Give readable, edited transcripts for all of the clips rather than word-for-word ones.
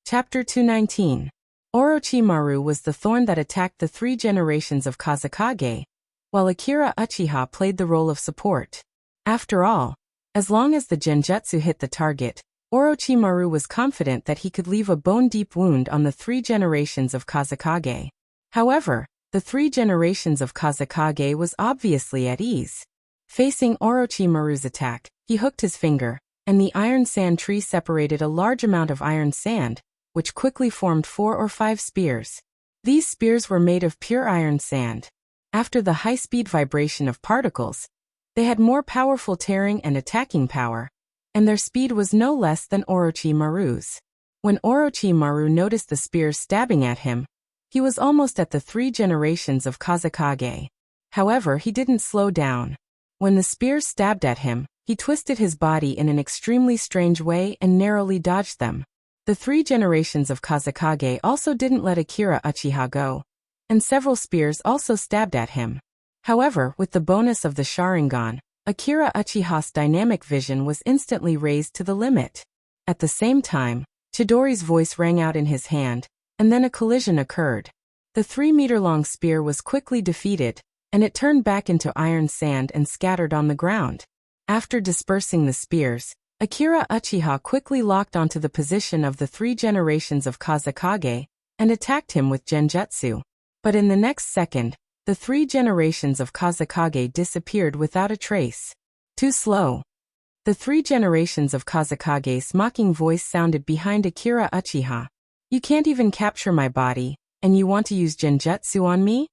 Chapter 219. Orochimaru was the thorn that attacked the 3 generations of Kazekage, while Akira Uchiha played the role of support. After all, as long as the genjutsu hit the target, Orochimaru was confident that he could leave a bone-deep wound on the 3 generations of Kazekage. However, the 3 generations of Kazekage was obviously at ease. Facing Orochimaru's attack, he hooked his finger, and the iron sand tree separated a large amount of iron sand, which quickly formed 4 or 5 spears. These spears were made of pure iron sand. After the high-speed vibration of particles, they had more powerful tearing and attacking power, and their speed was no less than Orochimaru's. When Orochimaru noticed the spears stabbing at him, he was almost at the 3 generations of Kazekage. However, he didn't slow down. When the spears stabbed at him, he twisted his body in an extremely strange way and narrowly dodged them. The 3 generations of Kazekage also didn't let Akira Uchiha go, and several spears also stabbed at him. However, with the bonus of the Sharingan, Akira Uchiha's dynamic vision was instantly raised to the limit. At the same time, Chidori's voice rang out in his hand, and then a collision occurred. The 3-meter-long spear was quickly defeated, and it turned back into iron sand and scattered on the ground. After dispersing the spears, Akira Uchiha quickly locked onto the position of the 3 generations of Kazekage and attacked him with genjutsu. But in the next second, the 3 generations of Kazekage disappeared without a trace. Too slow. The 3 generations of Kazekage's mocking voice sounded behind Akira Uchiha. You can't even capture my body, and you want to use genjutsu on me?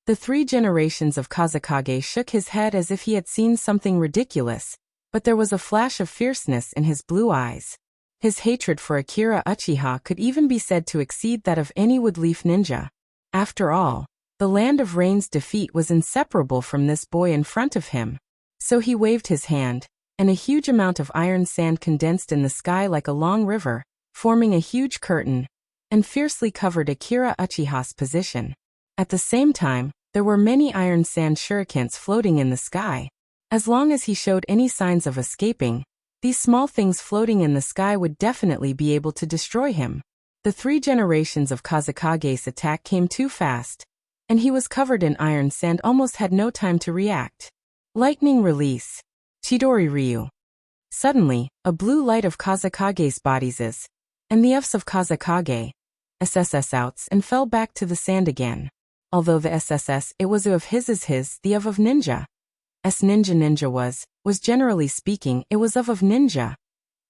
The 3 generations of Kazekage shook his head as if he had seen something ridiculous, but there was a flash of fierceness in his blue eyes. His hatred for Akira Uchiha could even be said to exceed that of any wood-leaf ninja. After all, the Land of Rain's defeat was inseparable from this boy in front of him. So he waved his hand, and a huge amount of iron sand condensed in the sky like a long river, forming a huge curtain, and fiercely covered Akira Uchiha's position. At the same time, there were many iron sand shurikens floating in the sky. As long as he showed any signs of escaping, these small things floating in the sky would definitely be able to destroy him. The 3 generations of Kazekage's attack came too fast, and he was covered in iron sand, almost had no time to react. Lightning release. Chidori Ryu. Suddenly, a blue light of Kazekage's bodies is, and the Fs of Kazekage, SSS outs and fell back to the sand again. Although the SSS it was of his is his, the of ninja. S ninja was generally speaking, it was of ninja.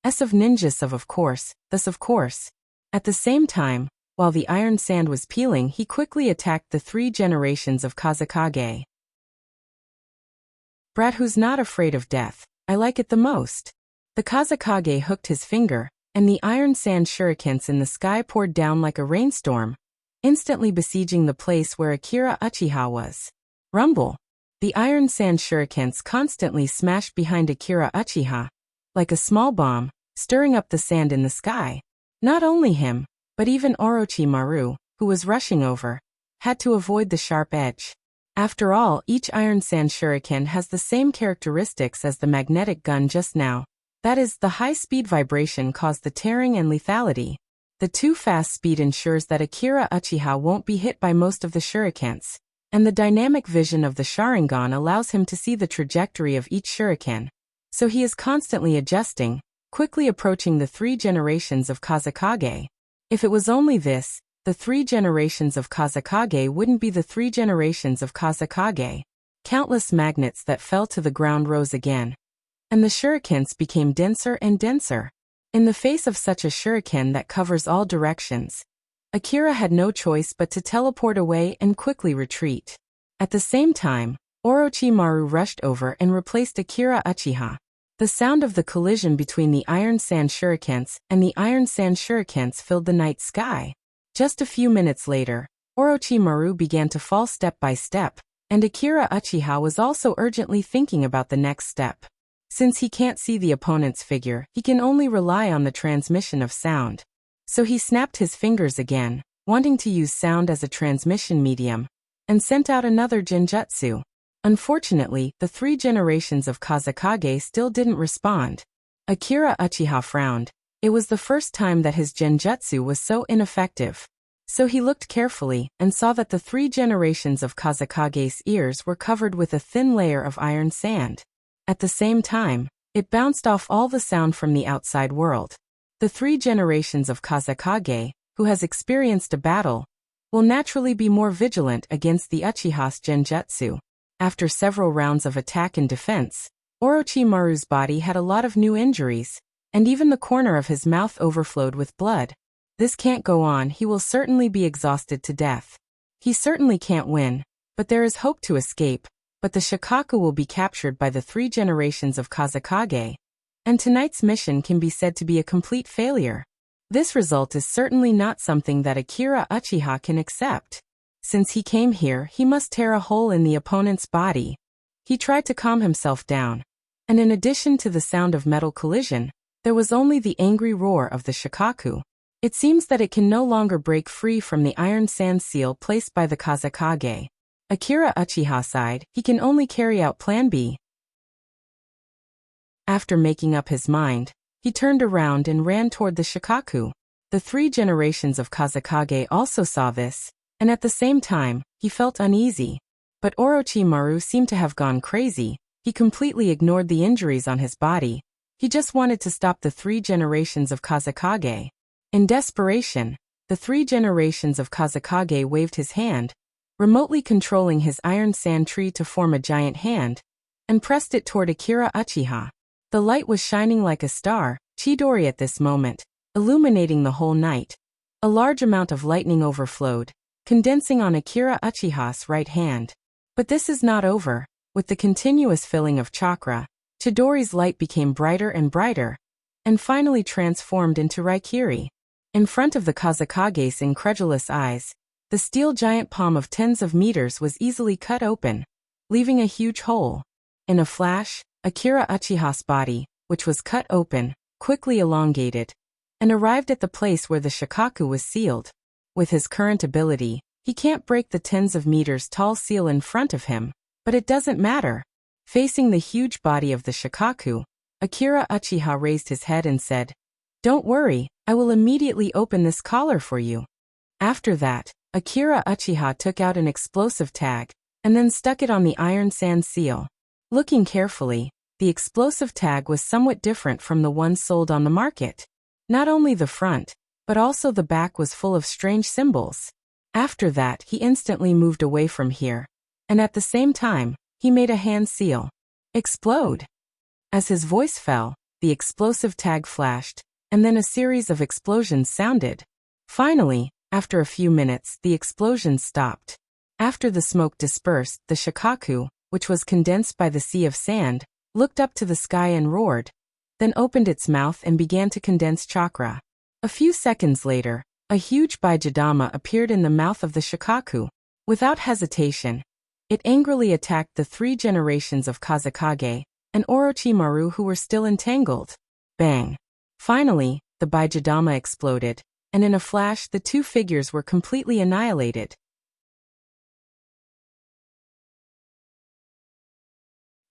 S of ninjas of course, thus of course. At the same time, while the iron sand was peeling, he quickly attacked the 3 generations of Kazekage. Brat who's not afraid of death, I like it the most. The Kazekage hooked his finger, and the iron sand shurikens in the sky poured down like a rainstorm, instantly besieging the place where Akira Uchiha was. Rumble. The iron sand shurikens constantly smashed behind Akira Uchiha, like a small bomb, stirring up the sand in the sky. Not only him, but even Orochimaru, who was rushing over, had to avoid the sharp edge. After all, each iron sand shuriken has the same characteristics as the magnetic gun just now. That is, the high-speed vibration caused the tearing and lethality. The too fast speed ensures that Akira Uchiha won't be hit by most of the shurikens, and the dynamic vision of the Sharingan allows him to see the trajectory of each shuriken. So he is constantly adjusting, quickly approaching the 3 generations of Kazekage. If it was only this, the 3 generations of Kazekage wouldn't be the 3 generations of Kazekage. Countless magnets that fell to the ground rose again, and the shurikens became denser and denser. In the face of such a shuriken that covers all directions, Akira had no choice but to teleport away and quickly retreat. At the same time, Orochimaru rushed over and replaced Akira Uchiha. The sound of the collision between the iron sand shurikens and the iron sand shurikens filled the night sky. Just a few minutes later, Orochimaru began to fall step by step, and Akira Uchiha was also urgently thinking about the next step. Since he can't see the opponent's figure, he can only rely on the transmission of sound. So he snapped his fingers again, wanting to use sound as a transmission medium, and sent out another genjutsu. Unfortunately, the 3 generations of Kazekage still didn't respond. Akira Uchiha frowned. It was the first time that his genjutsu was so ineffective. So he looked carefully and saw that the 3 generations of Kazekage's ears were covered with a thin layer of iron sand. At the same time, it bounced off all the sound from the outside world. The 3 generations of Kazekage, who has experienced a battle, will naturally be more vigilant against the Uchiha's genjutsu. After several rounds of attack and defense, Orochimaru's body had a lot of new injuries, and even the corner of his mouth overflowed with blood. This can't go on, he will certainly be exhausted to death. He certainly can't win, but there is hope to escape, but the Shikaku will be captured by the 3 generations of Kazekage, and tonight's mission can be said to be a complete failure. This result is certainly not something that Akira Uchiha can accept. Since he came here, he must tear a hole in the opponent's body. He tried to calm himself down, and in addition to the sound of metal collision, there was only the angry roar of the Shikaku. It seems that it can no longer break free from the iron sand seal placed by the Kazekage. Akira Uchiha sighed, he can only carry out Plan B. After making up his mind, he turned around and ran toward the Shikaku. The 3 generations of Kazekage also saw this, and at the same time, he felt uneasy. But Orochimaru seemed to have gone crazy. He completely ignored the injuries on his body. He just wanted to stop the 3 generations of Kazekage. In desperation, the 3 generations of Kazekage waved his hand, remotely controlling his iron sand tree to form a giant hand, and pressed it toward Akira Uchiha. The light was shining like a star, Chidori at this moment, illuminating the whole night. A large amount of lightning overflowed, condensing on Akira Uchiha's right hand. But this is not over. With the continuous filling of chakra, Chidori's light became brighter and brighter, and finally transformed into Raikiri. In front of the Kazekage's incredulous eyes, the steel giant palm of tens of meters was easily cut open, leaving a huge hole. In a flash, Akira Uchiha's body, which was cut open, quickly elongated, and arrived at the place where the Shikaku was sealed. With his current ability, he can't break the tens of meters tall seal in front of him, but it doesn't matter. Facing the huge body of the Shikaku, Akira Uchiha raised his head and said, "Don't worry, I will immediately open this collar for you." After that, Akira Uchiha took out an explosive tag, and then stuck it on the iron sand seal. Looking carefully, the explosive tag was somewhat different from the one sold on the market. Not only the front, but also the back was full of strange symbols. After that, he instantly moved away from here, and at the same time, he made a hand seal. Explode! As his voice fell, the explosive tag flashed, and then a series of explosions sounded. Finally, after a few minutes, the explosions stopped. After the smoke dispersed, the Shikaku, which was condensed by the sea of sand, looked up to the sky and roared, then opened its mouth and began to condense chakra. A few seconds later, a huge Baijidama appeared in the mouth of the Shikaku. Without hesitation, it angrily attacked the 3 generations of Kazekage and Orochimaru who were still entangled. Bang! Finally, the Baijidama exploded, and in a flash the 2 figures were completely annihilated.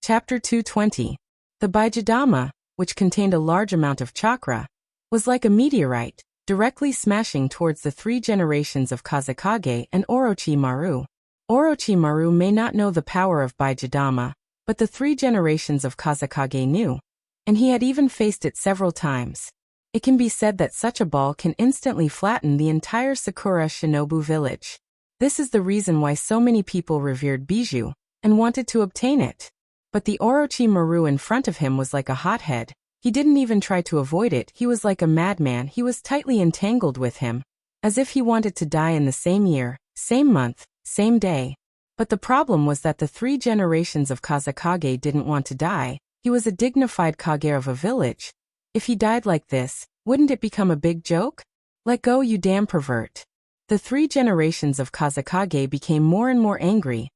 Chapter 220. The Baijidama, which contained a large amount of chakra, was like a meteorite, directly smashing towards the 3 generations of Kazekage and Orochimaru. Orochimaru may not know the power of Baijidama, but the 3 generations of Kazekage knew, and he had even faced it several times. It can be said that such a ball can instantly flatten the entire Sakura Shinobu village. This is the reason why so many people revered Bijou, and wanted to obtain it. But the Orochimaru in front of him was like a hothead. He didn't even try to avoid it, he was like a madman, he was tightly entangled with him, as if he wanted to die in the same year, same month, same day. But the problem was that the 3 generations of Kazekage didn't want to die. He was a dignified Kage of a village. If he died like this, wouldn't it become a big joke? Let go, you damn pervert. The 3 generations of Kazekage became more and more angry,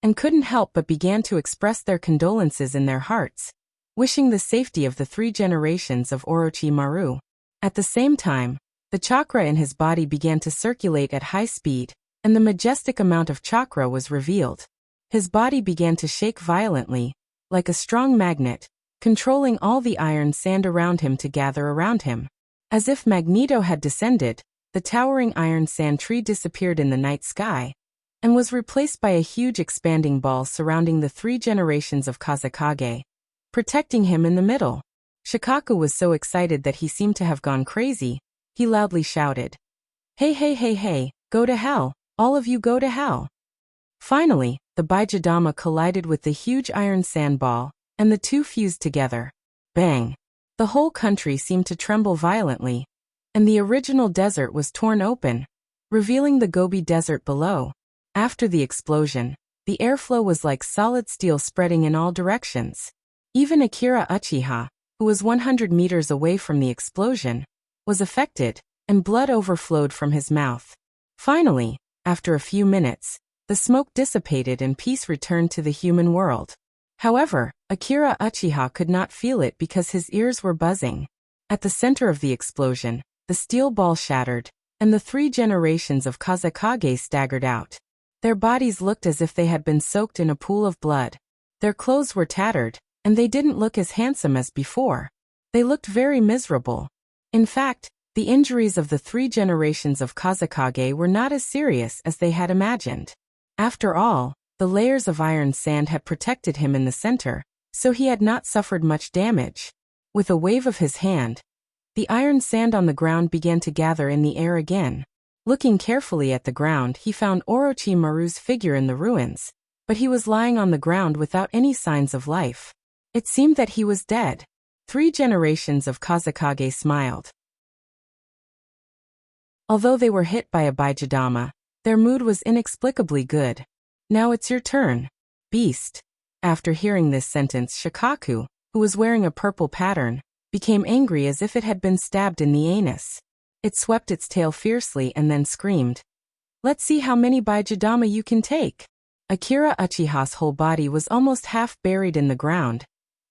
and couldn't help but began to express their condolences in their hearts, wishing the safety of the 3 generations of Orochimaru. At the same time, the chakra in his body began to circulate at high speed, and the majestic amount of chakra was revealed. His body began to shake violently, like a strong magnet, controlling all the iron sand around him to gather around him. As if Magneto had descended, the towering iron sand tree disappeared in the night sky and was replaced by a huge expanding ball surrounding the 3 generations of Kazekage, protecting him in the middle. Shikaku was so excited that he seemed to have gone crazy. He loudly shouted, "Hey, hey, hey, hey, go to hell, all of you go to hell." Finally, the Baijidama collided with the huge iron sand ball, and the two fused together. Bang! The whole country seemed to tremble violently, and the original desert was torn open, revealing the Gobi Desert below. After the explosion, the airflow was like solid steel spreading in all directions. Even Akira Uchiha, who was 100 meters away from the explosion, was affected, and blood overflowed from his mouth. Finally, after a few minutes, the smoke dissipated and peace returned to the human world. However, Akira Uchiha could not feel it because his ears were buzzing. At the center of the explosion, the steel ball shattered, and the 3 generations of Kazekage staggered out. Their bodies looked as if they had been soaked in a pool of blood. Their clothes were tattered, and they didn't look as handsome as before. They looked very miserable. In fact, the injuries of the 3 generations of Kazekage were not as serious as they had imagined. After all, the layers of iron sand had protected him in the center, so he had not suffered much damage. With a wave of his hand, the iron sand on the ground began to gather in the air again. Looking carefully at the ground, he found Orochimaru's figure in the ruins, but he was lying on the ground without any signs of life. It seemed that he was dead. 3 generations of Kazekage smiled. Although they were hit by a Baijidama, their mood was inexplicably good. "Now it's your turn, beast." After hearing this sentence, Shikaku, who was wearing a purple pattern, became angry as if it had been stabbed in the anus. It swept its tail fiercely and then screamed, "Let's see how many Baijidama you can take." Akira Uchiha's whole body was almost half buried in the ground,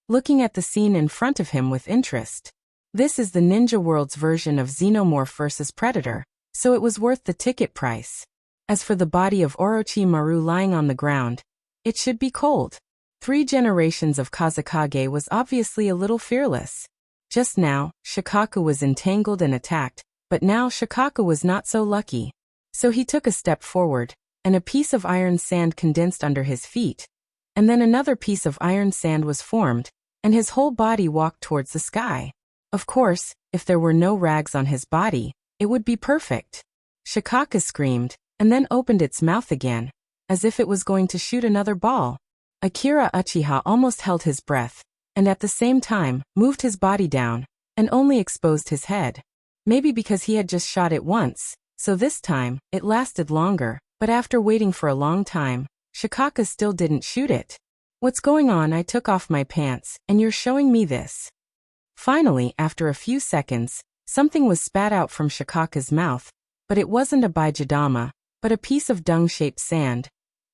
looking at the scene in front of him with interest. This is the ninja world's version of Xenomorph vs. Predator, so it was worth the ticket price. As for the body of Orochimaru lying on the ground, it should be cold. 3 generations of Kazekage was obviously a little fearless. Just now, Shikaku was entangled and attacked, but now Shikaku was not so lucky. So he took a step forward, and a piece of iron sand condensed under his feet, and then another piece of iron sand was formed, and his whole body walked towards the sky. Of course, if there were no rags on his body, it would be perfect. Shikaku screamed, and then opened its mouth again, as if it was going to shoot another ball. Akira Uchiha almost held his breath, and at the same time, moved his body down, and only exposed his head. Maybe because he had just shot it once, so this time, it lasted longer, but after waiting for a long time, Shikaku still didn't shoot it. "What's going on? I took off my pants, and you're showing me this." Finally, after a few seconds, something was spat out from Shikaku's mouth, but it wasn't a Baijidama, but a piece of dung-shaped sand.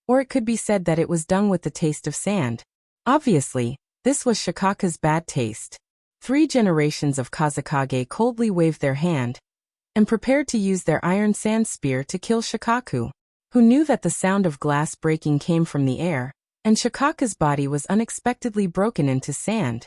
Or it could be said that it was dung with the taste of sand. Obviously, this was Shikaku's bad taste. 3 generations of Kazekage coldly waved their hand, and prepared to use their iron sand spear to kill Shikaku, who knew that the sound of glass breaking came from the air, and Shikaku's body was unexpectedly broken into sand.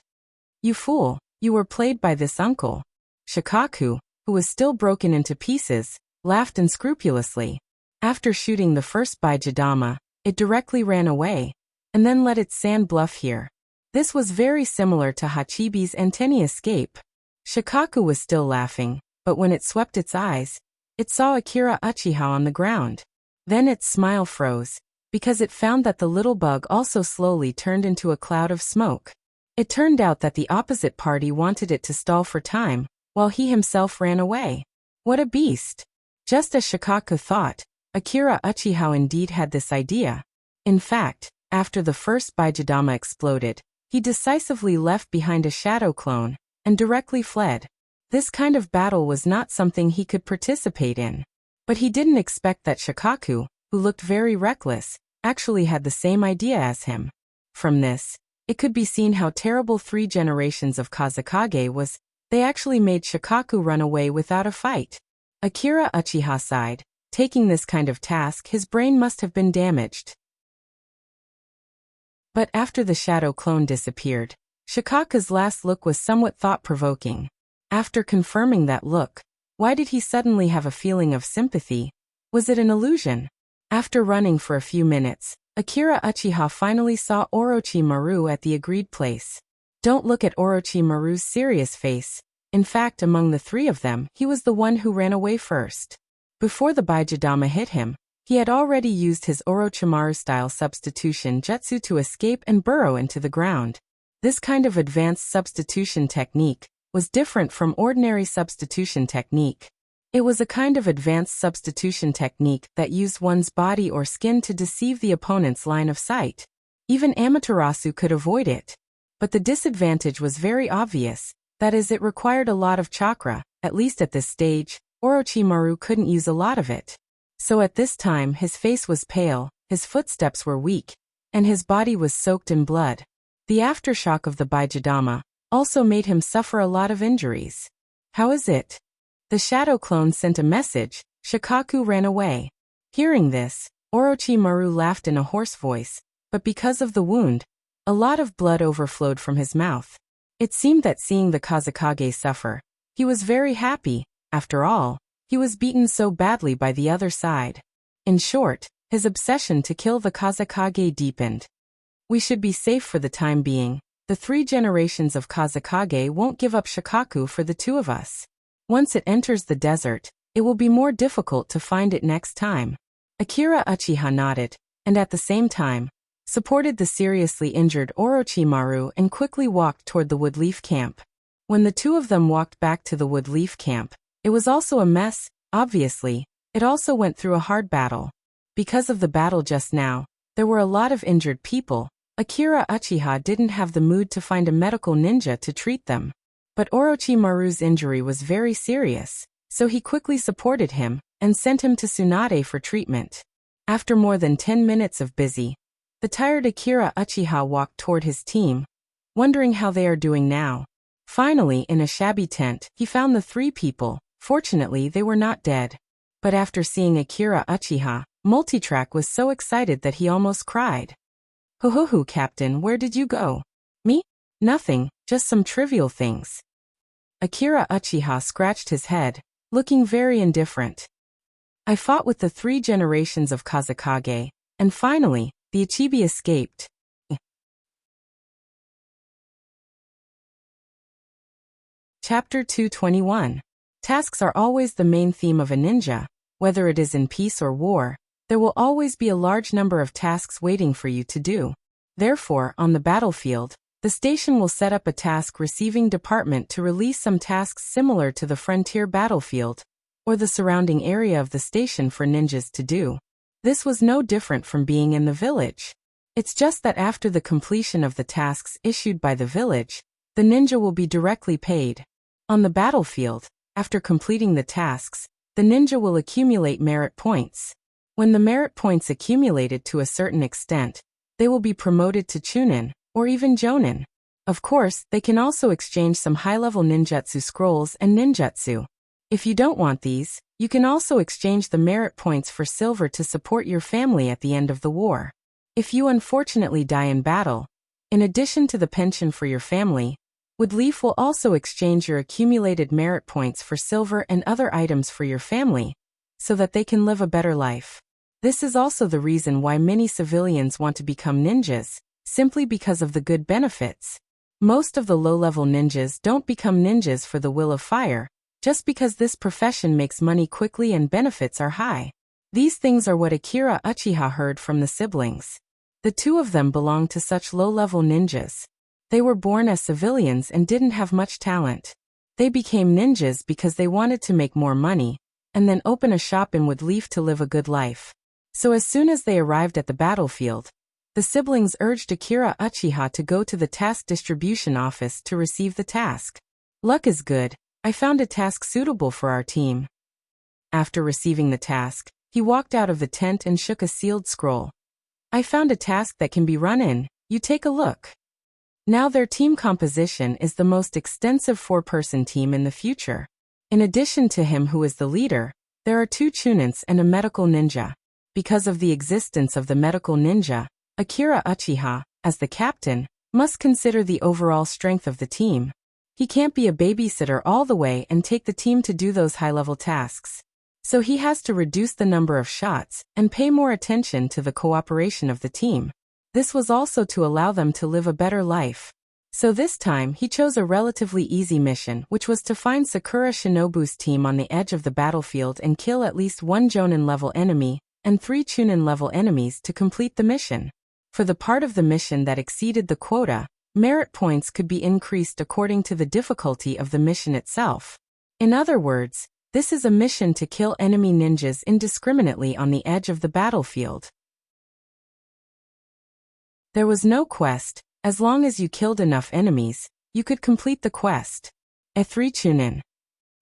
"You fool, you were played by this uncle." Shikaku, who was still broken into pieces, laughed unscrupulously. After shooting the first Baijidama, it directly ran away, and then let its sand bluff here. This was very similar to Hachibi's antennae escape. Shikaku was still laughing, but when it swept its eyes, it saw Akira Uchiha on the ground. Then its smile froze, because it found that the little bug also slowly turned into a cloud of smoke. It turned out that the opposite party wanted it to stall for time, while he himself ran away. What a beast! Just as Shikaku thought, Akira Uchiha indeed had this idea. In fact, after the first Baijidama exploded, he decisively left behind a shadow clone, and directly fled. This kind of battle was not something he could participate in. But he didn't expect that Shikaku, who looked very reckless, actually had the same idea as him. From this, it could be seen how terrible 3 generations of Kazekage was. They actually made Shikaku run away without a fight. Akira Uchiha sighed. Taking this kind of task, his brain must have been damaged. But after the shadow clone disappeared, Shikaku's last look was somewhat thought-provoking. After confirming that look, why did he suddenly have a feeling of sympathy? Was it an illusion? After running for a few minutes, Akira Uchiha finally saw Orochimaru at the agreed place. Don't look at Orochimaru's serious face. In fact, among the three of them, he was the one who ran away first. Before the Baijidama hit him, he had already used his Orochimaru-style substitution jutsu to escape and burrow into the ground. This kind of advanced substitution technique was different from ordinary substitution technique. It was a kind of advanced substitution technique that used one's body or skin to deceive the opponent's line of sight. Even Amaterasu could avoid it. But the disadvantage was very obvious. That is, it required a lot of chakra. At least at this stage, Orochimaru couldn't use a lot of it. So at this time his face was pale, his footsteps were weak, and his body was soaked in blood. The aftershock of the Baijidama also made him suffer a lot of injuries. How is it? The shadow clone sent a message. Shikaku ran away. Hearing this, Orochimaru laughed in a hoarse voice, but because of the wound, a lot of blood overflowed from his mouth. It seemed that seeing the Kazekage suffer, he was very happy. After all, he was beaten so badly by the other side. In short, his obsession to kill the Kazekage deepened. We should be safe for the time being. The 3 generations of Kazekage won't give up Shikaku for the 2 of us. Once it enters the desert, it will be more difficult to find it next time. Akira Uchiha nodded, and at the same time, supported the seriously injured Orochimaru and quickly walked toward the Woodleaf camp. When the 2 of them walked back to the Woodleaf camp, it was also a mess. Obviously, it also went through a hard battle. Because of the battle just now, there were a lot of injured people. Akira Uchiha didn't have the mood to find a medical ninja to treat them. But Orochimaru's injury was very serious, so he quickly supported him and sent him to Tsunade for treatment. After more than 10 minutes of busy, the tired Akira Uchiha walked toward his team, wondering how they are doing now. Finally, in a shabby tent, he found the 3 people. Fortunately, they were not dead. But after seeing Akira Uchiha, Multitrack was so excited that he almost cried. "Hoo, Captain, where did you go?" "Me? Nothing, just some trivial things." Akira Uchiha scratched his head, looking very indifferent. "I fought with the 3 generations of Kazekage, and finally, the Ichibi escaped." Chapter 221. Tasks are always the main theme of a ninja. Whether it is in peace or war, there will always be a large number of tasks waiting for you to do. Therefore, on the battlefield, the station will set up a task receiving department to release some tasks similar to the frontier battlefield, or the surrounding area of the station for ninjas to do. This was no different from being in the village. It's just that after the completion of the tasks issued by the village, the ninja will be directly paid. On the battlefield, after completing the tasks, the ninja will accumulate merit points. When the merit points accumulated to a certain extent, they will be promoted to Chunin, or even Jonin. Of course, they can also exchange some high-level ninjutsu scrolls and ninjutsu. If you don't want these, you can also exchange the merit points for silver to support your family at the end of the war. If you unfortunately die in battle, in addition to the pension for your family, Woodleaf will also exchange your accumulated merit points for silver and other items for your family, so that they can live a better life. This is also the reason why many civilians want to become ninjas, simply because of the good benefits. Most of the low-level ninjas don't become ninjas for the will of fire, just because this profession makes money quickly and benefits are high. These things are what Akira Uchiha heard from the siblings. The 2 of them belonged to such low-level ninjas. They were born as civilians and didn't have much talent. They became ninjas because they wanted to make more money, and then open a shop in Woodleaf to live a good life. So as soon as they arrived at the battlefield, the siblings urged Akira Uchiha to go to the task distribution office to receive the task. "Luck is good. I found a task suitable for our team." After receiving the task, he walked out of the tent and shook a sealed scroll. "I found a task that can be run in. You take a look." Now their team composition is the most extensive 4-person team in the future. In addition to him who is the leader, there are 2 chunins and a medical ninja. Because of the existence of the medical ninja, Akira Uchiha, as the captain, must consider the overall strength of the team. He can't be a babysitter all the way and take the team to do those high-level tasks. So he has to reduce the number of shots and pay more attention to the cooperation of the team. This was also to allow them to live a better life. So this time he chose a relatively easy mission, which was to find Sakura Shinobu's team on the edge of the battlefield and kill at least one Jonin-level enemy and 3 Chunin-level enemies to complete the mission. For the part of the mission that exceeded the quota, merit points could be increased according to the difficulty of the mission itself. In other words, this is a mission to kill enemy ninjas indiscriminately on the edge of the battlefield. There was no quest. As long as you killed enough enemies, you could complete the quest. E3 Chunin.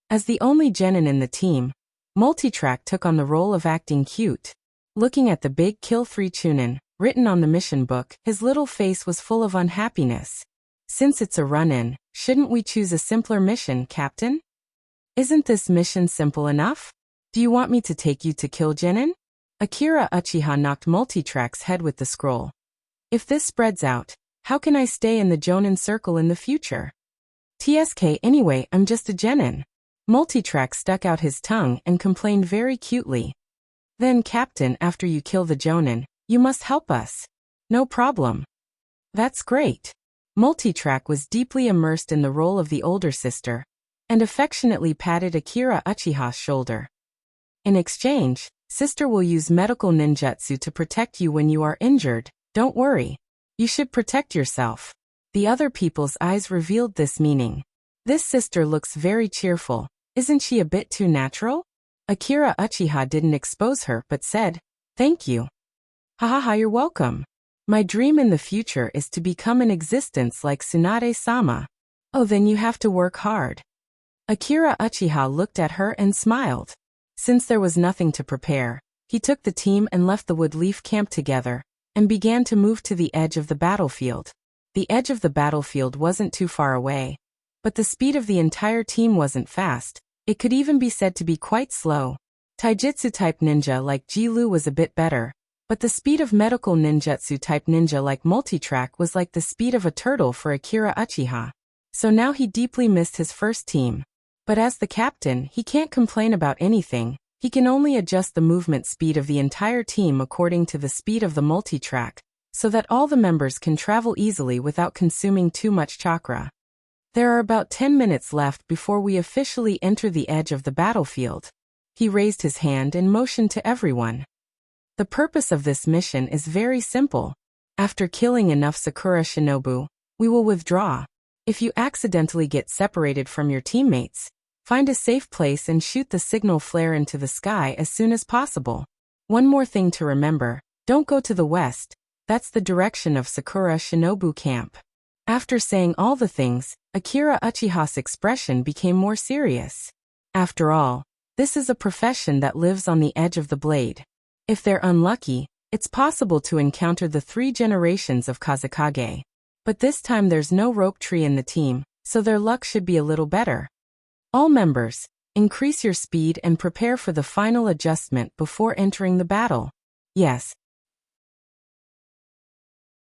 As the only genin in the team, Multitrack took on the role of acting cute. Looking at the big Kill 3 Chunin, written on the mission book, his little face was full of unhappiness. Since it's a run-in, shouldn't we choose a simpler mission, Captain? Isn't this mission simple enough? Do you want me to take you to kill genin? Akira Uchiha knocked Multitrack's head with the scroll. If this spreads out, how can I stay in the Jonin circle in the future? TSK anyway, I'm just a genin. Multitrack stuck out his tongue and complained very cutely. Then Captain, after you kill the Jonin, you must help us. No problem. That's great. Multitrack was deeply immersed in the role of the older sister, and affectionately patted Akira Uchiha's shoulder. In exchange, sister will use medical ninjutsu to protect you when you are injured. Don't worry. You should protect yourself. The other people's eyes revealed this meaning. This sister looks very cheerful. Isn't she a bit too natural? Akira Uchiha didn't expose her but said, "Thank you." Hahaha, you're welcome. My dream in the future is to become an existence like Tsunade-sama. Oh, then you have to work hard. Akira Uchiha looked at her and smiled. Since there was nothing to prepare, he took the team and left the Woodleaf camp together, and began to move to the edge of the battlefield. The edge of the battlefield wasn't too far away, but the speed of the entire team wasn't fast. It could even be said to be quite slow. Taijutsu-type ninja like Ji-Lu was a bit better, but the speed of medical ninjutsu-type ninja like Multitrack was like the speed of a turtle for Akira Uchiha. So now he deeply missed his first team. But as the captain, he can't complain about anything. He can only adjust the movement speed of the entire team according to the speed of the Multitrack, so that all the members can travel easily without consuming too much chakra. There are about 10 minutes left before we officially enter the edge of the battlefield. He raised his hand and motioned to everyone. The purpose of this mission is very simple. After killing enough Sakura Shinobu, we will withdraw. If you accidentally get separated from your teammates, find a safe place and shoot the signal flare into the sky as soon as possible. One more thing to remember, don't go to the west. That's the direction of Sakura Shinobu camp. After saying all the things, Akira Uchiha's expression became more serious. After all, this is a profession that lives on the edge of the blade. If they're unlucky, it's possible to encounter the 3 generations of Kazekage. But this time there's no rope tree in the team, so their luck should be a little better. All members, increase your speed and prepare for the final adjustment before entering the battle. Yes.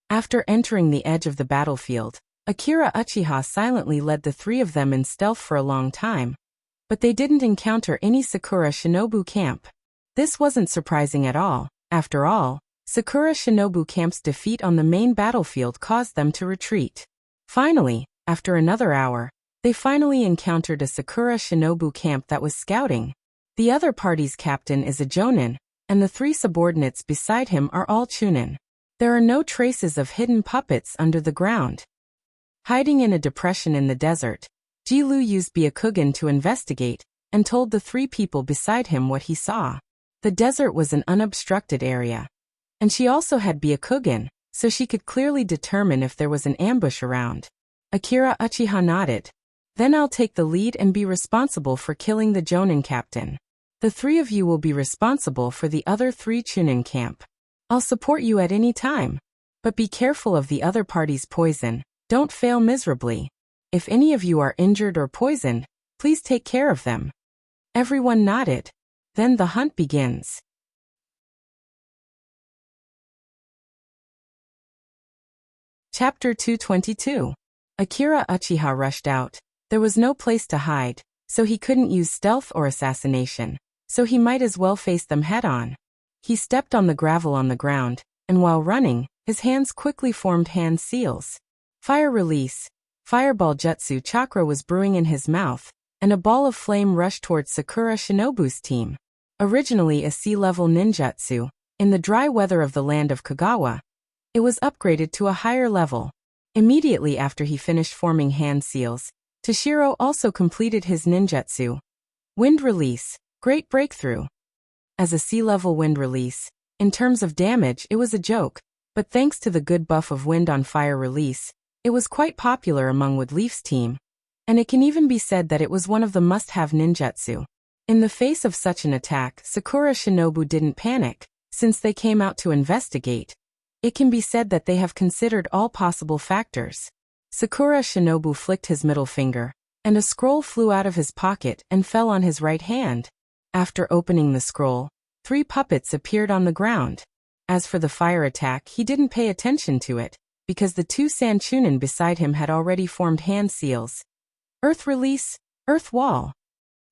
After entering the edge of the battlefield, Akira Uchiha silently led the 3 of them in stealth for a long time, but they didn't encounter any Sakura Shinobu camp. This wasn't surprising at all. After all, Sakura Shinobu camp's defeat on the main battlefield caused them to retreat. Finally, after another hour, they finally encountered a Sakura Shinobu camp that was scouting. The other party's captain is a Jonin, and the 3 subordinates beside him are all Chunin. There are no traces of hidden puppets under the ground. Hiding in a depression in the desert, Ji-Lu used Byakugan to investigate, and told the 3 people beside him what he saw. The desert was an unobstructed area. And she also had Byakugan, so she could clearly determine if there was an ambush around. Akira Uchiha nodded. Then I'll take the lead and be responsible for killing the Jonin captain. The 3 of you will be responsible for the other 3 Chunin camp. I'll support you at any time. But be careful of the other party's poison. Don't fail miserably. If any of you are injured or poisoned, please take care of them. Everyone nodded. Then the hunt begins. Chapter 222. Akira Uchiha rushed out, There was no place to hide, so he couldn't use stealth or assassination, so he might as well face them head-on. He stepped on the gravel on the ground, and while running, his hands quickly formed hand seals. Fire release. Fireball jutsu chakra was brewing in his mouth, and a ball of flame rushed towards Sakura Shinobu's team. Originally a sea-level ninjutsu, in the dry weather of the land of Kagawa, it was upgraded to a higher level. Immediately after he finished forming hand seals, Toshiro also completed his ninjutsu. Wind release. Great breakthrough. As a sea-level wind release, in terms of damage it was a joke, but thanks to the good buff of wind on fire release, it was quite popular among Woodleaf's team, and it can even be said that it was one of the must-have ninjutsu. In the face of such an attack, Sakura Shinobu didn't panic, since they came out to investigate. It can be said that they have considered all possible factors. Sakura Shinobu flicked his middle finger, and a scroll flew out of his pocket and fell on his right hand. After opening the scroll, 3 puppets appeared on the ground. As for the fire attack, he didn't pay attention to it, because the 2 Sanchunin beside him had already formed hand seals. Earth release, earth wall.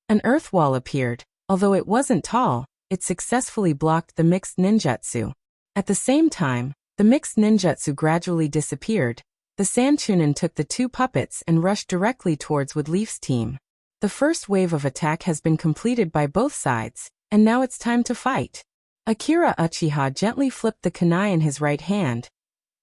An earth wall appeared. Although it wasn't tall, it successfully blocked the mixed ninjutsu. At the same time, the mixed ninjutsu gradually disappeared. The Sanchunin took the 2 puppets and rushed directly towards Woodleaf's team. The first wave of attack has been completed by both sides, and now it's time to fight. Akira Uchiha gently flipped the kunai in his right hand,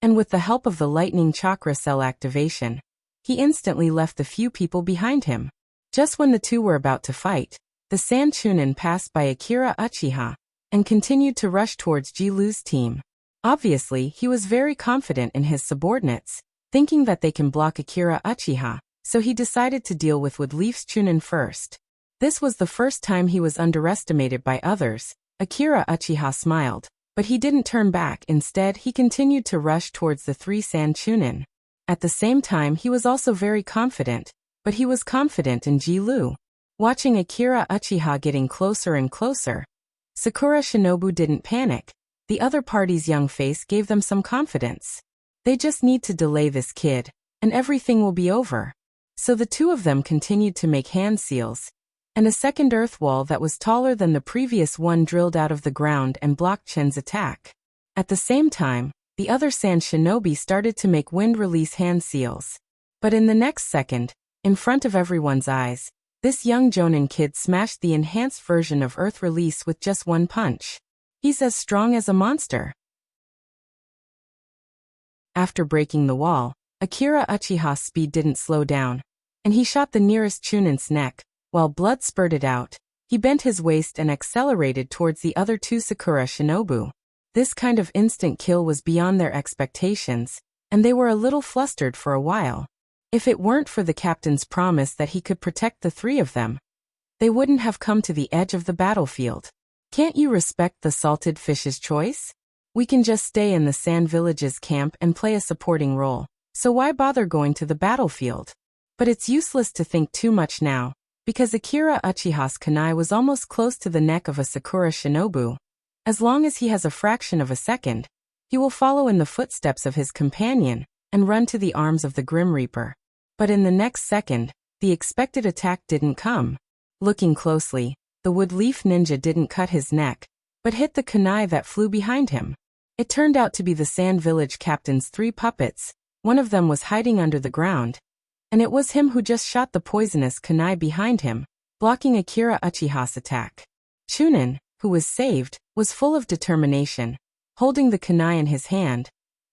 and with the help of the lightning chakra cell activation, he instantly left the few people behind him. Just when the 2 were about to fight, the Sanchunin passed by Akira Uchiha and continued to rush towards Ji-Lu's team. Obviously, he was very confident in his subordinates, thinking that they can block Akira Uchiha, so he decided to deal with Woodleaf's Chunin first. This was the first time he was underestimated by others. Akira Uchiha smiled, but he didn't turn back. Instead, he continued to rush towards the 3 Sanchunin. At the same time, he was also very confident, but he was confident in Ji-Lu. Watching Akira Uchiha getting closer and closer, Sakura Shinobu didn't panic. The other party's young face gave them some confidence. They just need to delay this kid, and everything will be over. So the 2 of them continued to make hand seals, and a second earth wall that was taller than the previous one drilled out of the ground and blocked Chen's attack. At the same time, the other Sand Shinobi started to make wind release hand seals. But in the next second, in front of everyone's eyes, this young Jonin kid smashed the enhanced version of earth release with just 1 punch. He's as strong as a monster. After breaking the wall, Akira Uchiha's speed didn't slow down, and he shot the nearest Chunin's neck. While blood spurted out, he bent his waist and accelerated towards the other 2 Sakura Shinobu. This kind of instant kill was beyond their expectations, and they were a little flustered for a while. If it weren't for the captain's promise that he could protect the 3 of them, they wouldn't have come to the edge of the battlefield. Can't you respect the salted fish's choice? We can just stay in the Sand Village's camp and play a supporting role, so why bother going to the battlefield? But it's useless to think too much now, because Akira Uchiha's kunai was almost close to the neck of a Sakura Shinobu. As long as he has a fraction of a second, he will follow in the footsteps of his companion and run to the arms of the Grim Reaper. But in the next second, the expected attack didn't come. Looking closely, the Woodleaf ninja didn't cut his neck, but hit the kunai that flew behind him. It turned out to be the Sand Village captain's 3 puppets. One of them was hiding under the ground, and it was him who just shot the poisonous kunai behind him, blocking Akira Uchiha's attack. Chunin, who was saved, was full of determination. Holding the kunai in his hand,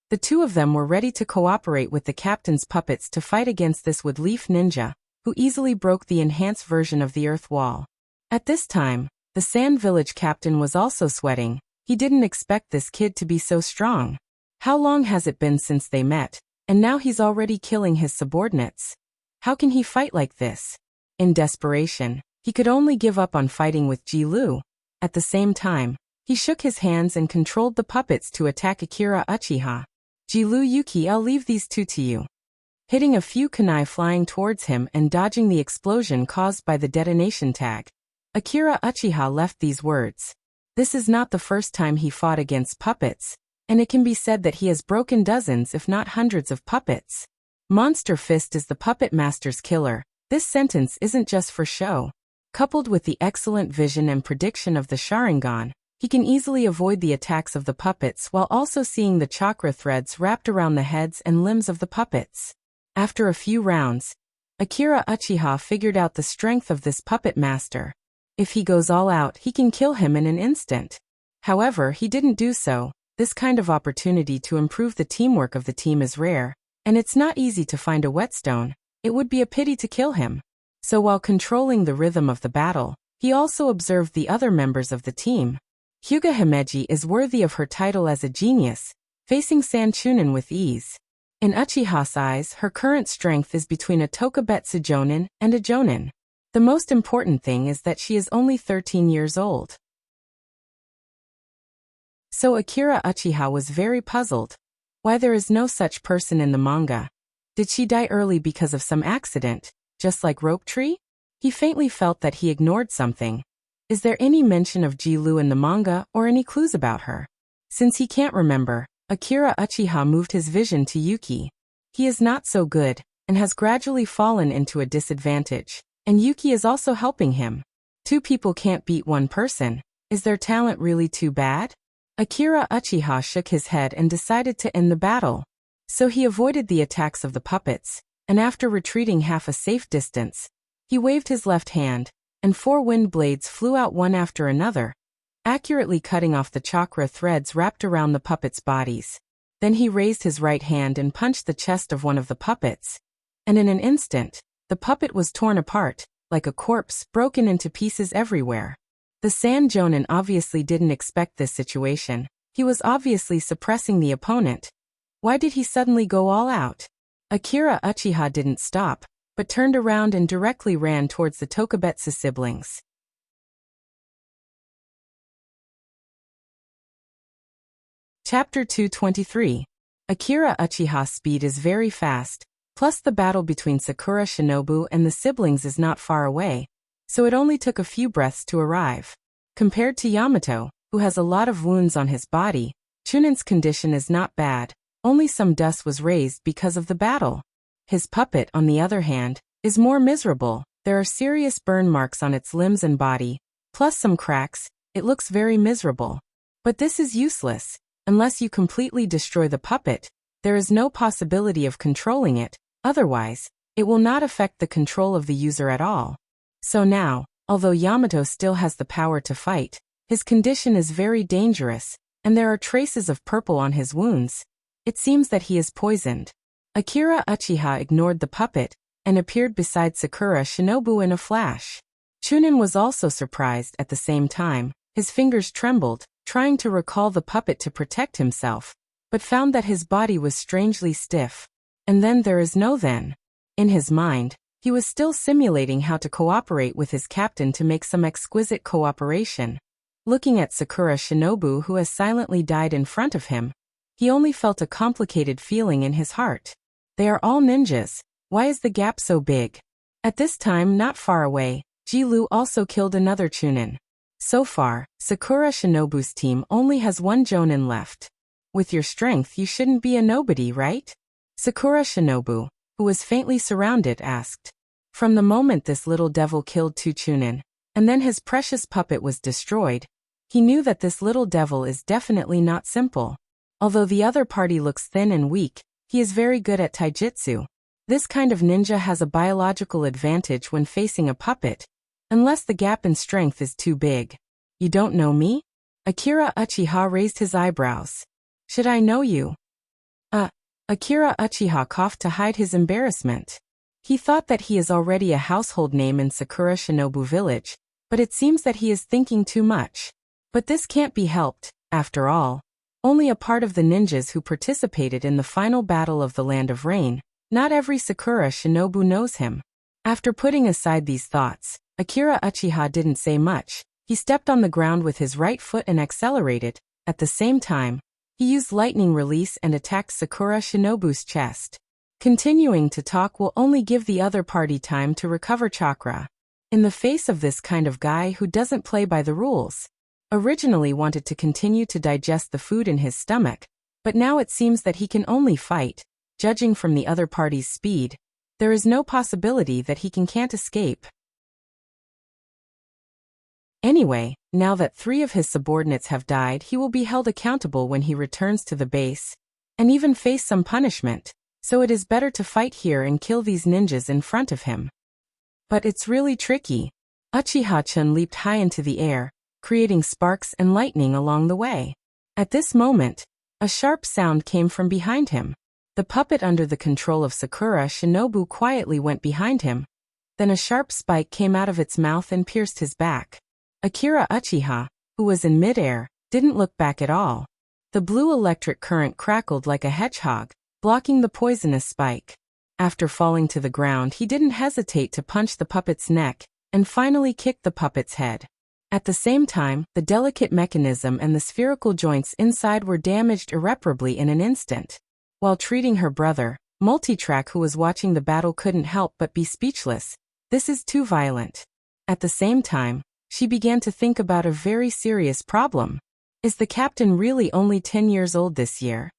the 2 of them were ready to cooperate with the captain's puppets to fight against this Woodleaf ninja, who easily broke the enhanced version of the earth wall. At this time, the Sand Village captain was also sweating. He didn't expect this kid to be so strong. How long has it been since they met? And now he's already killing his subordinates. How can he fight like this? In desperation, he could only give up on fighting with Ji-Lu. At the same time, he shook his hands and controlled the puppets to attack Akira Uchiha. Ji-Lu Yuki, I'll leave these 2 to you. Hitting a few kunai flying towards him and dodging the explosion caused by the detonation tag, Akira Uchiha left these words. This is not the first time he fought against puppets, and it can be said that he has broken dozens if not hundreds of puppets. Monster Fist is the puppet master's killer. This sentence isn't just for show. Coupled with the excellent vision and prediction of the Sharingan, he can easily avoid the attacks of the puppets while also seeing the chakra threads wrapped around the heads and limbs of the puppets. After a few rounds, Akira Uchiha figured out the strength of this puppet master. If he goes all out, he can kill him in an instant. However, he didn't do so. This kind of opportunity to improve the teamwork of the team is rare, and it's not easy to find a whetstone. It would be a pity to kill him. So while controlling the rhythm of the battle, he also observed the other members of the team. Hyuga Himeji is worthy of her title as a genius, facing San Chunin with ease. In Uchiha's eyes, her current strength is between a Tokubetsu Jonin and a Jonin. The most important thing is that she is only 13 years old. So Akira Uchiha was very puzzled. Why there is no such person in the manga? Did she die early because of some accident, just like Rope Tree? He faintly felt that he ignored something. Is there any mention of Ji-Lu in the manga or any clues about her? Since he can't remember, Akira Uchiha moved his vision to Yuki. He is not so good, and has gradually fallen into a disadvantage, and Yuki is also helping him. Two people can't beat one person. Is their talent really too bad? Akira Uchiha shook his head and decided to end the battle. So he avoided the attacks of the puppets, and after retreating half a safe distance, he waved his left hand, and 4 wind blades flew out one after another, accurately cutting off the chakra threads wrapped around the puppets' bodies. Then he raised his right hand and punched the chest of one of the puppets, and in an instant, the puppet was torn apart, like a corpse broken into pieces everywhere. The San Jonin obviously didn't expect this situation. He was obviously suppressing the opponent. Why did he suddenly go all out? Akira Uchiha didn't stop, but turned around and directly ran towards the Tokubetsu siblings. Chapter 223. Akira Uchiha's speed is very fast, plus the battle between Sakura Shinobu and the siblings is not far away, so it only took a few breaths to arrive. Compared to Yamato, who has a lot of wounds on his body, Chunin's condition is not bad, only some dust was raised because of the battle. His puppet, on the other hand, is more miserable. There are serious burn marks on its limbs and body, plus some cracks. It looks very miserable. But this is useless. Unless you completely destroy the puppet, there is no possibility of controlling it. Otherwise, it will not affect the control of the user at all. So now, although Yamato still has the power to fight, his condition is very dangerous, and there are traces of purple on his wounds. It seems that he is poisoned. Akira Uchiha ignored the puppet, and appeared beside Sakura Shinobu in a flash. Chunin was also surprised at the same time. His fingers trembled, trying to recall the puppet to protect himself, but found that his body was strangely stiff. And then there is no then. In his mind, he was still simulating how to cooperate with his captain to make some exquisite cooperation. Looking at Sakura Shinobu, who has silently died in front of him, he only felt a complicated feeling in his heart. They are all ninjas. Why is the gap so big? At this time, not far away, Ji-Lu also killed another Chunin. So far, Sakura Shinobu's team only has 1 Jonin left. With your strength, you shouldn't be a nobody, right? Sakura Shinobu, who was faintly surrounded, asked. From the moment this little devil killed 2 Chunin, and then his precious puppet was destroyed, he knew that this little devil is definitely not simple. Although the other party looks thin and weak, he is very good at taijutsu. This kind of ninja has a biological advantage when facing a puppet, unless the gap in strength is too big. You don't know me? Akira Uchiha raised his eyebrows. Should I know you? Akira Uchiha coughed to hide his embarrassment. He thought that he is already a household name in Sakura Shinobu village, but it seems that he is thinking too much. But this can't be helped, after all. Only a part of the ninjas who participated in the final battle of the Land of Rain. Not every Sakura Shinobu knows him. After putting aside these thoughts, Akira Uchiha didn't say much. He stepped on the ground with his right foot and accelerated. At the same time, he used lightning release and attacked Sakura Shinobu's chest. Continuing to talk will only give the other party time to recover chakra. In the face of this kind of guy who doesn't play by the rules. Originally wanted to continue to digest the food in his stomach, but now it seems that he can only fight. Judging from the other party's speed, There is no possibility that he can't escape. Anyway, now that 3 of his subordinates have died, he will be held accountable when he returns to the base, and even face some punishment, so it is better to fight here and kill these ninjas in front of him. But it's really tricky. Uchiha-chan leaped high into the air, creating sparks and lightning along the way. At this moment, a sharp sound came from behind him. The puppet under the control of Sakura Shinobu quietly went behind him. Then a sharp spike came out of its mouth and pierced his back. Akira Uchiha, who was in midair, didn't look back at all. The blue electric current crackled like a hedgehog, blocking the poisonous spike. After falling to the ground, he didn't hesitate to punch the puppet's neck, and finally kicked the puppet's head. At the same time, the delicate mechanism and the spherical joints inside were damaged irreparably in an instant. While treating her brother, Multitrack, who was watching the battle, couldn't help but be speechless. This is too violent. At the same time, she began to think about a very serious problem. Is the captain really only 10 years old this year?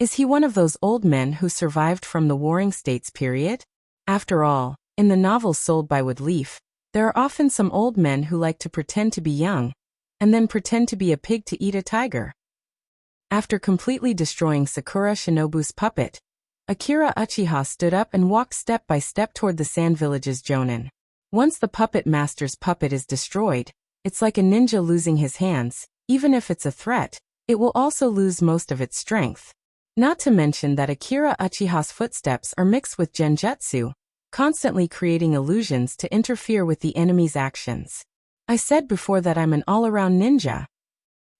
Is he one of those old men who survived from the Warring States period? After all, in the novels sold by Woodleaf, there are often some old men who like to pretend to be young, and then pretend to be a pig to eat a tiger. After completely destroying Sakura Shinobu's puppet, Akira Uchiha stood up and walked step by step toward the Sand Village's Jonin. Once the puppet master's puppet is destroyed, it's like a ninja losing his hands. Even if it's a threat, it will also lose most of its strength. Not to mention that Akira Uchiha's footsteps are mixed with genjutsu, constantly creating illusions to interfere with the enemy's actions. I said before that I'm an all-around ninja.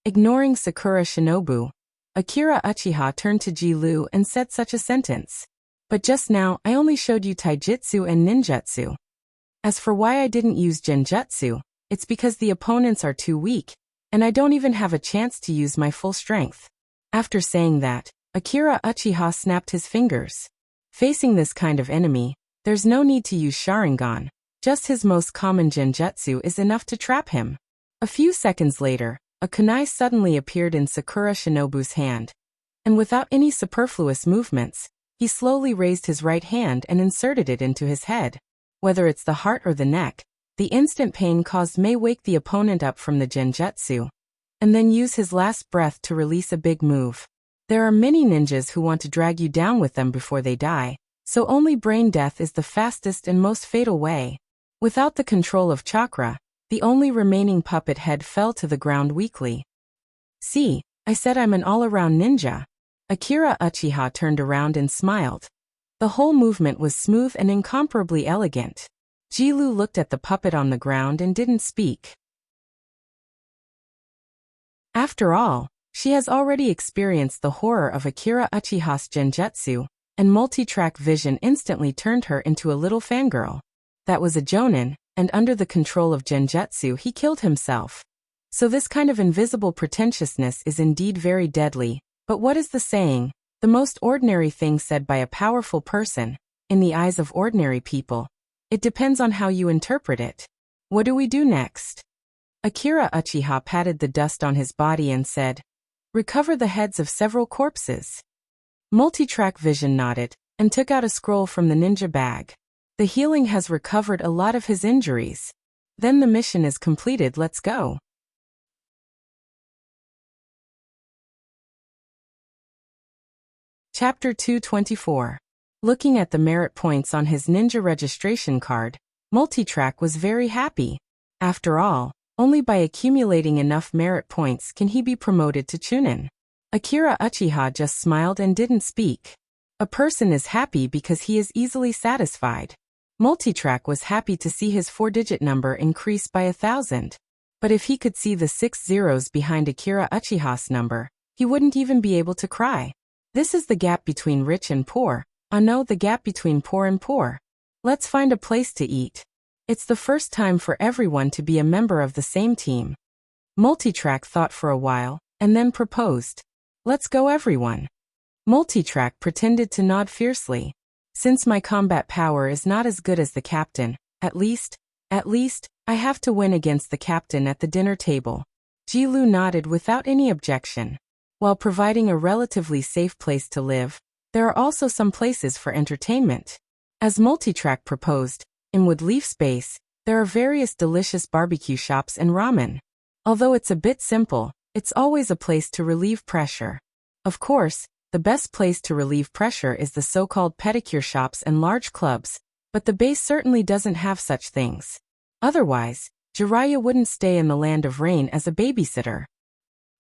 Ignoring Sakura Shinobu, Akira Uchiha turned to Ji Lu and said such a sentence. But just now, I only showed you taijutsu and ninjutsu. As for why I didn't use genjutsu, it's because the opponents are too weak, and I don't even have a chance to use my full strength. After saying that, Akira Uchiha snapped his fingers. Facing this kind of enemy, there's no need to use Sharingan. Just his most common genjutsu is enough to trap him. A few seconds later, a kunai suddenly appeared in Sakura Shinobu's hand, and without any superfluous movements, he slowly raised his right hand and inserted it into his head. Whether it's the heart or the neck, the instant pain caused may wake the opponent up from the genjutsu, and then use his last breath to release a big move. There are many ninjas who want to drag you down with them before they die, so only brain death is the fastest and most fatal way. Without the control of chakra, the only remaining puppet head fell to the ground weakly. See, I said I'm an all-around ninja. Akira Uchiha turned around and smiled. The whole movement was smooth and incomparably elegant. Ji Lu looked at the puppet on the ground and didn't speak. After all, she has already experienced the horror of Akira Uchiha's genjutsu, and multi-track vision instantly turned her into a little fangirl. That was a jonin, and under the control of genjutsu he killed himself. So this kind of invisible pretentiousness is indeed very deadly, but what is the saying? The most ordinary thing said by a powerful person, in the eyes of ordinary people. It depends on how you interpret it. What do we do next? Akira Uchiha patted the dust on his body and said, "Recover the heads of several corpses." Multitrack Vision nodded, and took out a scroll from the ninja bag. The healing has recovered a lot of his injuries. Then the mission is completed, let's go. Chapter 224. Looking at the merit points on his ninja registration card, Multitrack was very happy. After all, only by accumulating enough merit points can he be promoted to Chunin. Akira Uchiha just smiled and didn't speak. A person is happy because he is easily satisfied. Multitrack was happy to see his 4-digit number increase by 1,000. But if he could see the 6 zeros behind Akira Uchiha's number, he wouldn't even be able to cry. This is the gap between rich and poor. Oh no, the gap between poor and poor. Let's find a place to eat. It's the first time for everyone to be a member of the same team. Multitrack thought for a while, and then proposed. Let's go everyone. Multitrack pretended to nod fiercely. Since my combat power is not as good as the captain, at least, I have to win against the captain at the dinner table. Ji Lu nodded without any objection. While providing a relatively safe place to live, there are also some places for entertainment. As Multitrack proposed, in Woodleaf Space, there are various delicious barbecue shops and ramen. Although it's a bit simple, it's always a place to relieve pressure. Of course, the best place to relieve pressure is the so-called pedicure shops and large clubs, but the base certainly doesn't have such things. Otherwise, Jiraiya wouldn't stay in the land of rain as a babysitter.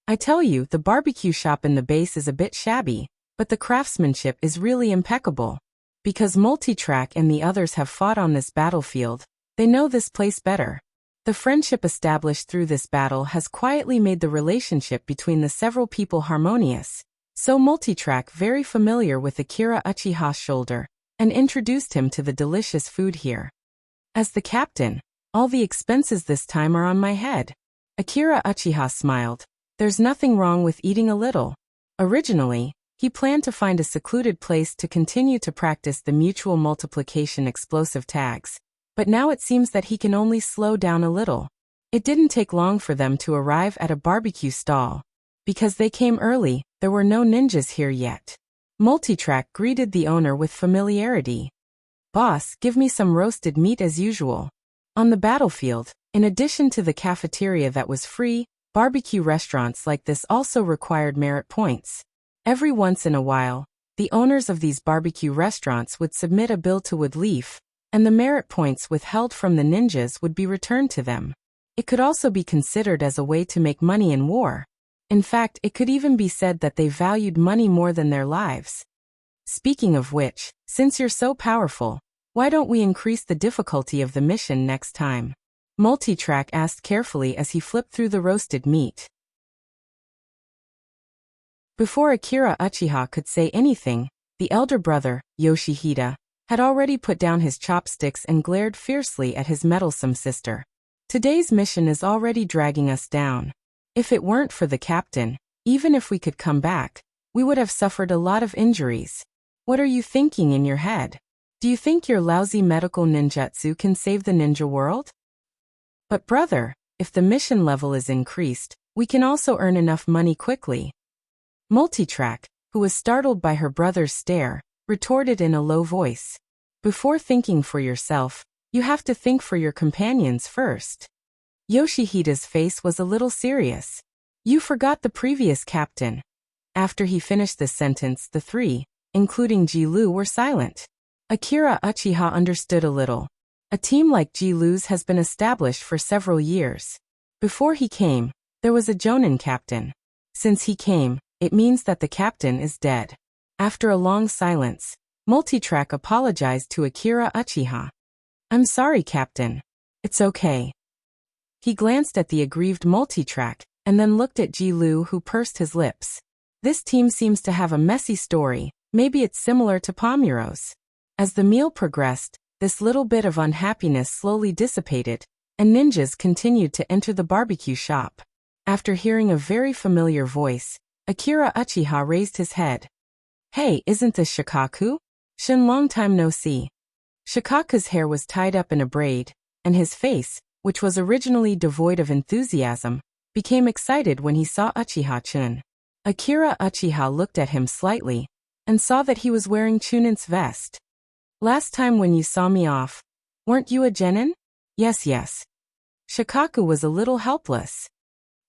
I tell you, the barbecue shop in the base is a bit shabby, but the craftsmanship is really impeccable. Because Multitrack and the others have fought on this battlefield, they know this place better. The friendship established through this battle has quietly made the relationship between the several people harmonious. So Multitrack, very familiar with Akira Uchiha's shoulder, and introduced him to the delicious food here. As the captain, all the expenses this time are on my head. Akira Uchiha smiled. There's nothing wrong with eating a little. Originally, he planned to find a secluded place to continue to practice the mutual multiplication explosive tags. But now it seems that he can only slow down a little. It didn't take long for them to arrive at a barbecue stall. Because they came early, there were no ninjas here yet. Multitrack greeted the owner with familiarity. Boss, give me some roasted meat as usual. On the battlefield, in addition to the cafeteria that was free, barbecue restaurants like this also required merit points. Every once in a while, the owners of these barbecue restaurants would submit a bill to Woodleaf, and the merit points withheld from the ninjas would be returned to them. It could also be considered as a way to make money in war. In fact, it could even be said that they valued money more than their lives. Speaking of which, since you're so powerful, why don't we increase the difficulty of the mission next time? Multitrack asked carefully as he flipped through the roasted meat. Before Akira Uchiha could say anything, the elder brother, Yoshihide, had already put down his chopsticks and glared fiercely at his meddlesome sister. Today's mission is already dragging us down. If it weren't for the captain, even if we could come back, we would have suffered a lot of injuries. What are you thinking in your head? Do you think your lousy medical ninjutsu can save the ninja world? But brother, if the mission level is increased, we can also earn enough money quickly. Multitrack, who was startled by her brother's stare, retorted in a low voice. Before thinking for yourself, you have to think for your companions first. Yoshihide's face was a little serious. You forgot the previous captain. After he finished the sentence, the three, including Ji-Lu, were silent. Akira Uchiha understood a little. A team like Ji-Lu's has been established for several years. Before he came, there was a Jonin captain. Since he came, it means that the captain is dead. After a long silence, Multitrack apologized to Akira Uchiha. I'm sorry, Captain. It's okay. He glanced at the aggrieved Multitrack, and then looked at Ji-Lu, who pursed his lips. This team seems to have a messy story, maybe it's similar to Pomuro's. As the meal progressed, this little bit of unhappiness slowly dissipated, and ninjas continued to enter the barbecue shop. After hearing a very familiar voice, Akira Uchiha raised his head. Hey, isn't this Shikaku? Shin, long time no see. Shikaku's hair was tied up in a braid, and his face, which was originally devoid of enthusiasm, became excited when he saw Uchiha-chun. Akira Uchiha looked at him slightly, and saw that he was wearing Chunin's vest. Last time when you saw me off, weren't you a genin? Yes. Shikaku was a little helpless.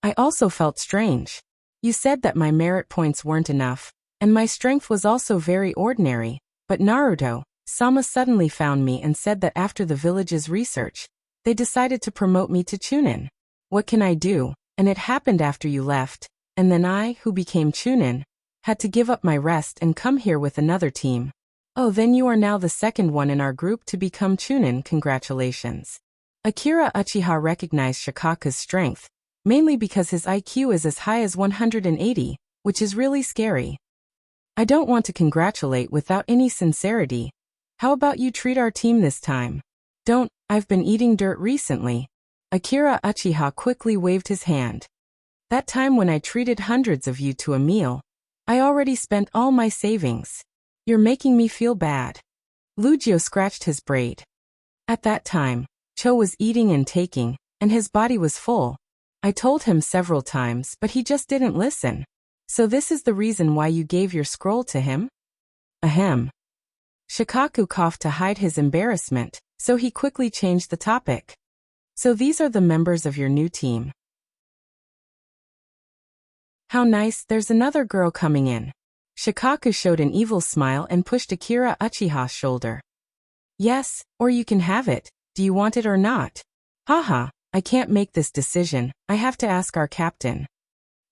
I also felt strange. You said that my merit points weren't enough, and my strength was also very ordinary, but Naruto-sama suddenly found me and said that after the village's research, they decided to promote me to Chunin. What can I do? And it happened after you left, and then I, who became Chunin, had to give up my rest and come here with another team. Oh, then you are now the second one in our group to become Chunin. Congratulations. Akira Uchiha recognized Shikaku's strength, mainly because his IQ is as high as 180, which is really scary. I don't want to congratulate without any sincerity. How about you treat our team this time? Don't, I've been eating dirt recently. Akira Uchiha quickly waved his hand. That time when I treated hundreds of you to a meal, I already spent all my savings. You're making me feel bad. Lugio scratched his braid. At that time, Cho was eating and taking, and his body was full. I told him several times, but he just didn't listen. So this is the reason why you gave your scroll to him? Ahem. Shikaku coughed to hide his embarrassment, so he quickly changed the topic. So these are the members of your new team. How nice, there's another girl coming in. Shikaku showed an evil smile and pushed Akira Uchiha's shoulder. Yes, or you can have it. Do you want it or not? Haha, I can't make this decision, I have to ask our captain.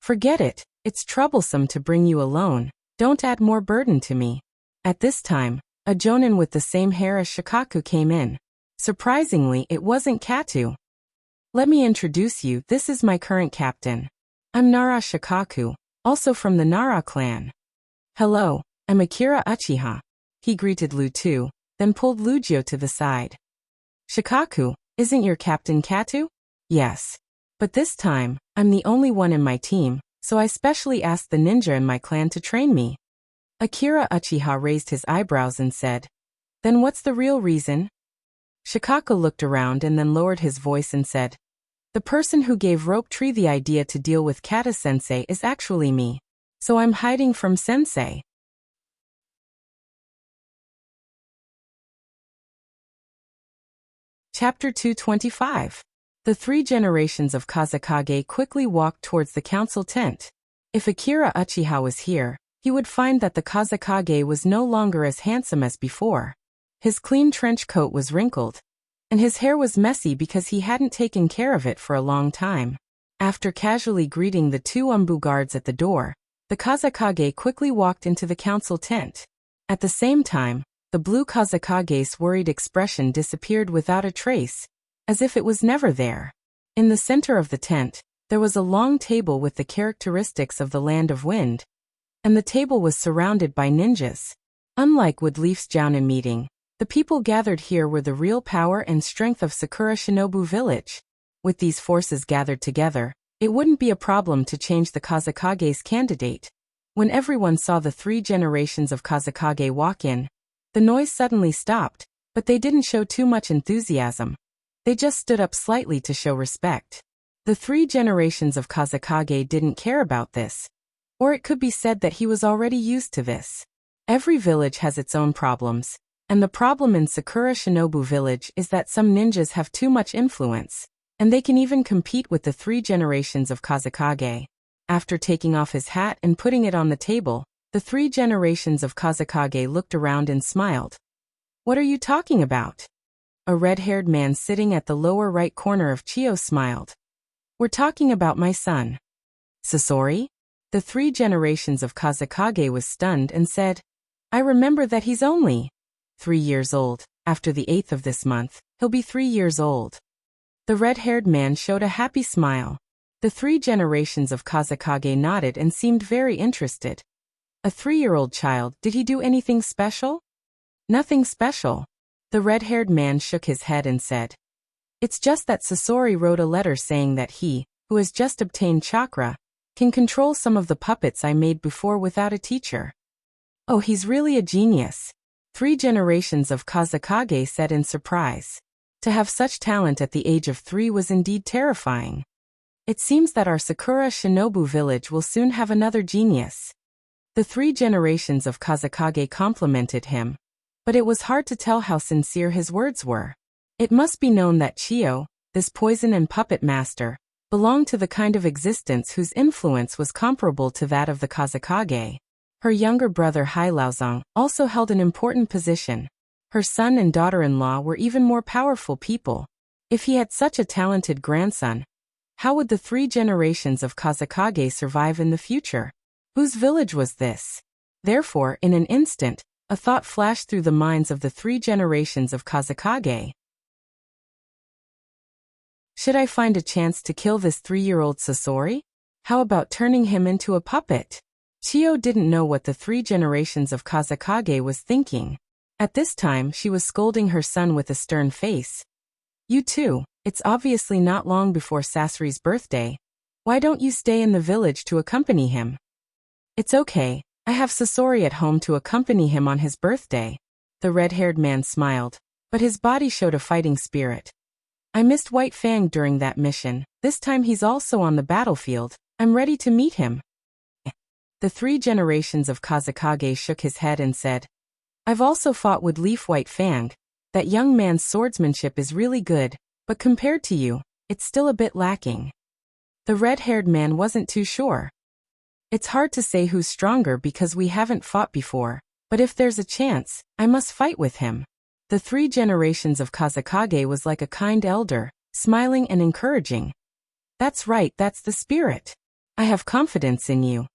Forget it, it's troublesome to bring you alone, don't add more burden to me. At this time, a jonin with the same hair as Shikaku came in. Surprisingly, it wasn't Katu. Let me introduce you, this is my current captain. I'm Nara Shikaku, also from the Nara clan. Hello, I'm Akira Uchiha. He greeted Lu-Tu, then pulled Lugio to the side. Shikaku, isn't your captain Katu? Yes. But this time, I'm the only one in my team, so I specially asked the ninja in my clan to train me. Akira Uchiha raised his eyebrows and said, Then what's the real reason? Shikaku looked around and then lowered his voice and said, The person who gave Rope Tree the idea to deal with Kata-sensei is actually me. So I'm hiding from sensei. Chapter 225. The three generations of Kazekage quickly walked towards the council tent. If Akira Uchiha was here, he would find that the Kazekage was no longer as handsome as before. His clean trench coat was wrinkled, and his hair was messy because he hadn't taken care of it for a long time. After casually greeting the two Umbu guards at the door, the Kazekage quickly walked into the council tent. At the same time, the blue Kazekage's worried expression disappeared without a trace, as if it was never there. In the center of the tent, there was a long table with the characteristics of the Land of Wind, and the table was surrounded by ninjas. Unlike Woodleaf's Jounin meeting, the people gathered here were the real power and strength of Sakura Shinobu Village. With these forces gathered together, it wouldn't be a problem to change the Kazekage's candidate. When everyone saw the three generations of Kazekage walk in, the noise suddenly stopped, but they didn't show too much enthusiasm. They just stood up slightly to show respect. The three generations of Kazekage didn't care about this. Or it could be said that he was already used to this. Every village has its own problems, and the problem in Sakura Shinobu Village is that some ninjas have too much influence, and they can even compete with the three generations of Kazekage. After taking off his hat and putting it on the table, the three generations of Kazekage looked around and smiled. What are you talking about? A red-haired man sitting at the lower right corner of Chio smiled. We're talking about my son. Sasori? The three generations of Kazekage was stunned and said, I remember that he's only 3 years old. After the 8th of this month, he'll be 3 years old. The red-haired man showed a happy smile. The three generations of Kazekage nodded and seemed very interested. A 3-year-old child, did he do anything special? Nothing special. The red-haired man shook his head and said, It's just that Sasori wrote a letter saying that he, who has just obtained chakra, can control some of the puppets I made before without a teacher. Oh, he's really a genius. 3 generations of Kazekage said in surprise. To have such talent at the age of 3 was indeed terrifying. It seems that our Sakura Shinobu village will soon have another genius. The 3 generations of Kazekage complimented him, but it was hard to tell how sincere his words were. It must be known that Chio, this poison and puppet master, belonged to the kind of existence whose influence was comparable to that of the Kazekage. Her younger brother Hailaozong also held an important position. Her son and daughter-in-law were even more powerful people. If he had such a talented grandson, how would the 3 generations of Kazekage survive in the future? Whose village was this? Therefore, in an instant, a thought flashed through the minds of the 3 generations of Kazekage. Should I find a chance to kill this 3-year-old Sasori? How about turning him into a puppet? Chio didn't know what the 3 generations of Kazekage was thinking. At this time, she was scolding her son with a stern face. You too, it's obviously not long before Sasori's birthday. Why don't you stay in the village to accompany him? It's okay, I have Sasori at home to accompany him on his birthday. The red-haired man smiled, but his body showed a fighting spirit. I missed White Fang during that mission, this time he's also on the battlefield, I'm ready to meet him. The 3 generations of Kazekage shook his head and said, I've also fought with Leaf White Fang. That young man's swordsmanship is really good, but compared to you, it's still a bit lacking. The red-haired man wasn't too sure. It's hard to say who's stronger because we haven't fought before, but if there's a chance, I must fight with him. The 3 generations of Kazekage was like a kind elder, smiling and encouraging. That's right, that's the spirit. I have confidence in you.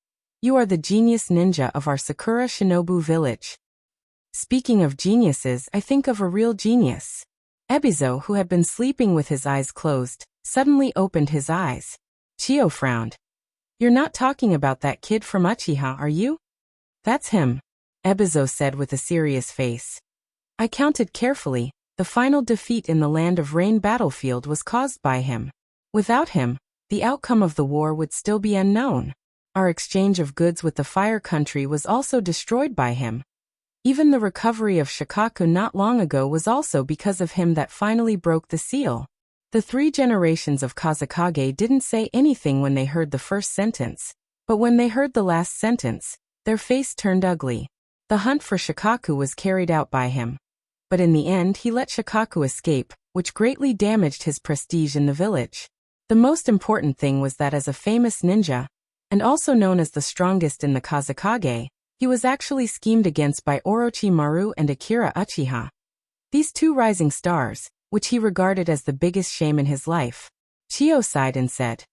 You are the genius ninja of our Sakura Shinobu village. Speaking of geniuses, I think of a real genius. Ebizo, who had been sleeping with his eyes closed, suddenly opened his eyes. Chio frowned. You're not talking about that kid from Uchiha, are you? That's him, Ebizo said with a serious face. I counted carefully. The final defeat in the Land of Rain battlefield was caused by him. Without him, the outcome of the war would still be unknown. Our exchange of goods with the Fire Country was also destroyed by him. Even the recovery of Shikaku not long ago was also because of him that finally broke the seal. The 3 generations of Kazekage didn't say anything when they heard the first sentence, but when they heard the last sentence, their face turned ugly. The hunt for Shikaku was carried out by him. But in the end he let Shikaku escape, which greatly damaged his prestige in the village. The most important thing was that as a famous ninja, and also known as the strongest in the Kazekage, he was actually schemed against by Orochimaru and Akira Uchiha. These 2 rising stars, which he regarded as the biggest shame in his life. Chio sighed and said,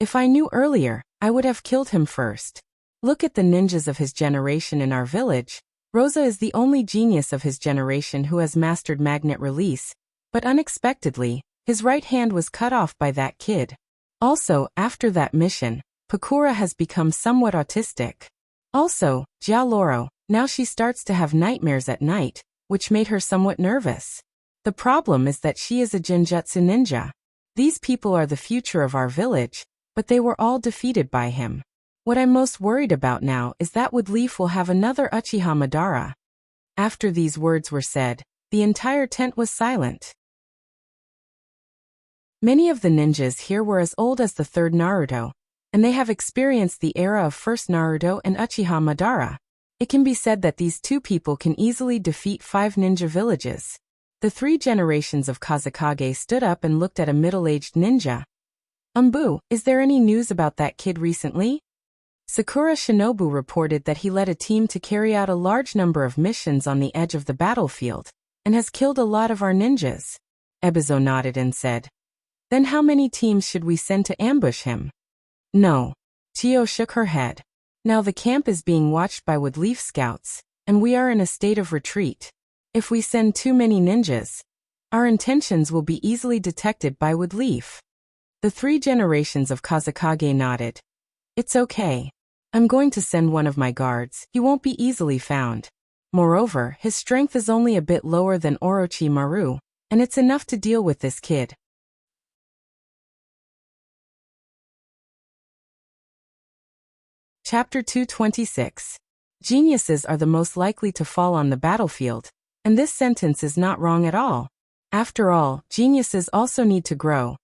if I knew earlier, I would have killed him first. Look at the ninjas of his generation in our village. Rosa is the only genius of his generation who has mastered magnet release, but unexpectedly, his right hand was cut off by that kid. Also, after that mission, Pakura has become somewhat autistic. Also, Jia Loro, now she starts to have nightmares at night, which made her somewhat nervous. The problem is that she is a genjutsu ninja. These people are the future of our village, but they were all defeated by him. What I'm most worried about now is that Wood Leaf will have another Uchiha Madara. After these words were said, the entire tent was silent. Many of the ninjas here were as old as the 3rd Naruto, and they have experienced the era of 1st Naruto and Uchiha Madara. It can be said that these 2 people can easily defeat 5 ninja villages. The 3 generations of Kazekage stood up and looked at a middle-aged ninja. Umbu, is there any news about that kid recently? Sakura Shinobu reported that he led a team to carry out a large number of missions on the edge of the battlefield, and has killed a lot of our ninjas. Ebizo nodded and said, then how many teams should we send to ambush him? No. Chio shook her head. Now the camp is being watched by Wood Leaf scouts, and we are in a state of retreat. If we send too many ninjas, our intentions will be easily detected by Wood Leaf. The 3 generations of Kazekage nodded. It's okay. I'm going to send one of my guards. He won't be easily found. Moreover, his strength is only a bit lower than Orochimaru, and it's enough to deal with this kid. Chapter 226. Geniuses are the most likely to fall on the battlefield, and this sentence is not wrong at all. After all, geniuses also need to grow,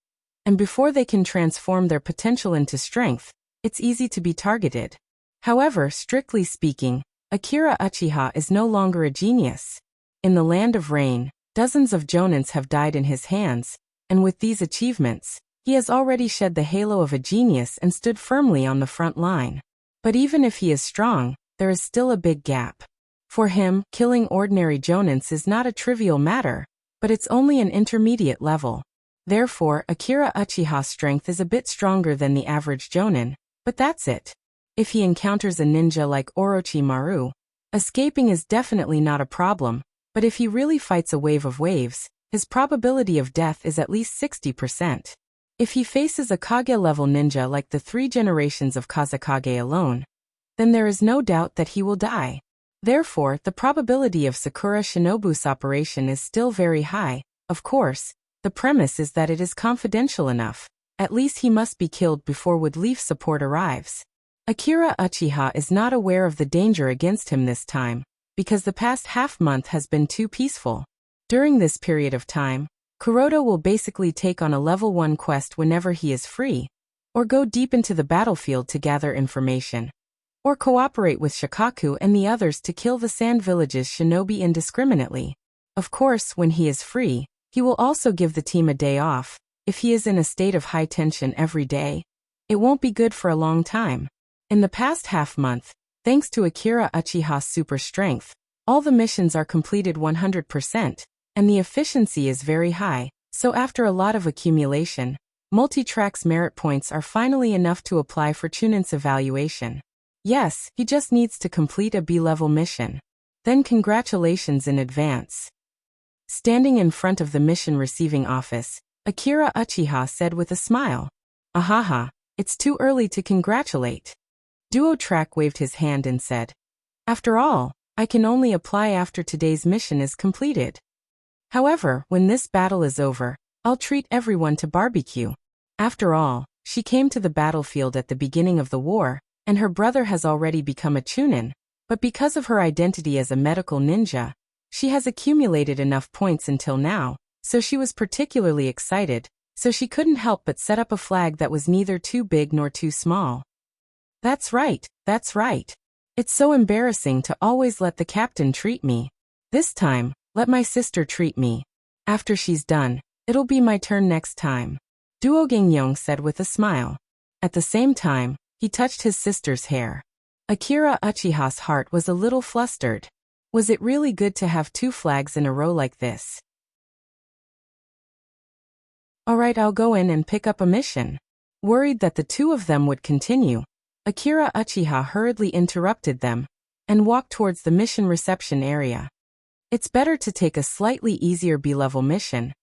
and before they can transform their potential into strength, it's easy to be targeted. However, strictly speaking, Akira Uchiha is no longer a genius. In the Land of Rain, dozens of jonins have died in his hands, and with these achievements, he has already shed the halo of a genius and stood firmly on the front line. But even if he is strong, there is still a big gap. For him, killing ordinary jonins is not a trivial matter, but it's only an intermediate level. Therefore, Akira Uchiha's strength is a bit stronger than the average jonin, but that's it. If he encounters a ninja like Orochimaru, escaping is definitely not a problem, but if he really fights a wave of waves, his probability of death is at least 60%. If he faces a Kage-level ninja like the 3 generations of Kazekage alone, then there is no doubt that he will die. Therefore, the probability of Sakura Shinobu's operation is still very high. Of course, the premise is that it is confidential enough. At least he must be killed before Wood Leaf support arrives. Akira Uchiha is not aware of the danger against him this time, because the past half-month has been too peaceful. During this period of time, Kuroda will basically take on a level 1 quest whenever he is free, or go deep into the battlefield to gather information. or cooperate with Shikaku and the others to kill the Sand Village's shinobi indiscriminately. Of course, when he is free, he will also give the team a day off. If he is in a state of high tension every day, it won't be good for a long time. In the past half-month, thanks to Akira Uchiha's super strength, all the missions are completed 100%, and the efficiency is very high, so after a lot of accumulation, multi-track's merit points are finally enough to apply for Chunin's evaluation. Yes, he just needs to complete a B-level mission. Then congratulations in advance. Standing in front of the mission receiving office, Akira Uchiha said with a smile. Ahaha, it's too early to congratulate. Duo Track waved his hand and said, after all, I can only apply after today's mission is completed. However, when this battle is over, I'll treat everyone to barbecue. After all, she came to the battlefield at the beginning of the war, and her brother has already become a Chunin, but because of her identity as a medical ninja, she has accumulated enough points until now, so she was particularly excited, so she couldn't help but set up a flag that was neither too big nor too small. That's right, that's right. It's so embarrassing to always let the captain treat me. This time, let my sister treat me. After she's done, it'll be my turn next time. Duo Gangyong said with a smile. At the same time, he touched his sister's hair. Akira Uchiha's heart was a little flustered. Was it really good to have 2 flags in a row like this? Alright, I'll go in and pick up a mission. Worried that the two of them would continue, Akira Uchiha hurriedly interrupted them and walked towards the mission reception area. It's better to take a slightly easier B-level mission,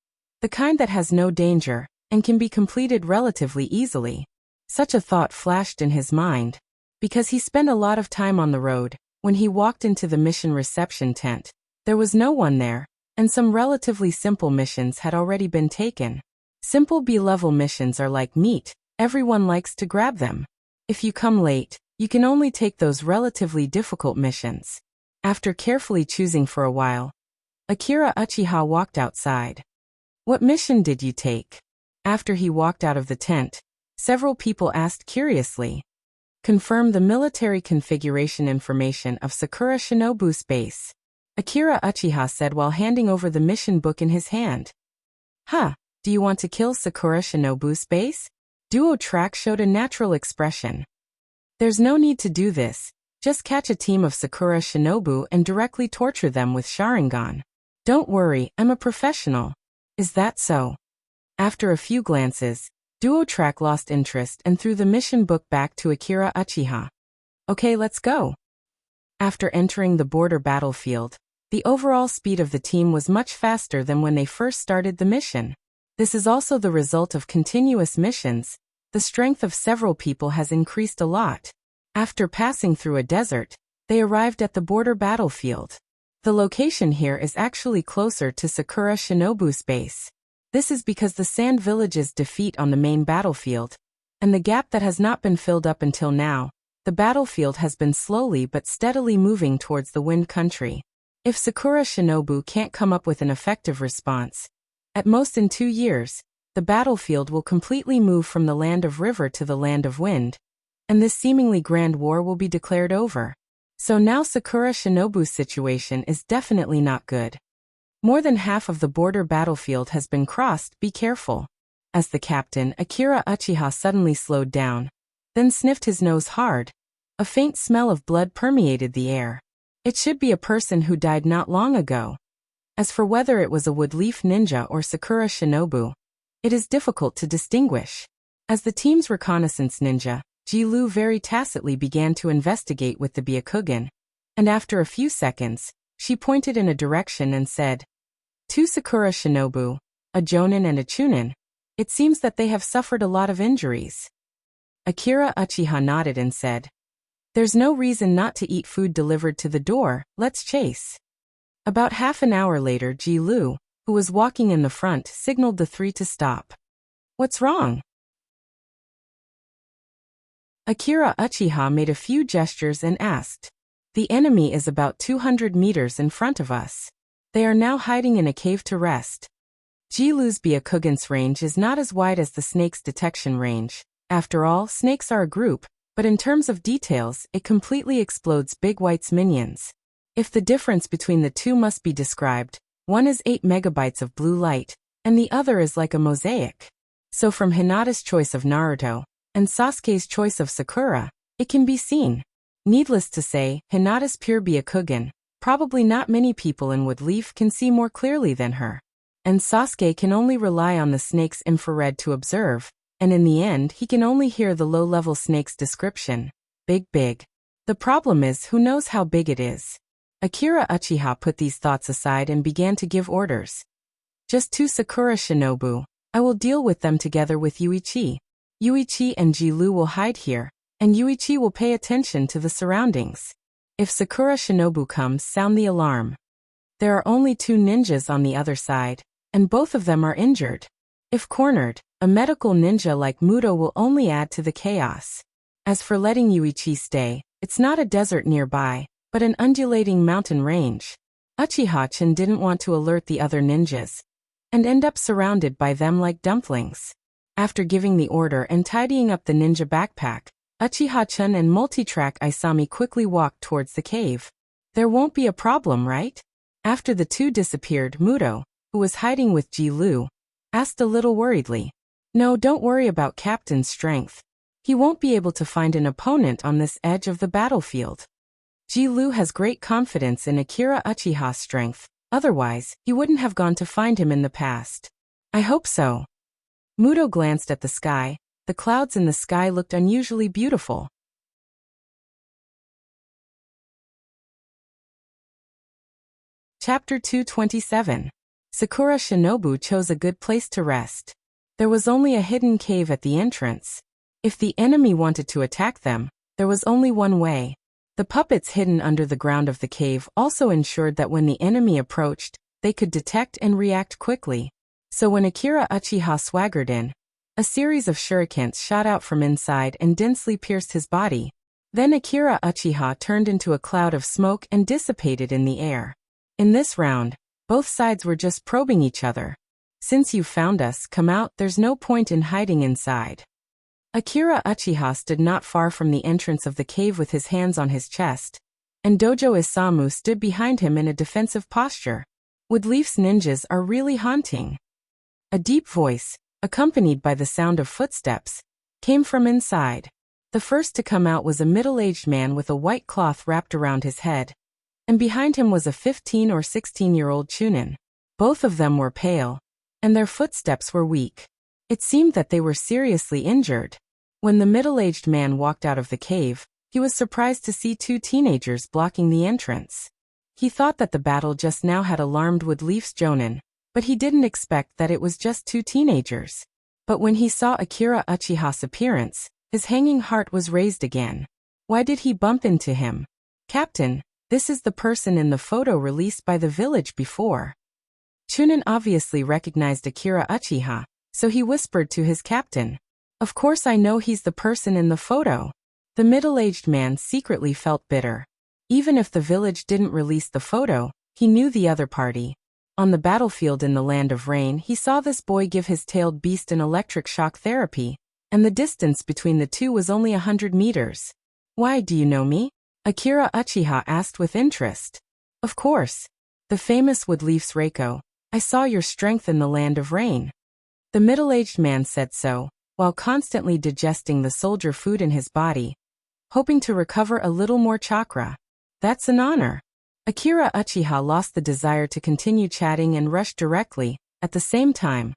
the kind that has no danger and can be completed relatively easily. Such a thought flashed in his mind, because he spent a lot of time on the road. When he walked into the mission reception tent, there was no one there, and some relatively simple missions had already been taken. Simple B-level missions are like meat, everyone likes to grab them. If you come late, you can only take those relatively difficult missions. After carefully choosing for a while, Akira Uchiha walked outside. What mission did you take? After he walked out of the tent, several people asked curiously. Confirm the military configuration information of Sakura Shinobu's base, Akira Uchiha said while handing over the mission book in his hand. Huh, do you want to kill Sakura Shinobu's base? Duo Track showed a natural expression. There's no need to do this, just catch a team of Sakura Shinobu and directly torture them with Sharingan. Don't worry, I'm a professional. Is that so? After a few glances, Duo Track lost interest and threw the mission book back to Akira Uchiha. Okay, let's go. After entering the border battlefield, the overall speed of the team was much faster than when they first started the mission. This is also the result of continuous missions. The strength of several people has increased a lot. After passing through a desert, they arrived at the border battlefield. The location here is actually closer to Sakura Shinobu's base. This is because the Sand Village's defeat on the main battlefield, and the gap that has not been filled up until now, the battlefield has been slowly but steadily moving towards the Wind Country. If Sakura Shinobu can't come up with an effective response, at most in 2 years, the battlefield will completely move from the land of river to the land of wind, and this seemingly grand war will be declared over. So now Sakura Shinobu's situation is definitely not good. More than half of the border battlefield has been crossed, be careful. As the captain, Akira Uchiha suddenly slowed down, then sniffed his nose hard. A faint smell of blood permeated the air. It should be a person who died not long ago. As for whether it was a Woodleaf Ninja or Sakura Shinobu, it is difficult to distinguish. As the team's reconnaissance ninja, Ji-Lu very tacitly began to investigate with the Byakugan, and after a few seconds, she pointed in a direction and said, 2 Sakura Shinobu, a Jonin and a Chunin. It seems that they have suffered a lot of injuries. Akira Uchiha nodded and said, there's no reason not to eat food delivered to the door, let's chase. About half an hour later, Ji-Lu, who was walking in the front, signaled the 3 to stop. What's wrong? Akira Uchiha made a few gestures and asked. The enemy is about 200 meters in front of us. They are now hiding in a cave to rest. Ji-Lu's Byakugan's range is not as wide as the snake's detection range. After all, snakes are a group, but in terms of details, it completely explodes Big White's minions. If the difference between the two must be described, one is 8 megabytes of blue light, and the other is like a mosaic. So from Hinata's choice of Naruto, and Sasuke's choice of Sakura, it can be seen. Needless to say, Hinata's pure Byakugan, probably not many people in Woodleaf can see more clearly than her. And Sasuke can only rely on the snake's infrared to observe, and in the end he can only hear the low-level snake's description. Big. The problem is who knows how big it is. Akira Uchiha put these thoughts aside and began to give orders. Just 2 Sakura Shinobu. I will deal with them together with Yuichi. Yuichi and Ji-Lu will hide here, and Yuichi will pay attention to the surroundings. If Sakura Shinobu comes, sound the alarm. There are only 2 ninjas on the other side, and both of them are injured. If cornered, a medical ninja like Muto will only add to the chaos. As for letting Yuichi stay, it's not a desert nearby, but an undulating mountain range. Uchiha-chan didn't want to alert the other ninjas, and end up surrounded by them like dumplings. After giving the order and tidying up the ninja backpack, Uchiha-chan and Multitrack Isami quickly walked towards the cave. There won't be a problem, right? After the two disappeared, Muto, who was hiding with Ji-Lu, asked a little worriedly. No, don't worry about Captain's strength. He won't be able to find an opponent on this edge of the battlefield. Ji-Lu has great confidence in Akira Uchiha's strength, otherwise, he wouldn't have gone to find him in the past. I hope so. Muto glanced at the sky. The clouds in the sky looked unusually beautiful. Chapter 227. Sakura Shinobu chose a good place to rest. There was only a hidden cave at the entrance. If the enemy wanted to attack them, there was only one way. The puppets hidden under the ground of the cave also ensured that when the enemy approached, they could detect and react quickly. So when Akira Uchiha swaggered in, a series of shurikens shot out from inside and densely pierced his body. Then Akira Uchiha turned into a cloud of smoke and dissipated in the air. In this round, both sides were just probing each other. Since you found us, come out, there's no point in hiding inside. Akira Uchiha stood not far from the entrance of the cave with his hands on his chest, and Dojo Isamu stood behind him in a defensive posture. Woodleaf's ninjas are really haunting. A deep voice, accompanied by the sound of footsteps, came from inside. The first to come out was a middle-aged man with a white cloth wrapped around his head, and behind him was a 15 or 16-year-old chunin. Both of them were pale, and their footsteps were weak. It seemed that they were seriously injured. When the middle-aged man walked out of the cave, he was surprised to see 2 teenagers blocking the entrance. He thought that the battle just now had alarmed Woodleaf's jonin, but he didn't expect that it was just 2 teenagers. But when he saw Akira Uchiha's appearance, his hanging heart was raised again. Why did he bump into him? Captain, this is the person in the photo released by the village before. Chunin obviously recognized Akira Uchiha, so he whispered to his captain. Of course I know he's the person in the photo. The middle-aged man secretly felt bitter. Even if the village didn't release the photo, he knew the other party. On the battlefield in the Land of Rain, he saw this boy give his tailed beast an electric shock therapy, and the distance between the two was only 100 meters. Why, do you know me? Akira Uchiha asked with interest. Of course. The famous Woodleaf's Reiko. I saw your strength in the Land of Rain. The middle-aged man said so, while constantly digesting the soldier food in his body, hoping to recover a little more chakra. That's an honor. Akira Uchiha lost the desire to continue chatting and rushed directly. At the same time,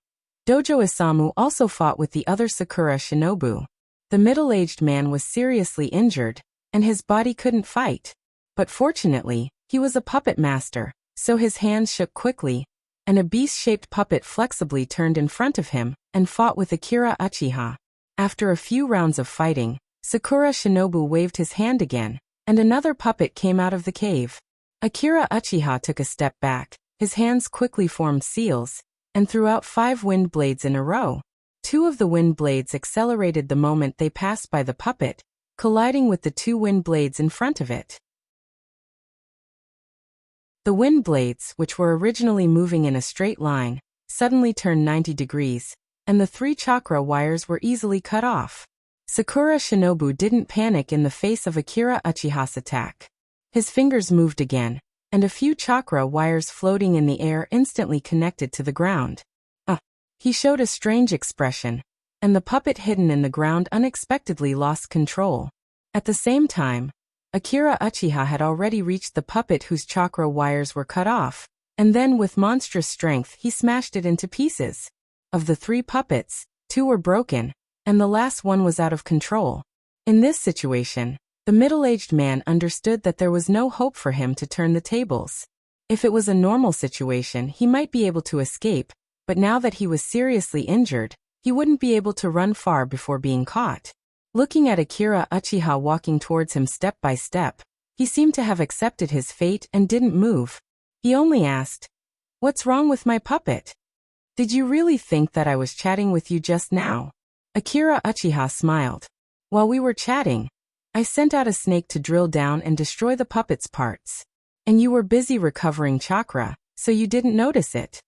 Dojo Isamu also fought with the other Sakura Shinobu. The middle-aged man was seriously injured, and his body couldn't fight. But fortunately, he was a puppet master, so his hands shook quickly, and a beast-shaped puppet flexibly turned in front of him and fought with Akira Uchiha. After a few rounds of fighting, Sakura Shinobu waved his hand again, and another puppet came out of the cave. Akira Uchiha took a step back, his hands quickly formed seals, and threw out 5 wind blades in a row. 2 of the wind blades accelerated the moment they passed by the puppet, colliding with the 2 wind blades in front of it. The wind blades, which were originally moving in a straight line, suddenly turned 90 degrees, and the 3 chakra wires were easily cut off. Sakura Shinobu didn't panic in the face of Akira Uchiha's attack. His fingers moved again, and a few chakra wires floating in the air instantly connected to the ground. He showed a strange expression, and the puppet hidden in the ground unexpectedly lost control. At the same time, Akira Uchiha had already reached the puppet whose chakra wires were cut off, and then with monstrous strength he smashed it into pieces. Of the 3 puppets, 2 were broken, and the last one was out of control. In this situation, the middle-aged man understood that there was no hope for him to turn the tables. If it was a normal situation, he might be able to escape, but now that he was seriously injured, he wouldn't be able to run far before being caught. Looking at Akira Uchiha walking towards him step by step, he seemed to have accepted his fate and didn't move. He only asked, "What's wrong with my puppet? Did you really think that I was chatting with you just now?" Akira Uchiha smiled. "While we were chatting, I sent out a snake to drill down and destroy the puppet's parts. And you were busy recovering chakra, so you didn't notice it."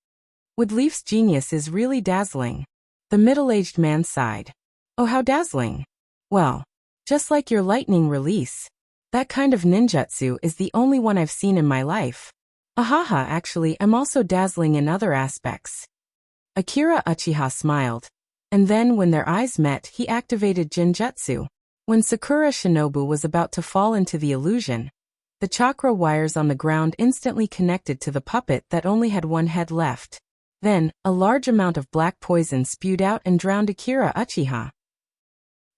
Woodleaf's genius is really dazzling. The middle-aged man sighed. "Oh, how dazzling. Well, just like your lightning release. That kind of ninjutsu is the only one I've seen in my life. Ahaha, actually, I'm also dazzling in other aspects." Akira Uchiha smiled, and then when their eyes met, he activated Jinjutsu. When Sakura Shinobu was about to fall into the illusion, the chakra wires on the ground instantly connected to the puppet that only had one head left. Then, a large amount of black poison spewed out and drowned Akira Uchiha.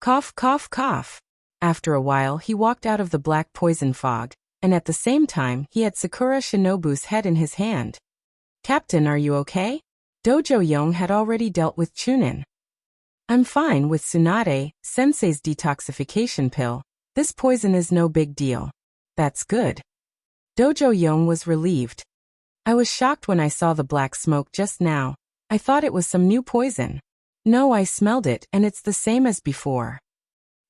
Cough, cough, cough. After a while, he walked out of the black poison fog, and at the same time, he had Sakura Shinobu's head in his hand. "Captain, are you okay?" Dojo Yong had already dealt with Chunin. "I'm fine with Tsunade, Sensei's detoxification pill. This poison is no big deal." "That's good." Dojo Yong was relieved. "I was shocked when I saw the black smoke just now. I thought it was some new poison." "No, I smelled it and it's the same as before."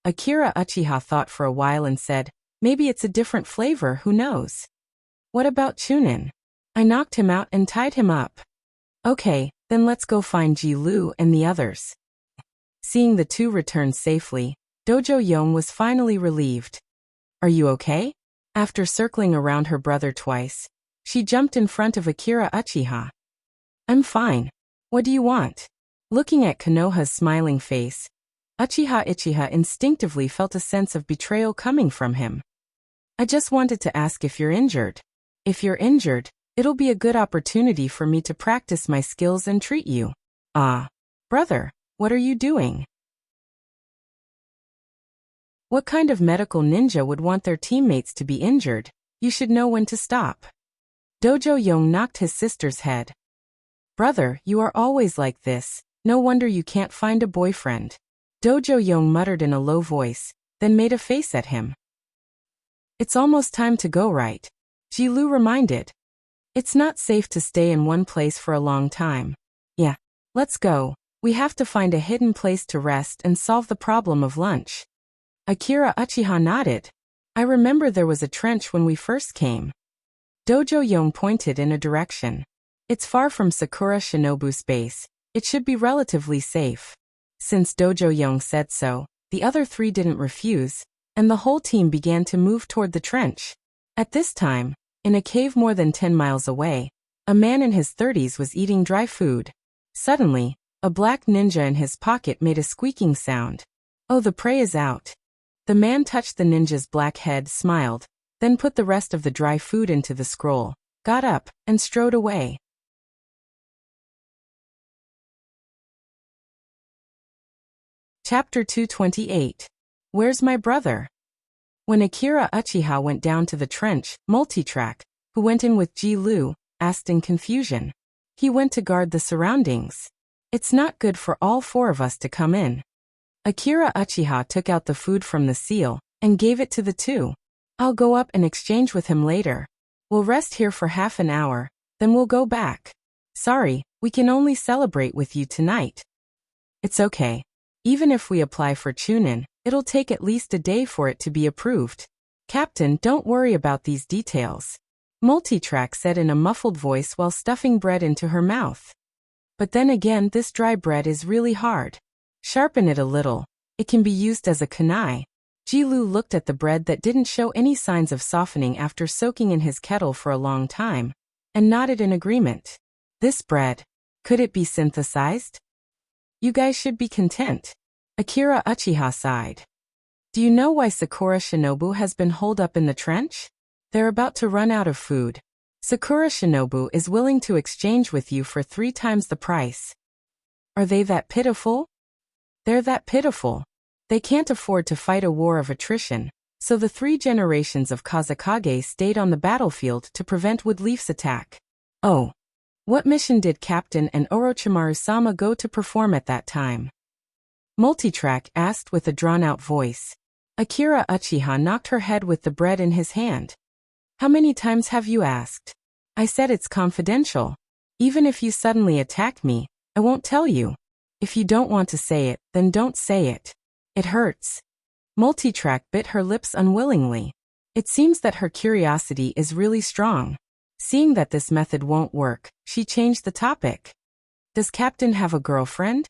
Akira Uchiha thought for a while and said, "Maybe it's a different flavor, who knows?" "What about Chunin?" "I knocked him out and tied him up." "Okay, then let's go find Ji Lu and the others." Seeing the 2 return safely, Dojo Yong was finally relieved. "Are you okay?" After circling around her brother twice, she jumped in front of Akira Uchiha. "I'm fine. What do you want?" Looking at Konoha's smiling face, Uchiha instinctively felt a sense of betrayal coming from him. "I just wanted to ask if you're injured. If you're injured, it'll be a good opportunity for me to practice my skills and treat you." "Ah, brother, what are you doing?" What kind of medical ninja would want their teammates to be injured? You should know when to stop. Dojo Yong knocked his sister's head. "Brother, you are always like this. No wonder you can't find a boyfriend." Dojo Yong muttered in a low voice, then made a face at him. "It's almost time to go, right?" Ji Lu reminded. "It's not safe to stay in one place for a long time." "Yeah, let's go. We have to find a hidden place to rest and solve the problem of lunch." Akira Uchiha nodded. "I remember there was a trench when we first came." Dojo Yong pointed in a direction. "It's far from Sakura Shinobu's base. It should be relatively safe." Since Dojo Yong said so, the other 3 didn't refuse, and the whole team began to move toward the trench. At this time, in a cave more than 10 miles away, a man in his 30s was eating dry food. Suddenly, a black ninja in his pocket made a squeaking sound. "Oh, the prey is out." The man touched the ninja's black head, smiled, then put the rest of the dry food into the scroll, got up, and strode away. Chapter 228. Where's my brother? When Akira Uchiha went down to the trench, Multitrack, who went in with Ji Lu, asked in confusion. He went to guard the surroundings. "It's not good for all 4 of us to come in." Akira Uchiha took out the food from the seal and gave it to the 2. "I'll go up and exchange with him later. We'll rest here for half an hour, then we'll go back." "Sorry, we can only celebrate with you tonight." "It's okay. Even if we apply for Chunin, it'll take at least a day for it to be approved." "Captain, don't worry about these details," Multitrack said in a muffled voice while stuffing bread into her mouth. "But then again, this dry bread is really hard. Sharpen it a little. It can be used as a kunai. Ji-Lu looked at the bread that didn't show any signs of softening after soaking in his kettle for a long time, and nodded in agreement. This bread, could it be synthesized? You guys should be content. Akira Uchiha sighed. Do you know why Sakura Shinobu has been holed up in the trench? They're about to run out of food. Sakura Shinobu is willing to exchange with you for 3 times the price. Are they that pitiful? They're that pitiful. They can't afford to fight a war of attrition, so the 3 generations of Kazekage stayed on the battlefield to prevent Woodleaf's attack. Oh. What mission did Captain and Orochimaru-sama go to perform at that time? Multitrack asked with a drawn-out voice. Akira Uchiha knocked her head with the bread in his hand. How many times have you asked? I said it's confidential. Even if you suddenly attack me, I won't tell you. If you don't want to say it, then don't say it. It hurts. Multitrack bit her lips unwillingly. It seems that her curiosity is really strong. Seeing that this method won't work, she changed the topic. Does Captain have a girlfriend?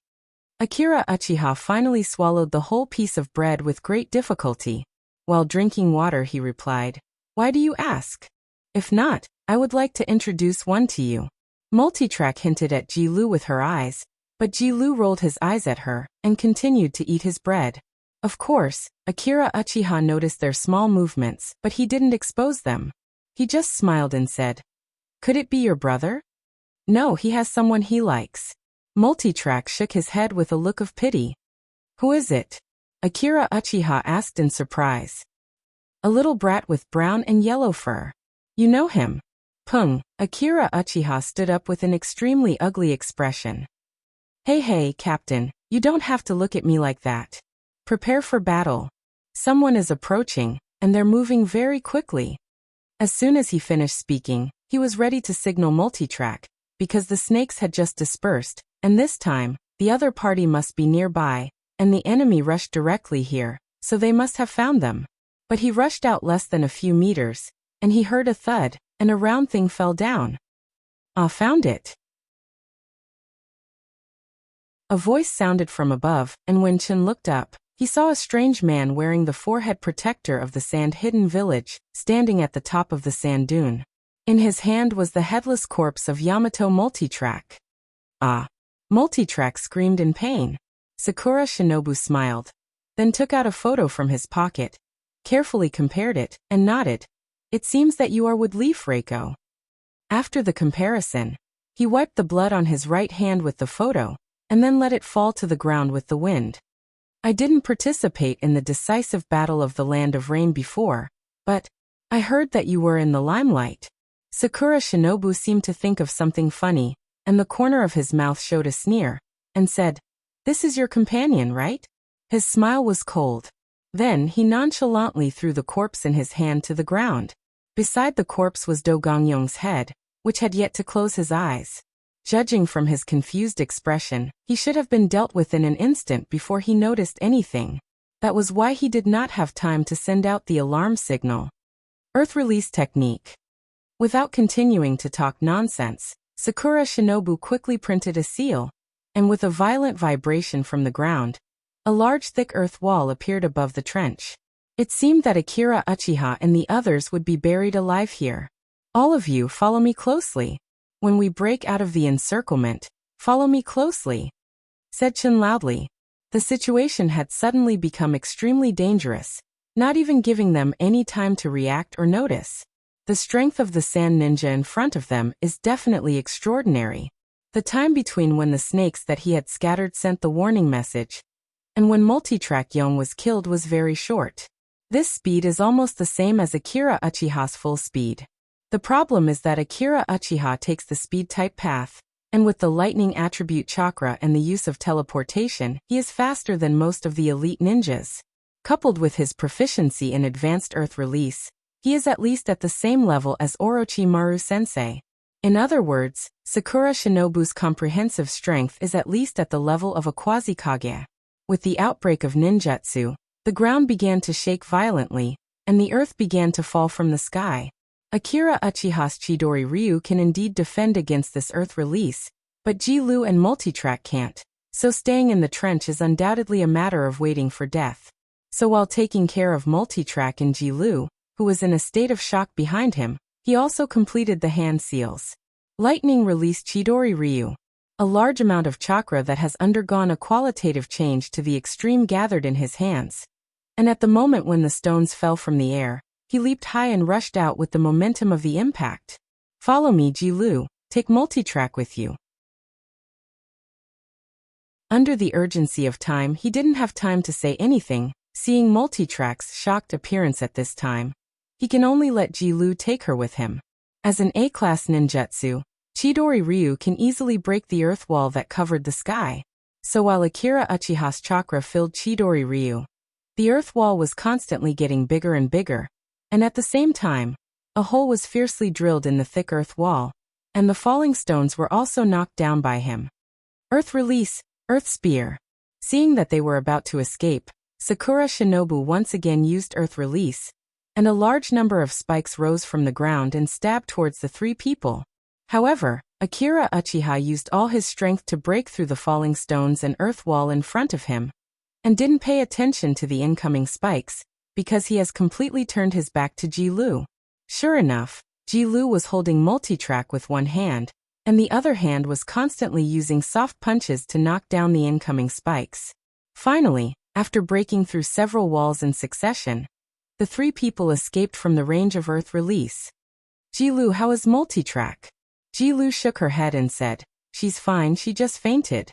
Akira Uchiha finally swallowed the whole piece of bread with great difficulty. While drinking water, he replied, Why do you ask? If not, I would like to introduce one to you. Multitrack hinted at Ji-Lu with her eyes, but Ji-Lu rolled his eyes at her and continued to eat his bread. Of course, Akira Uchiha noticed their small movements, but he didn't expose them. He just smiled and said, Could it be your brother? No, he has someone he likes. Multitrack shook his head with a look of pity. Who is it? Akira Uchiha asked in surprise. A little brat with brown and yellow fur. You know him? Pung. Akira Uchiha stood up with an extremely ugly expression. Hey, Captain, you don't have to look at me like that. Prepare for battle. Someone is approaching, and they're moving very quickly. As soon as he finished speaking, he was ready to signal Multitrack, because the snakes had just dispersed, and this time, the other party must be nearby, and the enemy rushed directly here, so they must have found them. But he rushed out less than a few meters, and he heard a thud, and a round thing fell down. Ah, found it. A voice sounded from above, and when Chen looked up, he saw a strange man wearing the forehead protector of the sand-hidden village, standing at the top of the sand dune. In his hand was the headless corpse of Yamato Multitrack. Ah! Multitrack screamed in pain. Sakura Shinobu smiled, then took out a photo from his pocket, carefully compared it, and nodded. It seems that you are Woodleaf, Reiko. After the comparison, he wiped the blood on his right hand with the photo, and then let it fall to the ground with the wind. I didn't participate in the decisive battle of the Land of Rain before, but I heard that you were in the limelight. Sakura Shinobu seemed to think of something funny, and the corner of his mouth showed a sneer, and said, This is your companion, right? His smile was cold. Then he nonchalantly threw the corpse in his hand to the ground. Beside the corpse was Do Gongyong's head, which had yet to close his eyes. Judging from his confused expression, he should have been dealt with in an instant before he noticed anything. That was why he did not have time to send out the alarm signal. Earth release technique. Without continuing to talk nonsense, Sakura Shinobu quickly printed a seal, and with a violent vibration from the ground, a large thick earth wall appeared above the trench. It seemed that Akira Uchiha and the others would be buried alive here. All of you follow me closely. When we break out of the encirclement, follow me closely, said Chen loudly. The situation had suddenly become extremely dangerous, not even giving them any time to react or notice. The strength of the sand ninja in front of them is definitely extraordinary. The time between when the snakes that he had scattered sent the warning message and when Multitrack Yong was killed was very short. This speed is almost the same as Akira Uchiha's full speed. The problem is that Akira Uchiha takes the speed-type path, and with the lightning attribute chakra and the use of teleportation, he is faster than most of the elite ninjas. Coupled with his proficiency in advanced earth release, he is at least at the same level as Orochimaru-sensei. In other words, Sakura Shinobu's comprehensive strength is at least at the level of a quasi-kage. With the outbreak of ninjutsu, the ground began to shake violently, and the earth began to fall from the sky. Akira Uchiha's Chidori Ryu can indeed defend against this earth release, but Ji-Lu and Multitrack can't. So staying in the trench is undoubtedly a matter of waiting for death. So while taking care of Multitrack and Ji-Lu, who was in a state of shock behind him, he also completed the hand seals. Lightning released Chidori Ryu. A large amount of chakra that has undergone a qualitative change to the extreme gathered in his hands. And at the moment when the stones fell from the air, he leaped high and rushed out with the momentum of the impact. Follow me, Ji-Lu, take Multitrack with you. Under the urgency of time, he didn't have time to say anything, seeing Multitrack's shocked appearance at this time. He can only let Ji-Lu take her with him. As an A-class ninjutsu, Chidori Ryu can easily break the earth wall that covered the sky. So while Akira Uchiha's chakra filled Chidori Ryu, the earth wall was constantly getting bigger and bigger, and at the same time, a hole was fiercely drilled in the thick earth wall, and the falling stones were also knocked down by him. Earth release, earth spear. Seeing that they were about to escape, Sakura Shinobu once again used earth release, and a large number of spikes rose from the ground and stabbed towards the three people. However, Akira Uchiha used all his strength to break through the falling stones and earth wall in front of him, and didn't pay attention to the incoming spikes, because he has completely turned his back to Ji-Lu. Sure enough, Ji-Lu was holding Multitrack with one hand, and the other hand was constantly using soft punches to knock down the incoming spikes. Finally, after breaking through several walls in succession, the three people escaped from the range of earth release. Ji-Lu, how is Multitrack? Ji-Lu shook her head and said, she's fine, she just fainted.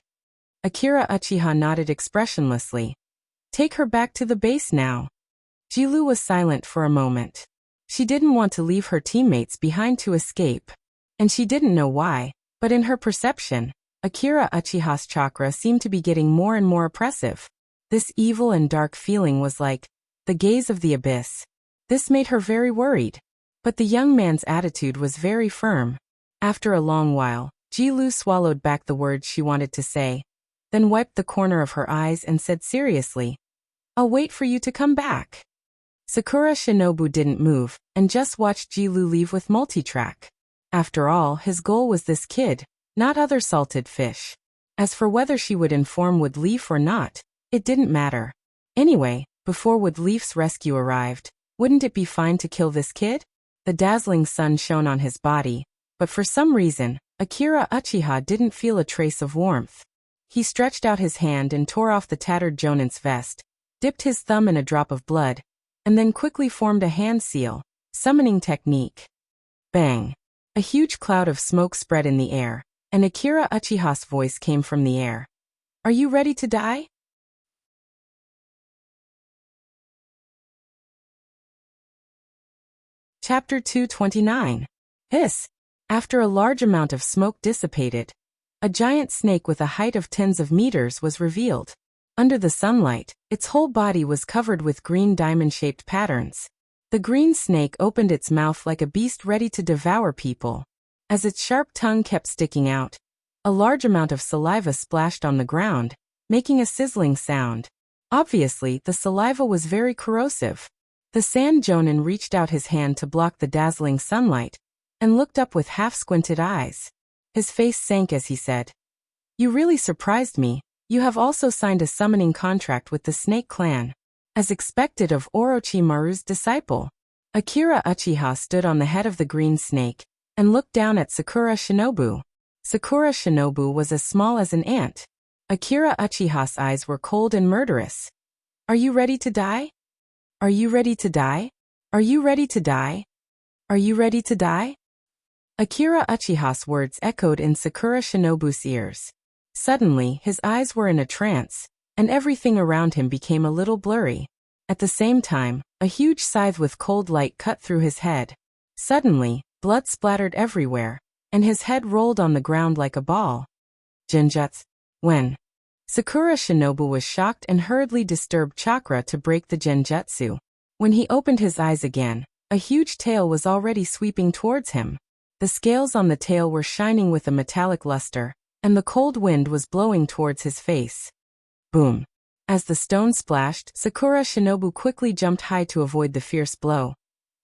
Akira Uchiha nodded expressionlessly. Take her back to the base now. Ji-Lu was silent for a moment. She didn't want to leave her teammates behind to escape, and she didn't know why, but in her perception, Akira Uchiha's chakra seemed to be getting more and more oppressive. This evil and dark feeling was like the gaze of the abyss. This made her very worried, but the young man's attitude was very firm. After a long while, Ji-Lu swallowed back the words she wanted to say, then wiped the corner of her eyes and said seriously, I'll wait for you to come back. Sakura Shinobu didn't move, and just watched Ji-Lu leave with Multitrack. After all, his goal was this kid, not other salted fish. As for whether she would inform Wood Leaf or not, it didn't matter. Anyway, before Wood Leaf's rescue arrived, wouldn't it be fine to kill this kid? The dazzling sun shone on his body, but for some reason, Akira Uchiha didn't feel a trace of warmth. He stretched out his hand and tore off the tattered Jonin's vest, dipped his thumb in a drop of blood, and then quickly formed a hand seal, summoning technique. Bang! A huge cloud of smoke spread in the air, and Akira Uchiha's voice came from the air. Are you ready to die? Chapter 229. Hiss! After a large amount of smoke dissipated, a giant snake with a height of tens of meters was revealed. Under the sunlight, its whole body was covered with green diamond-shaped patterns. The green snake opened its mouth like a beast ready to devour people. As its sharp tongue kept sticking out, a large amount of saliva splashed on the ground, making a sizzling sound. Obviously, the saliva was very corrosive. The Sand Jonin reached out his hand to block the dazzling sunlight, and looked up with half-squinted eyes. His face sank as he said, You really surprised me. You have also signed a summoning contract with the Snake Clan. As expected of Orochimaru's disciple. Akira Uchiha stood on the head of the green snake, and looked down at Sakura Shinobu. Sakura Shinobu was as small as an ant. Akira Uchiha's eyes were cold and murderous. Are you ready to die? Are you ready to die? Are you ready to die? Are you ready to die? Akira Uchiha's words echoed in Sakura Shinobu's ears. Suddenly, his eyes were in a trance, and everything around him became a little blurry. At the same time, a huge scythe with cold light cut through his head. Suddenly, blood splattered everywhere, and his head rolled on the ground like a ball. Genjutsu. When? Sakura Shinobu was shocked and hurriedly disturbed chakra to break the genjutsu. When he opened his eyes again, a huge tail was already sweeping towards him. The scales on the tail were shining with a metallic luster, and the cold wind was blowing towards his face. Boom! As the stone splashed, Sakura Shinobu quickly jumped high to avoid the fierce blow.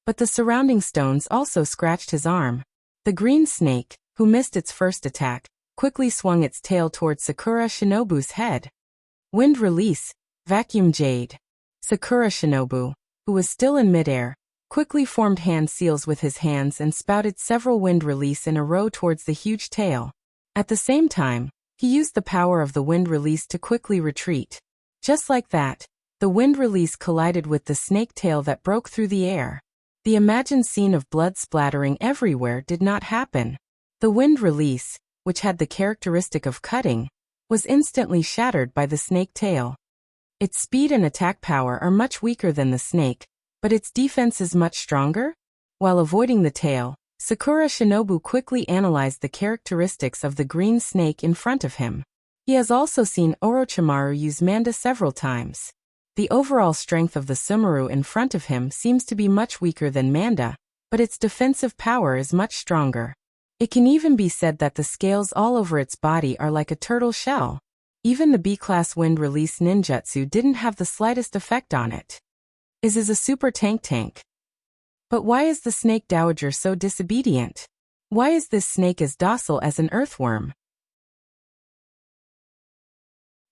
But the surrounding stones also scratched his arm. The green snake, who missed its first attack, quickly swung its tail towards Sakura Shinobu's head. Wind release, vacuum jade. Sakura Shinobu, who was still in midair, quickly formed hand seals with his hands and spouted several wind release in a row towards the huge tail. At the same time, he used the power of the wind release to quickly retreat. Just like that, the wind release collided with the snake tail that broke through the air. The imagined scene of blood splattering everywhere did not happen. The wind release, which had the characteristic of cutting, was instantly shattered by the snake tail. Its speed and attack power are much weaker than the snake, but its defense is much stronger? While avoiding the tail, Sakura Shinobu quickly analyzed the characteristics of the green snake in front of him. He has also seen Orochimaru use Manda several times. The overall strength of the Sumeru in front of him seems to be much weaker than Manda, but its defensive power is much stronger. It can even be said that the scales all over its body are like a turtle shell. Even the B-class wind release ninjutsu didn't have the slightest effect on it. It is a super tank. But why is the snake dowager so disobedient? Why is this snake as docile as an earthworm?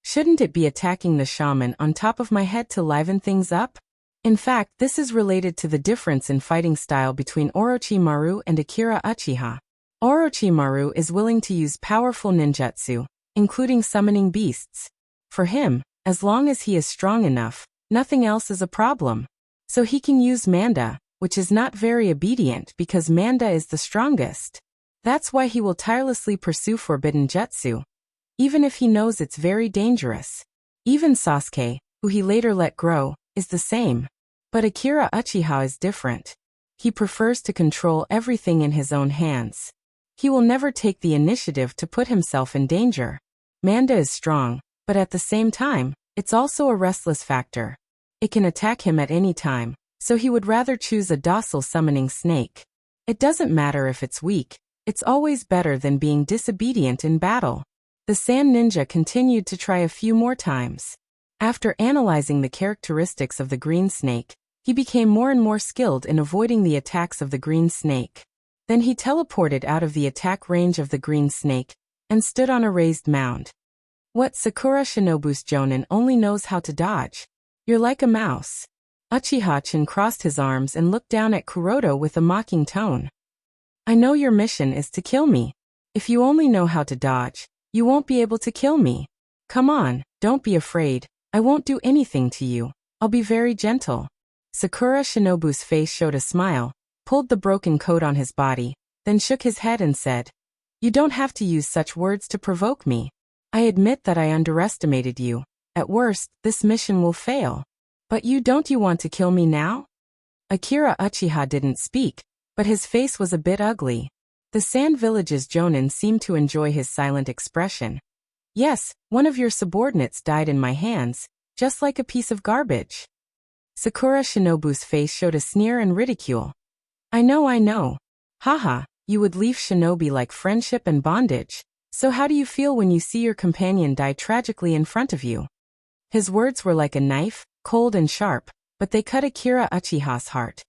Shouldn't it be attacking the shaman on top of my head to liven things up? In fact, this is related to the difference in fighting style between Orochimaru and Akira Uchiha. Orochimaru is willing to use powerful ninjutsu, including summoning beasts. For him, as long as he is strong enough, nothing else is a problem. So he can use Manda, which is not very obedient because Manda is the strongest. That's why he will tirelessly pursue forbidden jutsu, even if he knows it's very dangerous. Even Sasuke, who he later let grow, is the same. But Akira Uchiha is different. He prefers to control everything in his own hands. He will never take the initiative to put himself in danger. Manda is strong, but at the same time, it's also a restless factor. It can attack him at any time, so he would rather choose a docile summoning snake. It doesn't matter if it's weak, it's always better than being disobedient in battle. The Sand Ninja continued to try a few more times. After analyzing the characteristics of the green snake, he became more and more skilled in avoiding the attacks of the green snake. Then he teleported out of the attack range of the green snake and stood on a raised mound. What Sakura Shinobu's Jonin only knows how to dodge. You're like a mouse. Uchiha-chan crossed his arms and looked down at Kuroto with a mocking tone. I know your mission is to kill me. If you only know how to dodge, you won't be able to kill me. Come on, don't be afraid. I won't do anything to you. I'll be very gentle. Sakura Shinobu's face showed a smile, pulled the broken coat on his body, then shook his head and said, You don't have to use such words to provoke me. I admit that I underestimated you. At worst, this mission will fail. But don't you want to kill me now? Akira Uchiha didn't speak, but his face was a bit ugly. The Sand Village's Jonin seemed to enjoy his silent expression. Yes, one of your subordinates died in my hands, just like a piece of garbage. Sakura Shinobu's face showed a sneer and ridicule. I know. Haha, you would leave shinobi like friendship and bondage. So how do you feel when you see your companion die tragically in front of you? His words were like a knife, cold and sharp, but they cut Akira Uchiha's heart.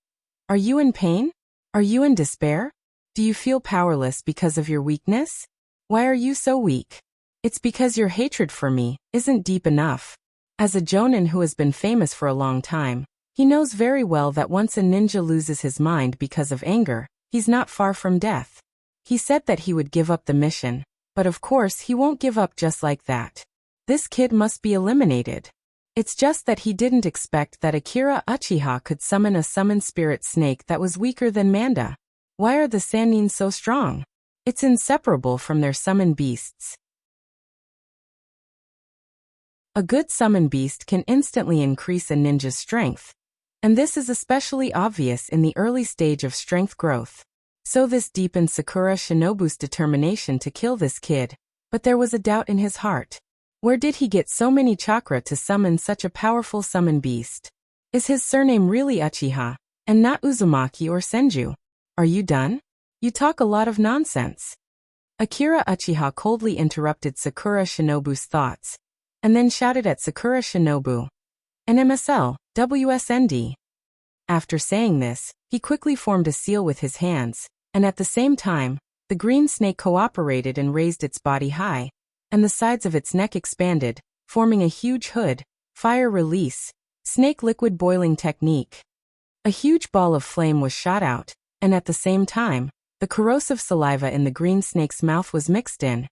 Are you in pain? Are you in despair? Do you feel powerless because of your weakness? Why are you so weak? It's because your hatred for me isn't deep enough. As a Jonin who has been famous for a long time, he knows very well that once a ninja loses his mind because of anger, he's not far from death. He said that he would give up the mission, but of course he won't give up just like that. This kid must be eliminated. It's just that he didn't expect that Akira Uchiha could summon a summon spirit snake that was weaker than Manda. Why are the Sannin so strong? It's inseparable from their summon beasts. A good summon beast can instantly increase a ninja's strength, and this is especially obvious in the early stage of strength growth. So this deepened Sakura Shinobu's determination to kill this kid, but there was a doubt in his heart. Where did he get so many chakra to summon such a powerful summon beast? Is his surname really Uchiha, and not Uzumaki or Senju? Are you done? You talk a lot of nonsense. Akira Uchiha coldly interrupted Sakura Shinobu's thoughts, and then shouted at Sakura Shinobu. An MSL, WSND. After saying this, he quickly formed a seal with his hands, and at the same time, the The green snake cooperated and raised its body high, and the sides of its neck expanded, forming a huge hood. Fire release. Snake liquid boiling technique. A huge ball of flame was shot out, and at the same time, the corrosive saliva in the green snake's mouth was mixed in,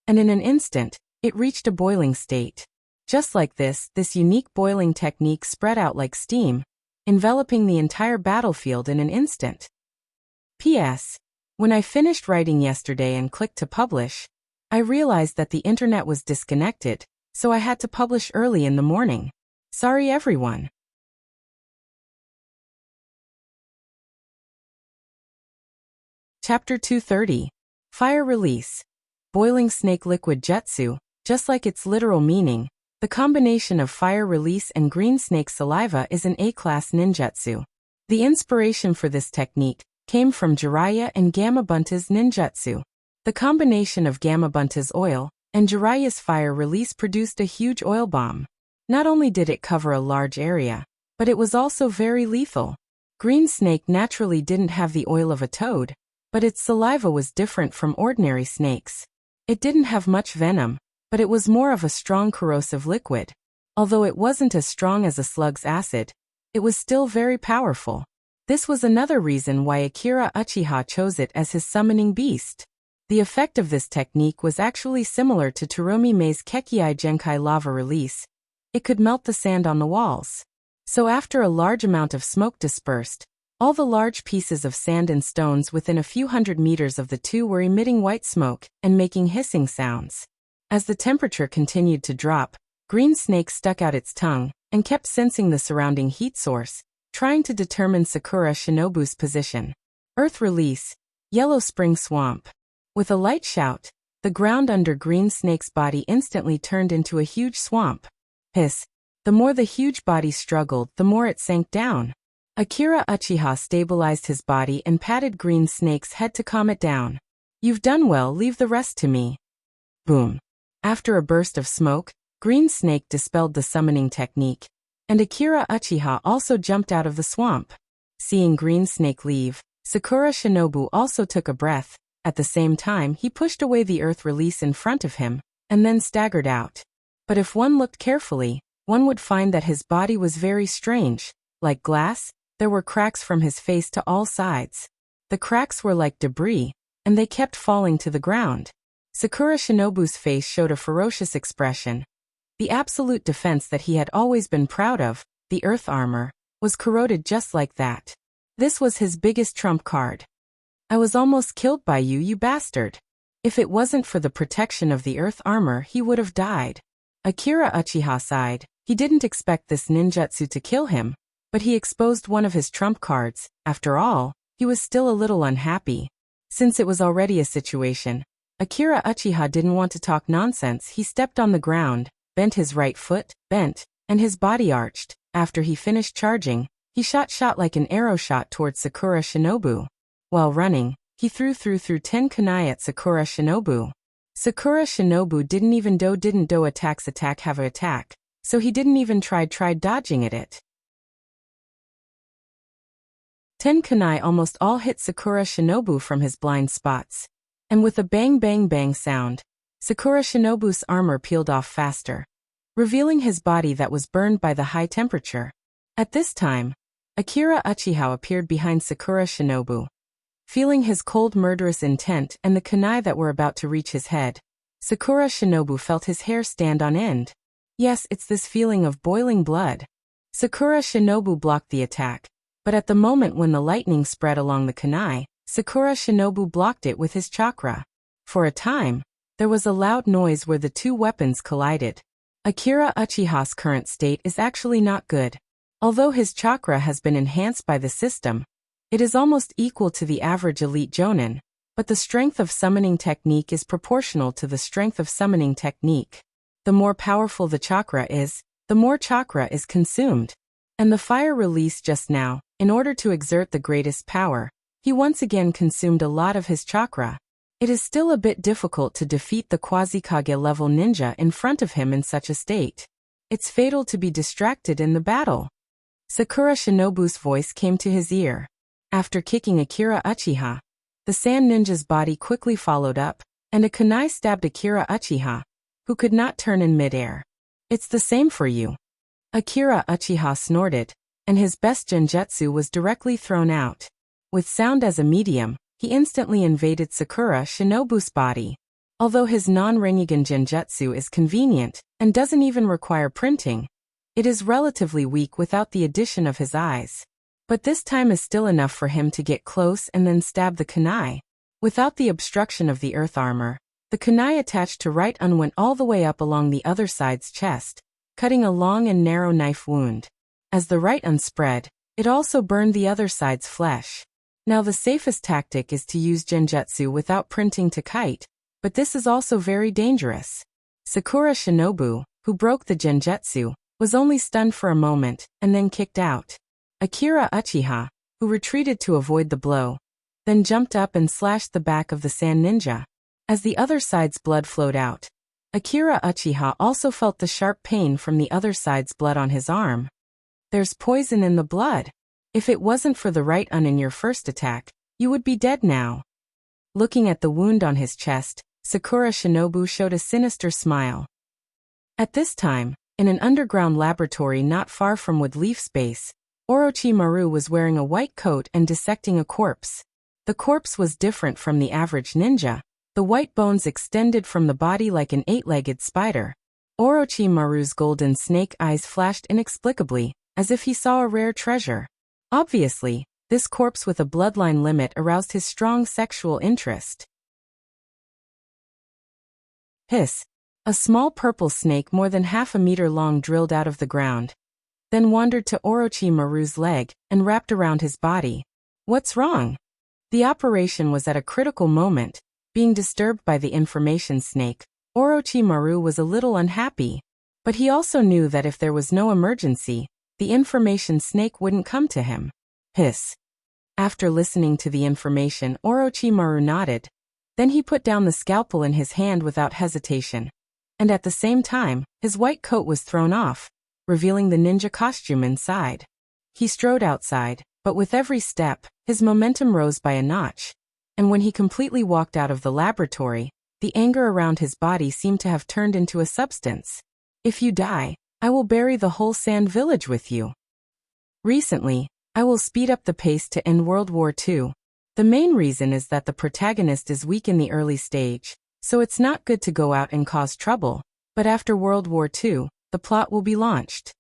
and in an instant, it reached a boiling state. Just like this unique boiling technique spread out like steam, enveloping the entire battlefield in an instant. P.S. When I finished writing yesterday and clicked to publish, I realized that the internet was disconnected, so I had to publish early in the morning. Sorry everyone. Chapter 230. Fire release. Boiling snake liquid jutsu. Just like its literal meaning, the combination of fire release and green snake saliva is an A-class ninjutsu. The inspiration for this technique came from Jiraiya and Gamabunta's ninjutsu. The combination of Gamabunta's oil and Jiraiya's fire release produced a huge oil bomb. Not only did it cover a large area, but it was also very lethal. Green snake naturally didn't have the oil of a toad, but its saliva was different from ordinary snakes. It didn't have much venom, but it was more of a strong corrosive liquid. Although it wasn't as strong as a slug's acid, it was still very powerful. This was another reason why Akira Uchiha chose it as his summoning beast. The effect of this technique was actually similar to Toromi Mei's Kekkei Genkai lava release. It could melt the sand on the walls. So after a large amount of smoke dispersed, all the large pieces of sand and stones within a few hundred meters of the two were emitting white smoke and making hissing sounds. As the temperature continued to drop, Green Snake stuck out its tongue and kept sensing the surrounding heat source, trying to determine Sakura Shinobu's position. Earth release. Yellow Spring Swamp. With a light shout, the ground under Green Snake's body instantly turned into a huge swamp. Hiss. The more the huge body struggled, the more it sank down. Akira Uchiha stabilized his body and patted Green Snake's head to calm it down. You've done well, leave the rest to me. Boom. After a burst of smoke, Green Snake dispelled the summoning technique, and Akira Uchiha also jumped out of the swamp. Seeing Green Snake leave, Sakura Shinobu also took a breath. At the same time, he pushed away the earth release in front of him, and then staggered out. But if one looked carefully, one would find that his body was very strange. Like glass, there were cracks from his face to all sides. The cracks were like debris, and they kept falling to the ground. Sakura Shinobu's face showed a ferocious expression. The absolute defense that he had always been proud of, the earth armor, was corroded just like that. This was his biggest trump card. I was almost killed by you, you bastard. If it wasn't for the protection of the earth armor, he would have died. Akira Uchiha sighed. He didn't expect this ninjutsu to kill him, but he exposed one of his trump cards. After all, he was still a little unhappy. Since it was already a situation, Akira Uchiha didn't want to talk nonsense. He stepped on the ground, bent his right foot, and his body arched. After he finished charging, he shot like an arrow shot towards Sakura Shinobu. While running, he threw 10 kunai at Sakura Shinobu. Sakura Shinobu didn't even do attack have a attack, so he didn't even try dodging at it. 10 kunai almost all hit Sakura Shinobu from his blind spots. And with a bang bang bang sound, Sakura Shinobu's armor peeled off faster, revealing his body that was burned by the high temperature. At this time, Akira Uchiha appeared behind Sakura Shinobu. Feeling his cold murderous intent and the kunai that were about to reach his head, Sakura Shinobu felt his hair stand on end. Yes, it's this feeling of boiling blood. Sakura Shinobu blocked the attack, but at the moment when the lightning spread along the kunai, Sakura Shinobu blocked it with his chakra. For a time, there was a loud noise where the two weapons collided. Akira Uchiha's current state is actually not good. Although his chakra has been enhanced by the system, it is almost equal to the average elite jonin, but the strength of summoning technique is proportional to the strength of summoning technique. The more powerful the chakra is, the more chakra is consumed. And the fire release just now, in order to exert the greatest power, he once again consumed a lot of his chakra. It is still a bit difficult to defeat the Quasi-Kage level ninja in front of him in such a state. It's fatal to be distracted in the battle. Sakura Shinobu's voice came to his ear. After kicking Akira Uchiha, The sand ninja's body quickly followed up, and a kunai stabbed Akira Uchiha, who could not turn in midair. It's the same for you. Akira Uchiha snorted, and his best genjutsu was directly thrown out. With sound as a medium, he instantly invaded Sakura Shinobu's body. Although his non-Rinnegan genjutsu is convenient and doesn't even require printing, it is relatively weak without the addition of his eyes. But this time is still enough for him to get close and then stab the kunai. Without the obstruction of the earth armor, the kunai attached to right arm went all the way up along the other side's chest, cutting a long and narrow knife wound. As the right arm spread, it also burned the other side's flesh. Now the safest tactic is to use genjutsu without printing to kite, but this is also very dangerous. Sakura Shinobu, who broke the genjutsu, was only stunned for a moment and then kicked out. Akira Uchiha, who retreated to avoid the blow, then jumped up and slashed the back of the sand ninja. As the other side's blood flowed out, Akira Uchiha also felt the sharp pain from the other side's blood on his arm. There's poison in the blood. If it wasn't for the right arm in your first attack, you would be dead now. Looking at the wound on his chest, Sakura Shinobu showed a sinister smile. At this time, in an underground laboratory not far from Woodleaf's base, Orochimaru was wearing a white coat and dissecting a corpse. The corpse was different from the average ninja. The white bones extended from the body like an eight-legged spider. Orochimaru's golden snake eyes flashed inexplicably, as if he saw a rare treasure. Obviously, this corpse with a bloodline limit aroused his strong sexual interest. Hiss! A small purple snake more than half a meter long drilled out of the ground, then wandered to Orochimaru's leg and wrapped around his body. What's wrong? The operation was at a critical moment. Being disturbed by the information snake, Orochimaru was a little unhappy. But he also knew that if there was no emergency, the information snake wouldn't come to him. Hiss. After listening to the information, Orochimaru nodded. Then he put down the scalpel in his hand without hesitation. And at the same time, his white coat was thrown off, revealing the ninja costume inside. He strode outside, but with every step, his momentum rose by a notch. And when he completely walked out of the laboratory, the anger around his body seemed to have turned into a substance. If you die, I will bury the whole sand village with you. Recently, I will speed up the pace to end World War II. The main reason is that the protagonist is weak in the early stage, so it's not good to go out and cause trouble, but after World War II, the plot will be launched.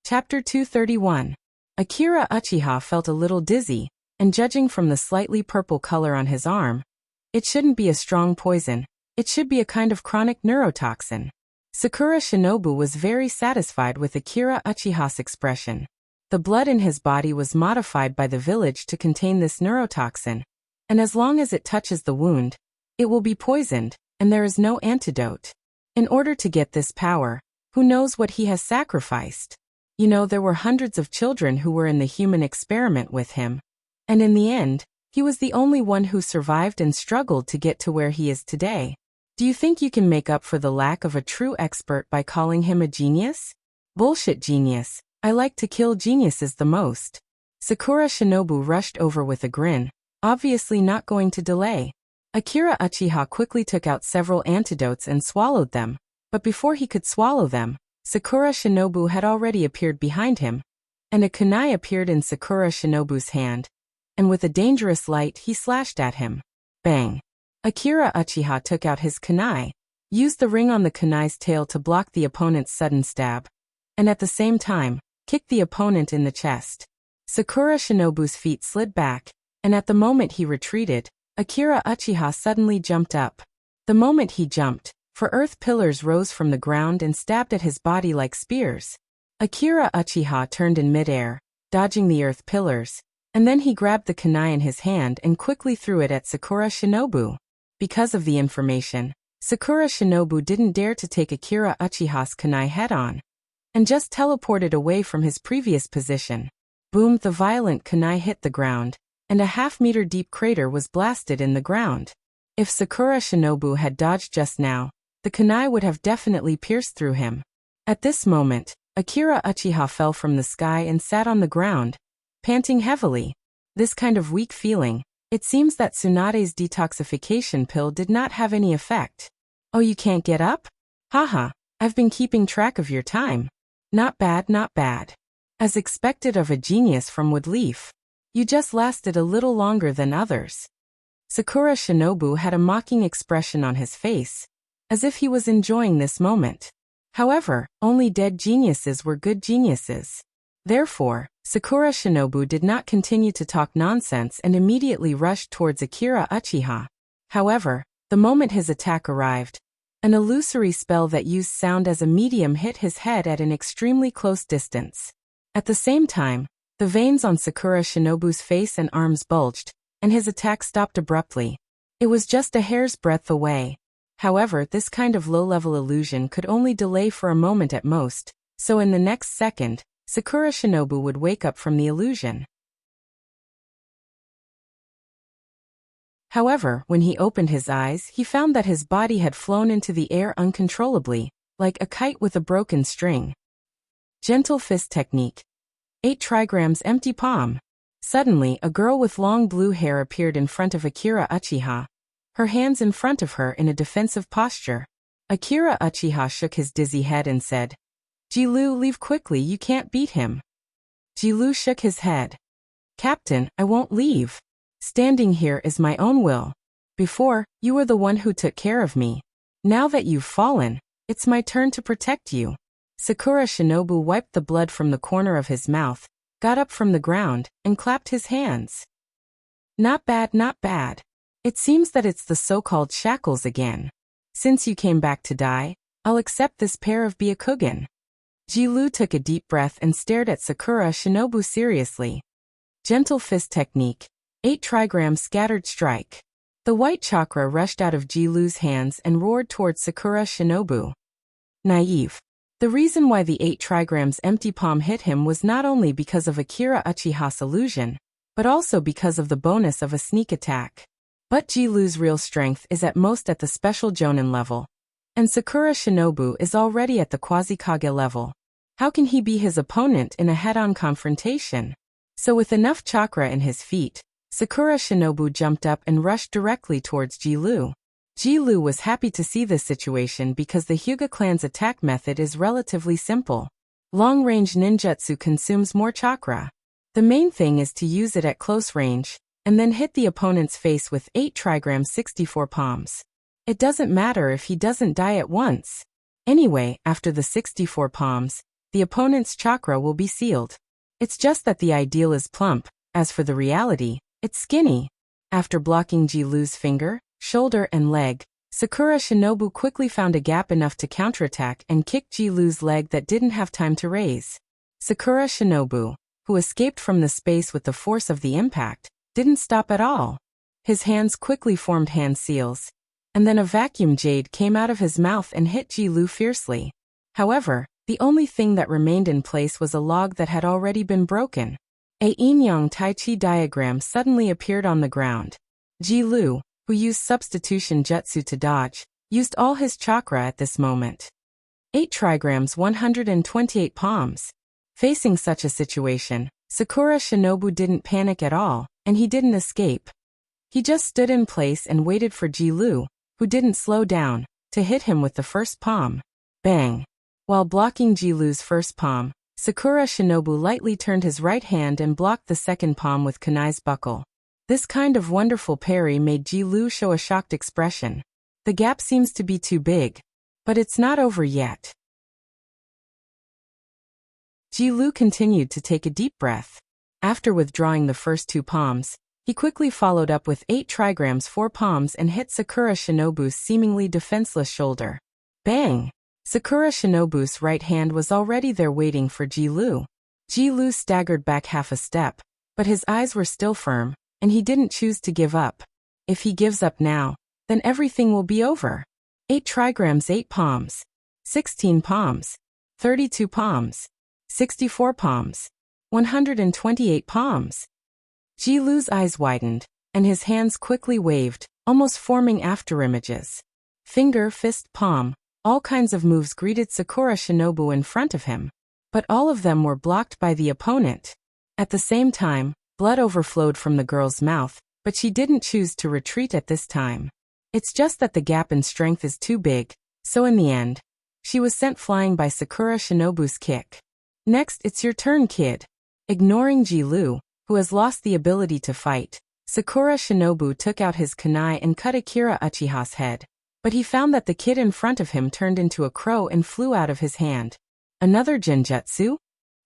Chapter 231. Akira Uchiha felt a little dizzy, and judging from the slightly purple color on his arm, it shouldn't be a strong poison, it should be a kind of chronic neurotoxin. Sakura Shinobu was very satisfied with Akira Uchiha's expression. The blood in his body was modified by the village to contain this neurotoxin, and as long as it touches the wound, it will be poisoned, and there is no antidote. In order to get this power, who knows what he has sacrificed? You know, there were hundreds of children who were in the human experiment with him, and in the end, he was the only one who survived and struggled to get to where he is today. Do you think you can make up for the lack of a true expert by calling him a genius? Bullshit genius. I like to kill geniuses the most. Sakura Shinobu rushed over with a grin, obviously not going to delay. Akira Uchiha quickly took out several antidotes and swallowed them, but before he could swallow them, Sakura Shinobu had already appeared behind him, and a kunai appeared in Sakura Shinobu's hand, and with a dangerous light he slashed at him. Bang! Akira Uchiha took out his kunai, used the ring on the kunai's tail to block the opponent's sudden stab, and at the same time, kicked the opponent in the chest. Sakura Shinobu's feet slid back, and at the moment he retreated, Akira Uchiha suddenly jumped up. The moment he jumped, for earth pillars rose from the ground and stabbed at his body like spears. Akira Uchiha turned in midair, dodging the earth pillars, and then he grabbed the kunai in his hand and quickly threw it at Sakura Shinobu. Because of the information, Sakura Shinobu didn't dare to take Akira Uchiha's kunai head-on, and just teleported away from his previous position. Boom! The violent kunai hit the ground, and a half-meter deep crater was blasted in the ground. If Sakura Shinobu had dodged just now, the kunai would have definitely pierced through him. At this moment, Akira Uchiha fell from the sky and sat on the ground, panting heavily. This kind of weak feeling, it seems that Tsunade's detoxification pill did not have any effect. Oh, you can't get up? Haha, I've been keeping track of your time. Not bad, not bad. As expected of a genius from Woodleaf. You just lasted a little longer than others. Sakura Shinobu had a mocking expression on his face, as if he was enjoying this moment. However, only dead geniuses were good geniuses. Therefore, Sakura Shinobu did not continue to talk nonsense and immediately rushed towards Akira Uchiha. However, the moment his attack arrived, an illusory spell that used sound as a medium hit his head at an extremely close distance. At the same time, the veins on Sakura Shinobu's face and arms bulged, and his attack stopped abruptly. It was just a hair's breadth away. However, this kind of low-level illusion could only delay for a moment at most, so in the next second, Sakura Shinobu would wake up from the illusion. However, when he opened his eyes, he found that his body had flown into the air uncontrollably, like a kite with a broken string. Gentle fist technique. 8 trigrams empty palm. Suddenly, a girl with long blue hair appeared in front of Akira Uchiha, her hands in front of her in a defensive posture. Akira Uchiha shook his dizzy head and said, "Ji-Lu, leave quickly, you can't beat him." Ji-Lu shook his head. "Captain, I won't leave. Standing here is my own will. Before, you were the one who took care of me. Now that you've fallen, it's my turn to protect you." Sakura Shinobu wiped the blood from the corner of his mouth, got up from the ground, and clapped his hands. "Not bad, not bad. It seems that it's the so-called shackles again. Since you came back to die, I'll accept this pair of Byakugan." Ji-Lu took a deep breath and stared at Sakura Shinobu seriously. Gentle fist technique. 8 trigrams scattered strike. The white chakra rushed out of Ji-Lu's hands and roared towards Sakura Shinobu. Naive. The reason why the 8 trigrams empty palm hit him was not only because of Akira Uchiha's illusion, but also because of the bonus of a sneak attack. But Ji-Lu's real strength is at most at the special Jonin level, and Sakura Shinobu is already at the Quasi-Kage level. How can he be his opponent in a head-on confrontation? So with enough chakra in his feet, Sakura Shinobu jumped up and rushed directly towards Ji-Lu. Ji-Lu was happy to see this situation because the Hyuga clan's attack method is relatively simple. Long-range ninjutsu consumes more chakra. The main thing is to use it at close range, and then hit the opponent's face with 8 trigrams 64 palms. It doesn't matter if he doesn't die at once. Anyway, after the 64 palms, the opponent's chakra will be sealed. It's just that the ideal is plump, as for the reality, it's skinny. After blocking Ji-Lu's finger, shoulder and leg, Sakura Shinobu quickly found a gap enough to counterattack and kick Ji-Lu's leg that didn't have time to raise. Sakura Shinobu, who escaped from the space with the force of the impact, didn't stop at all. His hands quickly formed hand seals, and then a vacuum jade came out of his mouth and hit Ji-Lu fiercely. However, the only thing that remained in place was a log that had already been broken. A yin-yang tai chi diagram suddenly appeared on the ground. Ji-Lu, who used substitution jutsu to dodge, used all his chakra at this moment. 8 trigrams 128 palms. Facing such a situation, Sakura Shinobu didn't panic at all, and he didn't escape. He just stood in place and waited for Ji-Lu, who didn't slow down, to hit him with the first palm. Bang! While blocking Ji-Lu's first palm, Sakura Shinobu lightly turned his right hand and blocked the second palm with kunai's buckle. This kind of wonderful parry made Ji-Lu show a shocked expression. The gap seems to be too big. But it's not over yet. Ji-Lu continued to take a deep breath. After withdrawing the first 2 palms, he quickly followed up with 8 trigrams 4 palms and hit Sakura Shinobu's seemingly defenseless shoulder. Bang! Sakura Shinobu's right hand was already there waiting for Ji-Lu. Ji-Lu staggered back half a step, but his eyes were still firm, and he didn't choose to give up. If he gives up now, then everything will be over. 8 trigrams 8 palms. 16 palms. 32 palms. 64 palms. 128 palms. Ji-Lu's eyes widened, and his hands quickly waved, almost forming afterimages. Finger, fist, palm, all kinds of moves greeted Sakura Shinobu in front of him. but all of them were blocked by the opponent. At the same time, blood overflowed from the girl's mouth, but she didn't choose to retreat at this time. It's just that the gap in strength is too big, so in the end, she was sent flying by Sakura Shinobu's kick. Next, it's your turn, kid. Ignoring Ji-Lu, who has lost the ability to fight, Sakura Shinobu took out his kunai and cut Akira Uchiha's head. But he found that the kid in front of him turned into a crow and flew out of his hand. Another genjutsu?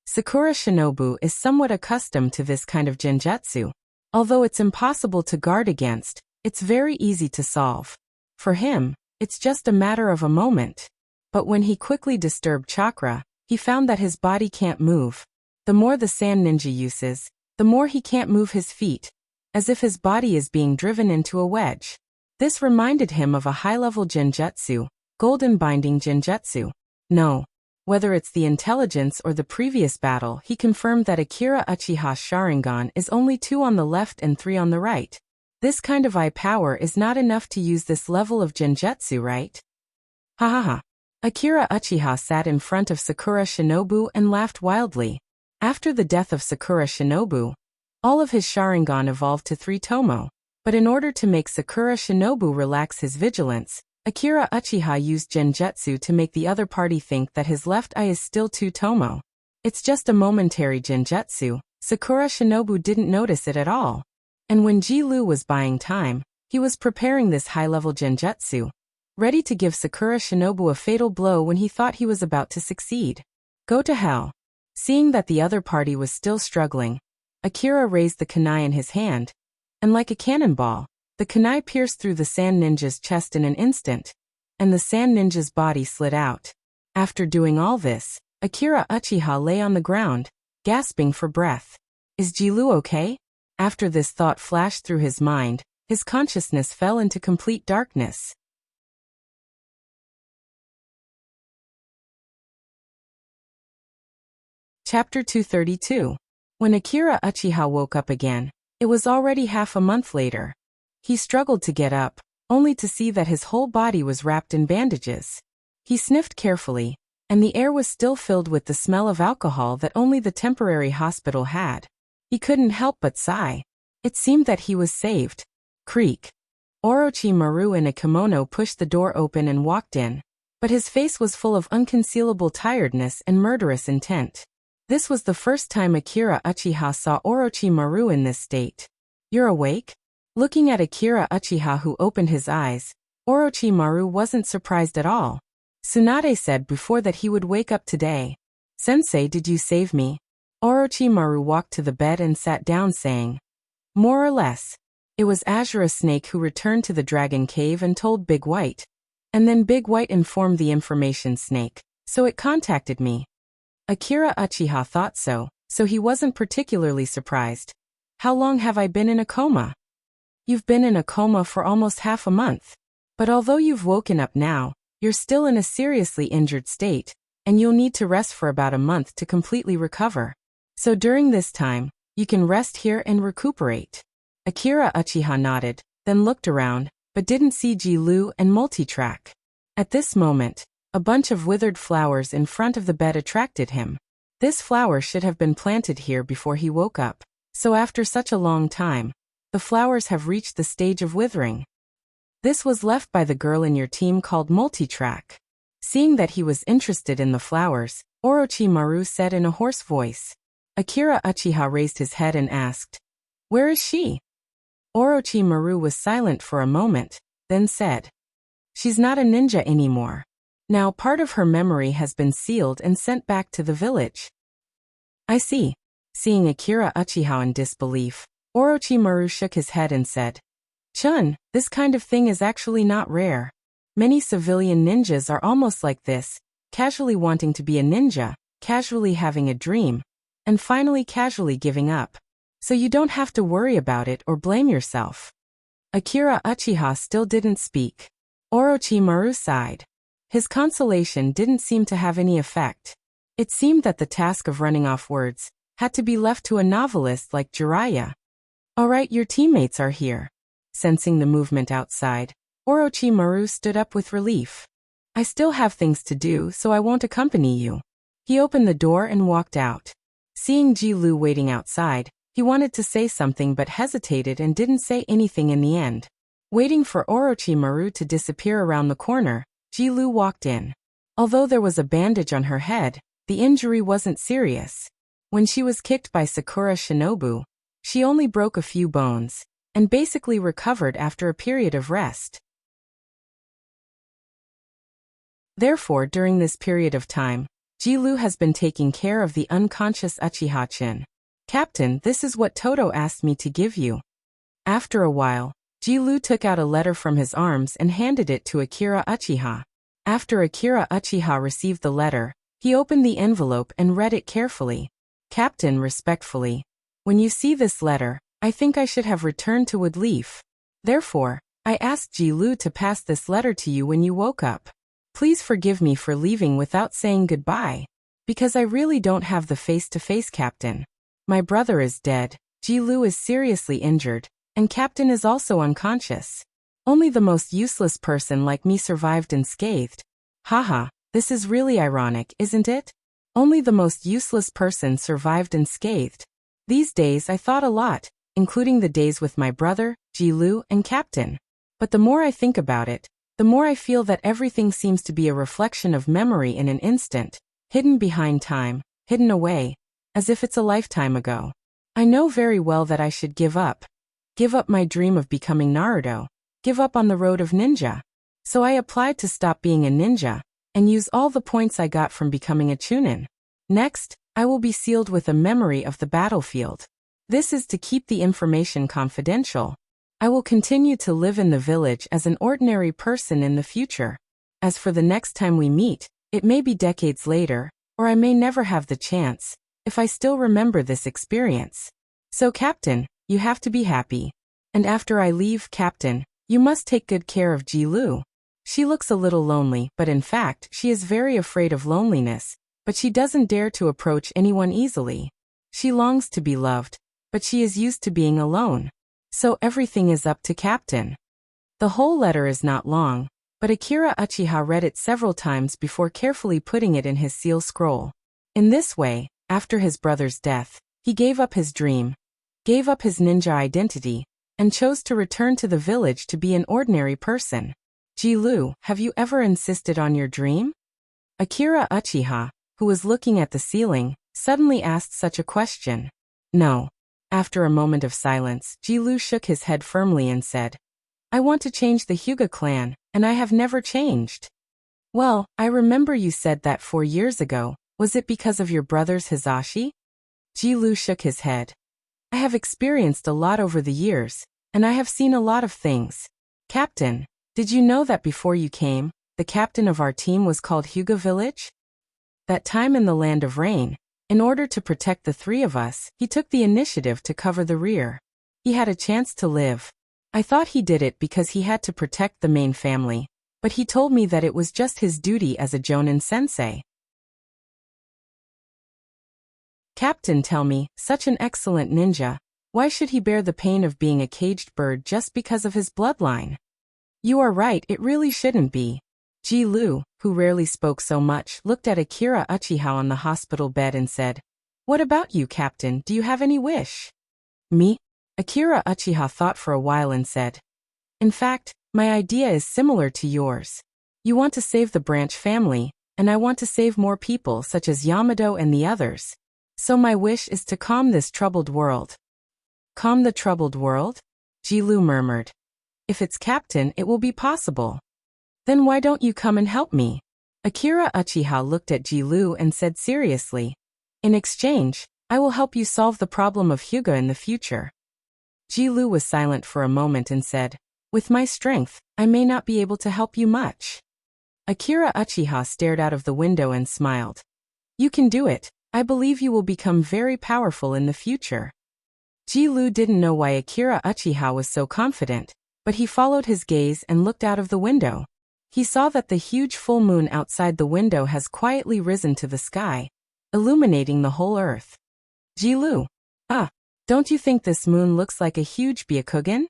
Sakura Shinobu is somewhat accustomed to this kind of genjutsu. Although it's impossible to guard against, it's very easy to solve. For him, it's just a matter of a moment. But when he quickly disturbed chakra, he found that his body can't move. The more the sand ninja uses, the more he can't move his feet, as if his body is being driven into a wedge. This reminded him of a high-level genjutsu, golden binding genjutsu. No. Whether it's the intelligence or the previous battle, he confirmed that Akira Uchiha's Sharingan is only 2 on the left and 3 on the right. This kind of eye power is not enough to use this level of genjutsu, right? Ha ha ha. Akira Uchiha sat in front of Sakura Shinobu and laughed wildly. After the death of Sakura Shinobu, all of his Sharingan evolved to 3 tomo. But in order to make Sakura Shinobu relax his vigilance, Akira Uchiha used genjutsu to make the other party think that his left eye is still 2 tomo. It's just a momentary genjutsu, Sakura Shinobu didn't notice it at all. And when Ji-Lu was buying time, he was preparing this high-level genjutsu, ready to give Sakura Shinobu a fatal blow when he thought he was about to succeed. Go to hell. Seeing that the other party was still struggling, Akira raised the kunai in his hand, and like a cannonball, the kunai pierced through the sand ninja's chest in an instant, and the sand ninja's body slid out. After doing all this, Akira Uchiha lay on the ground, gasping for breath. Is Ji-Lu okay? After this thought flashed through his mind, his consciousness fell into complete darkness. Chapter 232. When Akira Uchiha woke up again, it was already half a month later. He struggled to get up, only to see that his whole body was wrapped in bandages. He sniffed carefully, and the air was still filled with the smell of alcohol that only the temporary hospital had. He couldn't help but sigh. It seemed that he was saved. Creak. Orochimaru in a kimono pushed the door open and walked in, but his face was full of unconcealable tiredness and murderous intent. This was the first time Akira Uchiha saw Orochimaru in this state. You're awake? Looking at Akira Uchiha, who opened his eyes, Orochimaru wasn't surprised at all. Tsunade said before that he would wake up today. Sensei, did you save me? Orochimaru walked to the bed and sat down saying, more or less. It was Azura Snake who returned to the Dragon Cave and told Big White. And then Big White informed the Information Snake, so it contacted me. Akira Uchiha thought so he wasn't particularly surprised. How long have I been in a coma? You've been in a coma for almost half a month. But although you've woken up now, you're still in a seriously injured state, and you'll need to rest for about a month to completely recover. So during this time, you can rest here and recuperate. Akira Uchiha nodded, then looked around, but didn't see Ji-Lu and Multitrack. At this moment, a bunch of withered flowers in front of the bed attracted him. This flower should have been planted here before he woke up, so after such a long time, the flowers have reached the stage of withering. This was left by the girl in your team called Multitrack. Seeing that he was interested in the flowers, Orochimaru said in a hoarse voice. Akira Uchiha raised his head and asked, where is she? Orochimaru was silent for a moment, then said, she's not a ninja anymore. Now part of her memory has been sealed and sent back to the village. I see. Seeing Akira Uchiha in disbelief, Orochimaru shook his head and said, Chun, this kind of thing is actually not rare. Many civilian ninjas are almost like this, casually wanting to be a ninja, casually having a dream, and finally casually giving up. So you don't have to worry about it or blame yourself. Akira Uchiha still didn't speak. Orochimaru sighed. His consolation didn't seem to have any effect. It seemed that the task of running off words had to be left to a novelist like Jiraiya. All right, your teammates are here. Sensing the movement outside, Orochimaru stood up with relief. I still have things to do, so I won't accompany you. He opened the door and walked out. Seeing Ji-Lu waiting outside, he wanted to say something but hesitated and didn't say anything in the end. Waiting for Orochimaru to disappear around the corner, Ji-Lu walked in. Although there was a bandage on her head, the injury wasn't serious. When she was kicked by Sakura Shinobu, she only broke a few bones, and basically recovered after a period of rest. Therefore, during this period of time, Ji-Lu has been taking care of the unconscious Uchiha-chan. Captain, this is what Toto asked me to give you. After a while, Ji-Lu took out a letter from his arms and handed it to Akira Uchiha. After Akira Uchiha received the letter, he opened the envelope and read it carefully. Captain, respectfully, when you see this letter, I think I should have returned to Woodleaf. Therefore, I asked Ji-Lu to pass this letter to you when you woke up. Please forgive me for leaving without saying goodbye, because I really don't have the face-to-face, Captain. My brother is dead, Ji-Lu is seriously injured, and Captain is also unconscious. Only the most useless person like me survived unscathed. Haha, this is really ironic, isn't it? Only the most useless person survived unscathed. These days I thought a lot, including the days with my brother, Ji-Lu, and Captain. But the more I think about it, the more I feel that everything seems to be a reflection of memory in an instant, hidden behind time, hidden away, as if it's a lifetime ago. I know very well that I should give up my dream of becoming Naruto, give up on the road of ninja. So I applied to stop being a ninja, and use all the points I got from becoming a chunin. Next, I will be sealed with a memory of the battlefield. This is to keep the information confidential. I will continue to live in the village as an ordinary person in the future. As for the next time we meet, it may be decades later, or I may never have the chance, if I still remember this experience. So Captain, you have to be happy. And after I leave, Captain, you must take good care of Ji-Lu. She looks a little lonely, but in fact, she is very afraid of loneliness, but she doesn't dare to approach anyone easily. She longs to be loved, but she is used to being alone. So everything is up to Captain. The whole letter is not long, but Akira Uchiha read it several times before carefully putting it in his seal scroll. In this way, after his brother's death, he gave up his dream, gave up his ninja identity, and chose to return to the village to be an ordinary person. Ji-Lu, have you ever insisted on your dream? Akira Uchiha, who was looking at the ceiling, suddenly asked such a question. No. After a moment of silence, Ji-Lu shook his head firmly and said, I want to change the Hyuga clan, and I have never changed. Well, I remember you said that 4 years ago. Was it because of your brother's Hizashi? Ji-Lu shook his head. I have experienced a lot over the years, and I have seen a lot of things. Captain, did you know that before you came, the captain of our team was called Hyuga Village? That time in the Land of Rain, in order to protect the three of us, he took the initiative to cover the rear. He had a chance to live. I thought he did it because he had to protect the main family, but he told me that it was just his duty as a Jonin sensei. Captain, tell me, such an excellent ninja, why should he bear the pain of being a caged bird just because of his bloodline? You are right, it really shouldn't be. Ji-Lu, who rarely spoke so much, looked at Akira Uchiha on the hospital bed and said, What about you, Captain, do you have any wish? Me? Akira Uchiha thought for a while and said, In fact, my idea is similar to yours. You want to save the Branch family, and I want to save more people such as Yamato and the others. So my wish is to calm this troubled world. Calm the troubled world? Ji-Lu murmured. If it's Captain, it will be possible. Then why don't you come and help me? Akira Uchiha looked at Ji-Lu and said seriously, In exchange, I will help you solve the problem of Hyuga in the future. Ji-Lu was silent for a moment and said, With my strength, I may not be able to help you much. Akira Uchiha stared out of the window and smiled. You can do it. I believe you will become very powerful in the future. Ji-Lu didn't know why Akira Uchiha was so confident, but he followed his gaze and looked out of the window. He saw that the huge full moon outside the window has quietly risen to the sky, illuminating the whole earth. Ji-Lu, don't you think this moon looks like a huge Byakugan?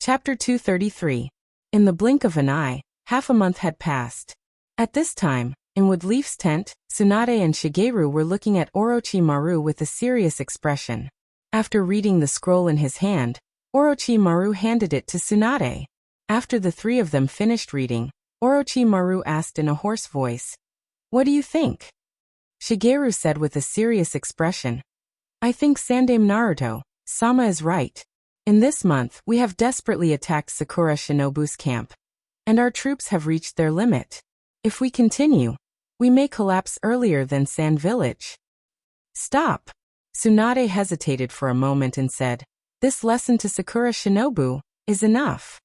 Chapter 233. In the blink of an eye, half a month had passed. At this time, in Woodleaf's tent, Tsunade and Shigeru were looking at Orochimaru with a serious expression. After reading the scroll in his hand, Orochimaru handed it to Tsunade. After the three of them finished reading, Orochimaru asked in a hoarse voice, "What do you think?" Shigeru said with a serious expression, "I think Sandaime Naruto-sama is right. In this month, we have desperately attacked Sakura Shinobu's camp, and our troops have reached their limit. If we continue, we may collapse earlier than Sand Village." "Stop." Tsunade hesitated for a moment and said, "This lesson to Sakura Shinobu is enough."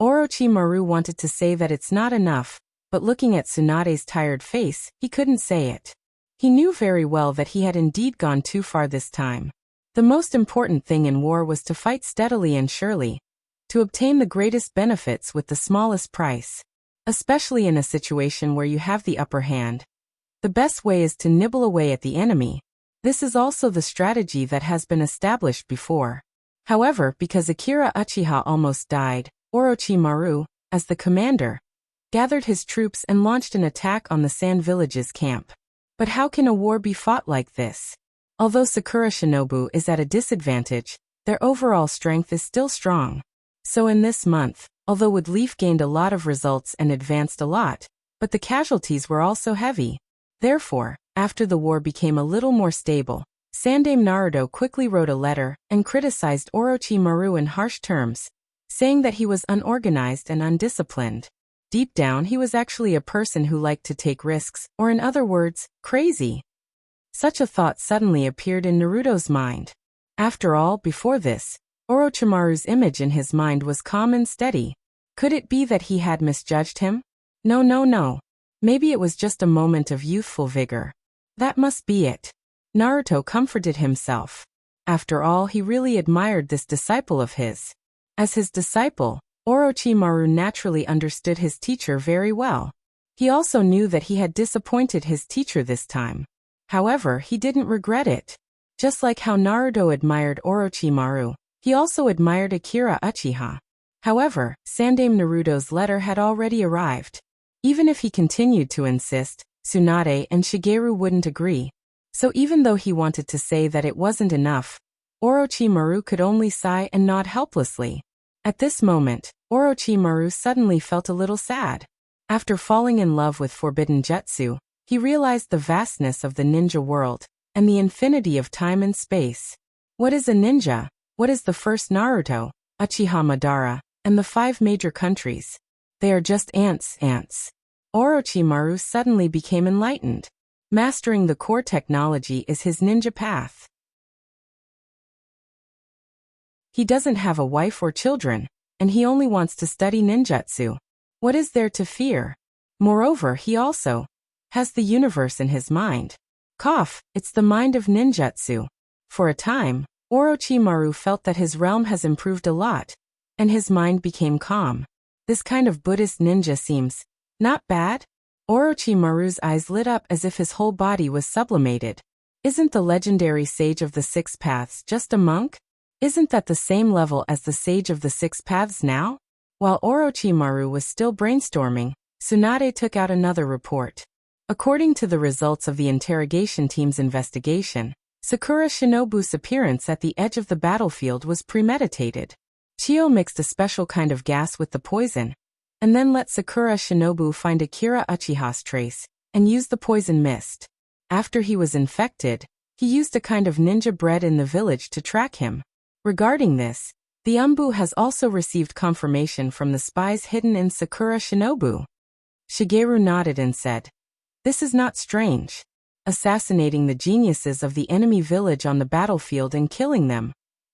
Orochimaru wanted to say that it's not enough, but looking at Tsunade's tired face, he couldn't say it. He knew very well that he had indeed gone too far this time. The most important thing in war was to fight steadily and surely, to obtain the greatest benefits with the smallest price. Especially in a situation where you have the upper hand. The best way is to nibble away at the enemy. This is also the strategy that has been established before. However, because Akira Uchiha almost died, Orochimaru, as the commander, gathered his troops and launched an attack on the Sand Village's camp. But how can a war be fought like this? Although Sakura Shinobu is at a disadvantage, their overall strength is still strong. So in this month, although Woodleaf gained a lot of results and advanced a lot, but the casualties were also heavy. Therefore, after the war became a little more stable, Sandaime Naruto quickly wrote a letter and criticized Orochimaru in harsh terms, saying that he was unorganized and undisciplined. Deep down, he was actually a person who liked to take risks, or in other words, crazy. Such a thought suddenly appeared in Naruto's mind. After all, before this, Orochimaru's image in his mind was calm and steady. Could it be that he had misjudged him? No. Maybe it was just a moment of youthful vigor. That must be it. Naruto comforted himself. After all, he really admired this disciple of his. As his disciple, Orochimaru naturally understood his teacher very well. He also knew that he had disappointed his teacher this time. However, he didn't regret it. Just like how Naruto admired Orochimaru, he also admired Akira Uchiha. However, Sandaime Naruto's letter had already arrived. Even if he continued to insist, Tsunade and Shigeru wouldn't agree. So even though he wanted to say that it wasn't enough, Orochimaru could only sigh and nod helplessly. At this moment, Orochimaru suddenly felt a little sad. After falling in love with forbidden jutsu, he realized the vastness of the ninja world, and the infinity of time and space. What is a ninja? What is the first Naruto, Uchiha Madara, and the 5 major countries? They are just ants. Orochimaru suddenly became enlightened. Mastering the core technology is his ninja path. He doesn't have a wife or children, and he only wants to study ninjutsu. What is there to fear? Moreover, he also has the universe in his mind. It's the mind of ninjutsu. For a time, Orochimaru felt that his realm has improved a lot, and his mind became calm. This kind of Buddhist ninja seems not bad. Orochimaru's eyes lit up as if his whole body was sublimated. Isn't the legendary sage of the 6 paths just a monk? Isn't that the same level as the sage of the 6 paths now? While Orochimaru was still brainstorming, Tsunade took out another report. According to the results of the interrogation team's investigation, Sakura Shinobu's appearance at the edge of the battlefield was premeditated. Chio mixed a special kind of gas with the poison, and then let Sakura Shinobu find Akira Uchiha's trace, and use the poison mist. After he was infected, he used a kind of ninja bred in the village to track him. Regarding this, the Umbu has also received confirmation from the spies hidden in Sakura Shinobu. Shigeru nodded and said, "This is not strange. Assassinating the geniuses of the enemy village on the battlefield and killing them.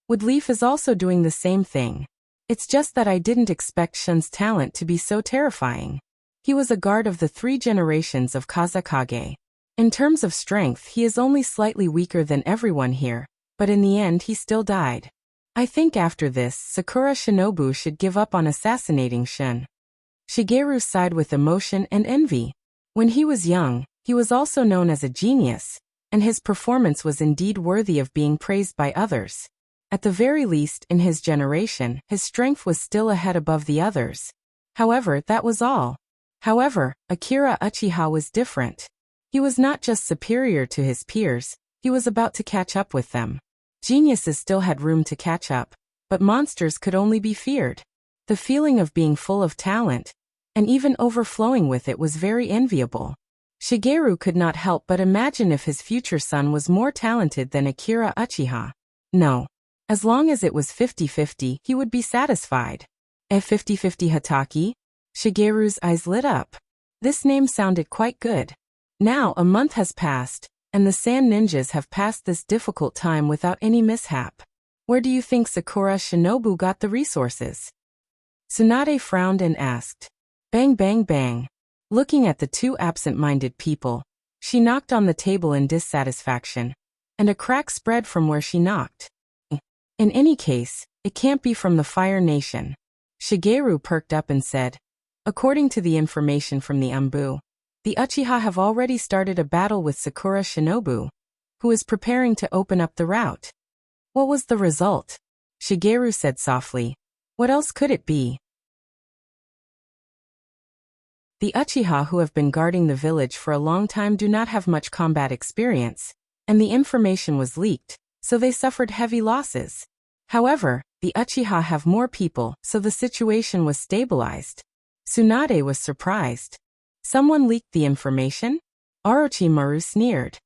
Woodleaf is also doing the same thing. It's just that I didn't expect Shun's talent to be so terrifying. He was a guard of the 3 generations of Kazekage. In terms of strength, he is only slightly weaker than everyone here, but in the end he still died. I think after this, Sakura Shinobu should give up on assassinating Shun." Shigeru sighed with emotion and envy. When he was young, he was also known as a genius, and his performance was indeed worthy of being praised by others. At the very least, in his generation, his strength was still ahead above the others. However, that was all. However, Akira Uchiha was different. He was not just superior to his peers, he was about to catch up with them. Geniuses still had room to catch up, but monsters could only be feared. The feeling of being full of talent, and even overflowing with it, was very enviable. Shigeru could not help but imagine if his future son was more talented than Akira Uchiha. No. As long as it was 50-50, he would be satisfied. 50-50 Hataki? Shigeru's eyes lit up. This name sounded quite good. Now a month has passed, and the Sand Ninjas have passed this difficult time without any mishap. Where do you think Sakura Shinobu got the resources? Tsunade frowned and asked. Bang bang bang. Looking at the two absent-minded people, she knocked on the table in dissatisfaction, and a crack spread from where she knocked. In any case, it can't be from the Fire Nation. Shigeru perked up and said, according to the information from the Anbu, the Uchiha have already started a battle with Sakura Shinobu, who is preparing to open up the route. What was the result? Shigeru said softly. What else could it be? The Uchiha who have been guarding the village for a long time do not have much combat experience, and the information was leaked, so they suffered heavy losses. However, the Uchiha have more people, so the situation was stabilized. Tsunade was surprised. Someone leaked the information? Orochimaru sneered.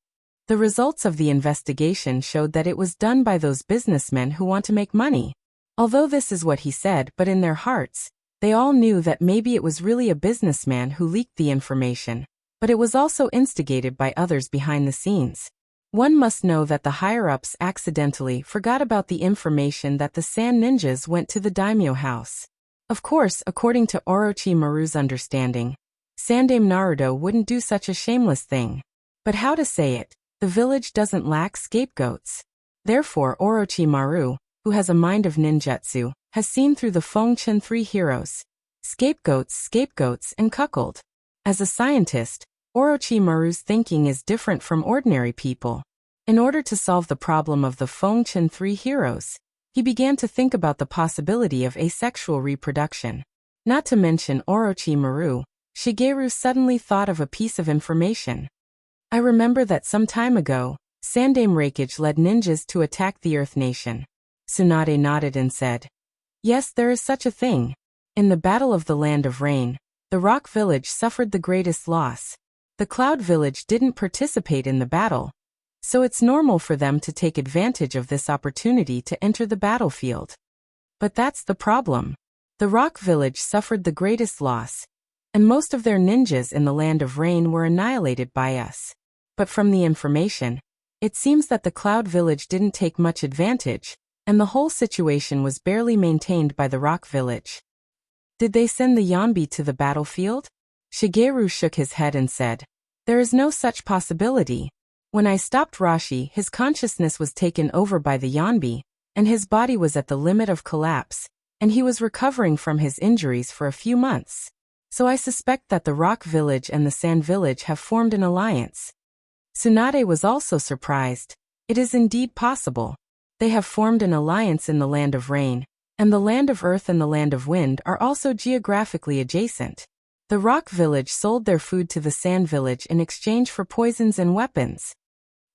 The results of the investigation showed that it was done by those businessmen who want to make money. Although this is what he said, but in their hearts, they all knew that maybe it was really a businessman who leaked the information, but it was also instigated by others behind the scenes. One must know that the higher-ups accidentally forgot about the information that the Sand Ninjas went to the daimyo house. Of course, according to Orochimaru's understanding, Sandaime Naruto wouldn't do such a shameless thing. But how to say it, the village doesn't lack scapegoats. Therefore Orochimaru, who has a mind of ninjutsu, has seen through the Fengchen three heroes. Scapegoats, and cuckold. As a scientist, Orochimaru's thinking is different from ordinary people. In order to solve the problem of the Fengchen three heroes, he began to think about the possibility of asexual reproduction. Not to mention Orochimaru, Shigeru suddenly thought of a piece of information. I remember that some time ago, Sandaime Raikage led ninjas to attack the Earth Nation. Tsunade nodded and said, yes, there is such a thing. In the Battle of the Land of Rain, the Rock Village suffered the greatest loss. The Cloud Village didn't participate in the battle, so it's normal for them to take advantage of this opportunity to enter the battlefield. But that's the problem. The Rock Village suffered the greatest loss, and most of their ninjas in the Land of Rain were annihilated by us. But from the information, it seems that the Cloud Village didn't take much advantage, and the whole situation was barely maintained by the Rock Village. Did they send the Yanbi to the battlefield? Shigeru shook his head and said, there is no such possibility. When I stopped Rashi, his consciousness was taken over by the Yanbi, and his body was at the limit of collapse, and he was recovering from his injuries for a few months. So I suspect that the Rock Village and the Sand Village have formed an alliance. Tsunade was also surprised. It is indeed possible. They have formed an alliance in the Land of Rain, and the Land of Earth and the Land of Wind are also geographically adjacent. The Rock Village sold their food to the Sand Village in exchange for poisons and weapons.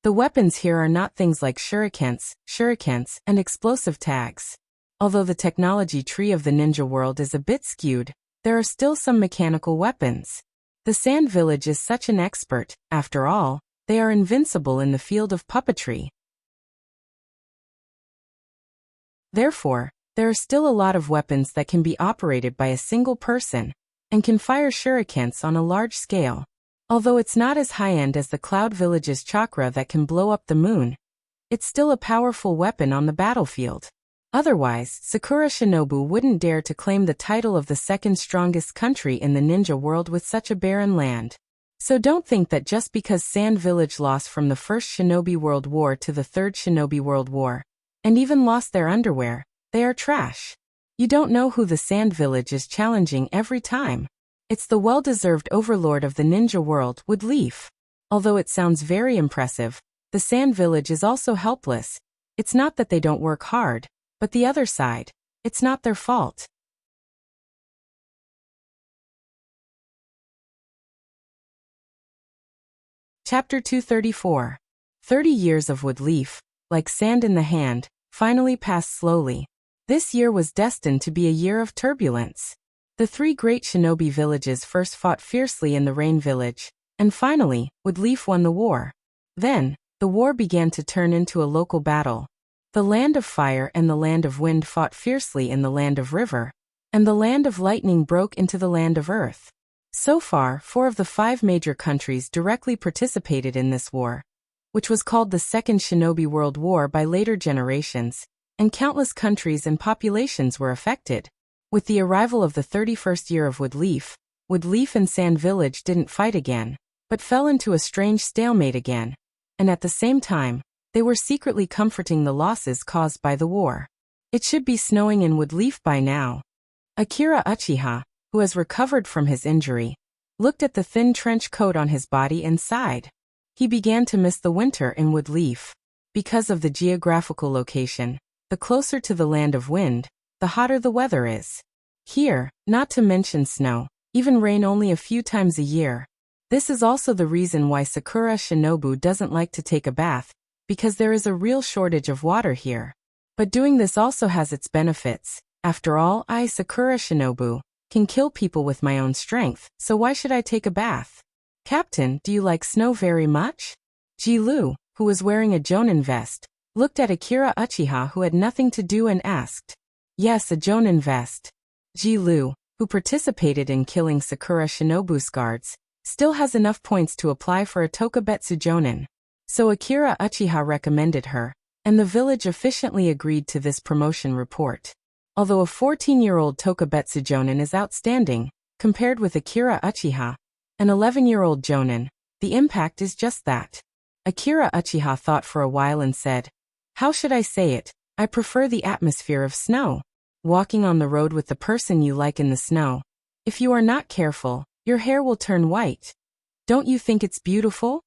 The weapons here are not things like shurikens, and explosive tags. Although the technology tree of the ninja world is a bit skewed, there are still some mechanical weapons. The Sand Village is such an expert, after all, they are invincible in the field of puppetry. Therefore, there are still a lot of weapons that can be operated by a single person, and can fire shurikens on a large scale. Although it's not as high-end as the Cloud Village's chakra that can blow up the moon, it's still a powerful weapon on the battlefield. Otherwise, Sakura Shinobu wouldn't dare to claim the title of the second strongest country in the ninja world with such a barren land. So don't think that just because Sand Village lost from the First Shinobi World War to the Third Shinobi World War, and even lost their underwear, they are trash. You don't know who the Sand Village is challenging every time. It's the well-deserved overlord of the ninja world, Wood Leaf. Although it sounds very impressive, the Sand Village is also helpless. It's not that they don't work hard, but the other side, it's not their fault. Chapter 234. 30 years of wood leaf, like sand in the hand, finally passed slowly. This year was destined to be a year of turbulence. The three great shinobi villages first fought fiercely in the Rain Village, and finally, Woodleaf won the war. Then, the war began to turn into a local battle. The Land of Fire and the Land of Wind fought fiercely in the Land of River, and the Land of Lightning broke into the Land of Earth. So far, 4 of the 5 major countries directly participated in this war, which was called the Second Shinobi World War by later generations, and countless countries and populations were affected. With the arrival of the 31st year of Woodleaf and Sand Village didn't fight again, but fell into a strange stalemate again, and at the same time, they were secretly comforting the losses caused by the war. It should be snowing in Woodleaf by now. Akira Uchiha, who has recovered from his injury, looked at the thin trench coat on his body and sighed. He began to miss the winter in Woodleaf. Because of the geographical location, the closer to the Land of Wind, the hotter the weather is. Here, not to mention snow, even rain only a few times a year. This is also the reason why Sakura Shinobu doesn't like to take a bath, because there is a real shortage of water here. But doing this also has its benefits. After all, I, Sakura Shinobu, can kill people with my own strength, so why should I take a bath? Captain, do you like snow very much? Ji-Lu, who was wearing a jonin vest, looked at Akira Uchiha who had nothing to do and asked. Yes, a jonin vest. Ji-Lu, who participated in killing Sakura Shinobu's guards, still has enough points to apply for a Tokubetsu jonin. So Akira Uchiha recommended her, and the village efficiently agreed to this promotion report. Although a 14-year-old Tokubetsu jonin is outstanding, compared with Akira Uchiha, an 11-year-old jonin, the impact is just that. Akira Uchiha thought for a while and said, "How should I say it? I prefer the atmosphere of snow. Walking on the road with the person you like in the snow. If you are not careful, your hair will turn white. Don't you think it's beautiful?"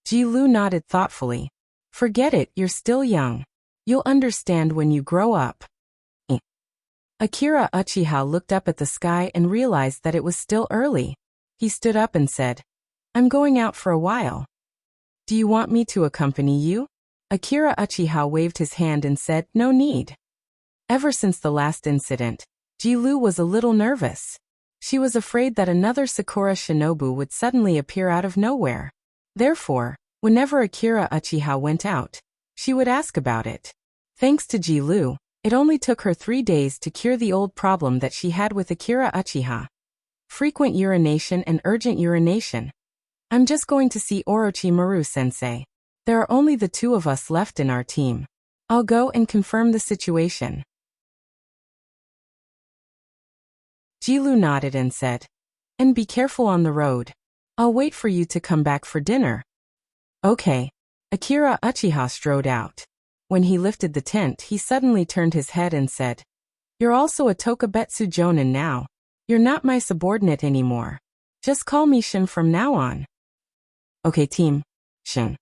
Ji-Lu nodded thoughtfully. "Forget it, you're still young. You'll understand when you grow up." Akira Uchiha looked up at the sky and realized that it was still early. He stood up and said, "I'm going out for a while. Do you want me to accompany you?" Akira Uchiha waved his hand and said, "No need." Ever since the last incident, Ji-Lu was a little nervous. She was afraid that another Sakura Shinobu would suddenly appear out of nowhere. Therefore, whenever Akira Uchiha went out, she would ask about it. Thanks to Ji-Lu, it only took her 3 days to cure the old problem that she had with Akira Uchiha. Frequent urination and urgent urination. "I'm just going to see Orochimaru-sensei. There are only the 2 of us left in our team. I'll go and confirm the situation." Ji-Lu nodded and said, "And be careful on the road. I'll wait for you to come back for dinner." Okay. Akira Uchiha strode out. When he lifted the tent, he suddenly turned his head and said, "You're also a Tokubetsu jonin now. You're not my subordinate anymore. Just call me Shin from now on." "Okay team, Shin."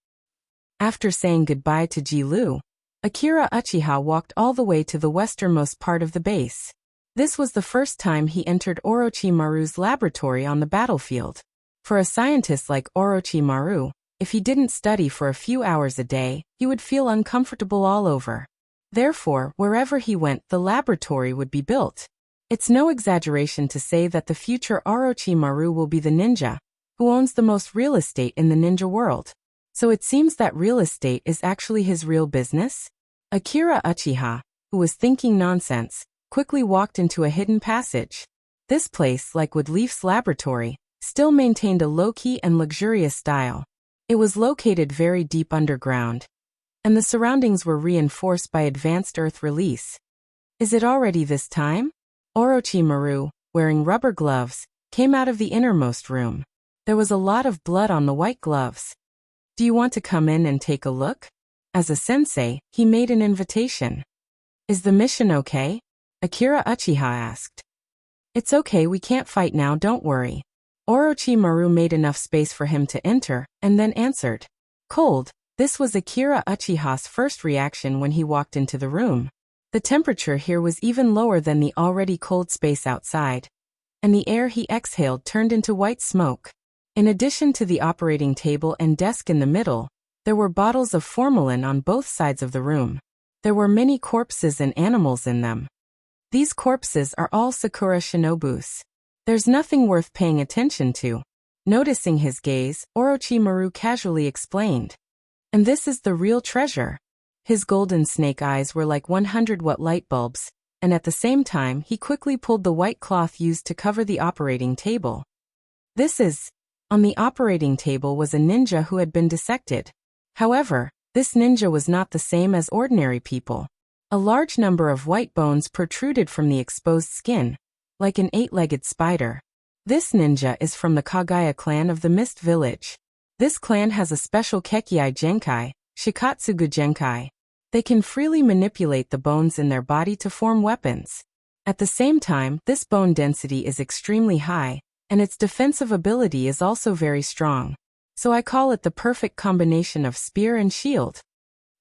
After saying goodbye to Ji-Lu, Akira Uchiha walked all the way to the westernmost part of the base. This was the first time he entered Orochimaru's laboratory on the battlefield. For a scientist like Orochimaru, if he didn't study for a few hours a day, he would feel uncomfortable all over. Therefore, wherever he went, the laboratory would be built. It's no exaggeration to say that the future Orochimaru will be the ninja, who owns the most real estate in the ninja world. So it seems that real estate is actually his real business? Akira Uchiha, who was thinking nonsense, quickly walked into a hidden passage. This place, like Woodleaf's laboratory, still maintained a low-key and luxurious style. It was located very deep underground, and the surroundings were reinforced by advanced earth release. Is it already this time? Orochimaru, wearing rubber gloves, came out of the innermost room. There was a lot of blood on the white gloves. "Do you want to come in and take a look?" As a sensei, he made an invitation. "Is the mission okay?" Akira Uchiha asked. "It's okay, we can't fight now, don't worry." Orochimaru made enough space for him to enter, and then answered. Cold. This was Akira Uchiha's first reaction when he walked into the room. The temperature here was even lower than the already cold space outside, and the air he exhaled turned into white smoke. In addition to the operating table and desk in the middle, there were bottles of formalin on both sides of the room. There were many corpses and animals in them. These corpses are all Sakura Shinobu's. There's nothing worth paying attention to. Noticing his gaze, Orochimaru casually explained. And this is the real treasure. His golden snake eyes were like 100-watt light bulbs, and at the same time he quickly pulled the white cloth used to cover the operating table. This is... On the operating table was a ninja who had been dissected. However, this ninja was not the same as ordinary people. A large number of white bones protruded from the exposed skin, like an 8-legged spider. This ninja is from the Kagaya clan of the Mist Village. This clan has a special Kekkei Genkai, Shikatsugu Genkai. They can freely manipulate the bones in their body to form weapons. At the same time, this bone density is extremely high, and its defensive ability is also very strong. So I call it the perfect combination of spear and shield.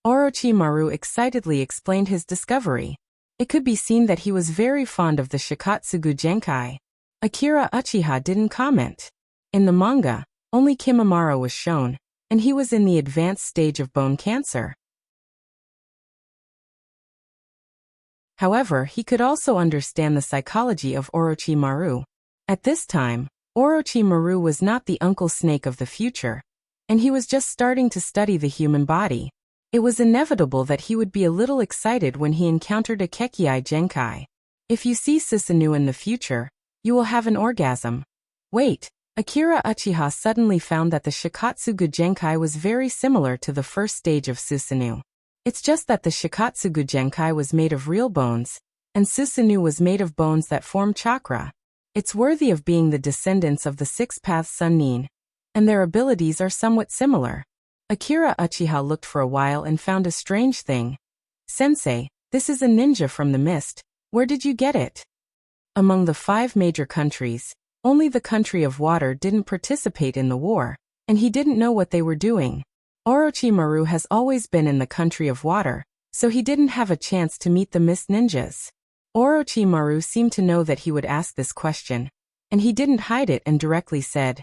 Orochimaru excitedly explained his discovery. It could be seen that he was very fond of the Shikatsugu Genkai. Akira Uchiha didn't comment. In the manga, only Kimimaro was shown, and he was in the advanced stage of bone cancer. However, he could also understand the psychology of Orochimaru. At this time, Orochimaru was not the Uncle Snake of the future, and he was just starting to study the human body. It was inevitable that he would be a little excited when he encountered a Kekkei Genkai. If you see Susanoo in the future, you will have an orgasm. Wait, Akira Uchiha suddenly found that the Shikatsugu Genkai was very similar to the first stage of Susanoo. It's just that the Shikatsugu Genkai was made of real bones, and Susanoo was made of bones that form chakra. It's worthy of being the descendants of the six-path Sun Nin, and their abilities are somewhat similar. Akira Uchiha looked for a while and found a strange thing. Sensei, this is a ninja from the mist. Where did you get it? Among the 5 major countries, only the country of water didn't participate in the war, and he didn't know what they were doing. Orochimaru has always been in the country of water, so he didn't have a chance to meet the mist ninjas. Orochimaru seemed to know that he would ask this question, and he didn't hide it and directly said,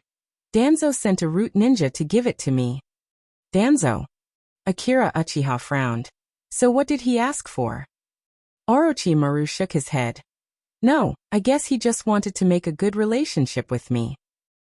Danzo sent a root ninja to give it to me. Danzo? Akira Uchiha frowned. So what did he ask for? Orochimaru shook his head. No, I guess he just wanted to make a good relationship with me.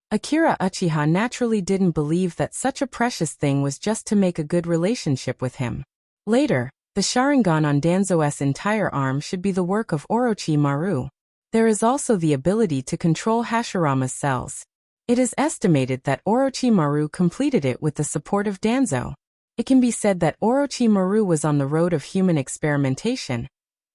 Akira Uchiha naturally didn't believe that such a precious thing was just to make a good relationship with him. Later, the Sharingan on Danzo's entire arm should be the work of Orochimaru. There is also the ability to control Hashirama's cells. It is estimated that Orochimaru completed it with the support of Danzo. It can be said that Orochimaru was on the road of human experimentation,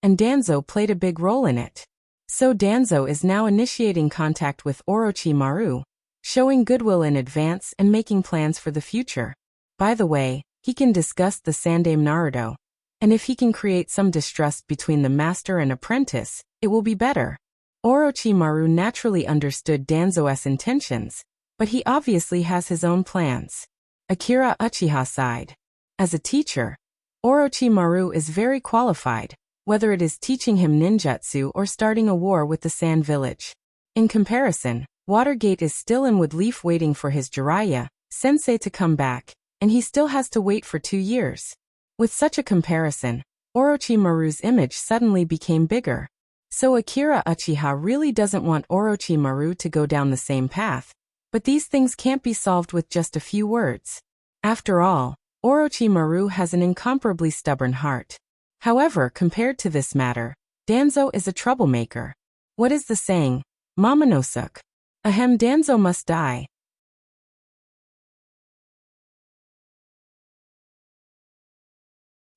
and Danzo played a big role in it. So Danzo is now initiating contact with Orochimaru, showing goodwill in advance and making plans for the future. By the way, he can discuss the Sandaime Naruto. And if he can create some distrust between the master and apprentice, it will be better. Orochimaru naturally understood Danzo's intentions, but he obviously has his own plans. Akira Uchiha sighed. As a teacher, Orochimaru is very qualified, whether it is teaching him ninjutsu or starting a war with the Sand Village. In comparison, Watergate is still in Woodleaf waiting for his Jiraiya sensei to come back, and he still has to wait for 2 years. With such a comparison, Orochimaru's image suddenly became bigger. So Akira Uchiha really doesn't want Orochimaru to go down the same path, but these things can't be solved with just a few words. After all, Orochimaru has an incomparably stubborn heart. However, compared to this matter, Danzo is a troublemaker. What is the saying? Momonosuke. Ahem, Danzo must die.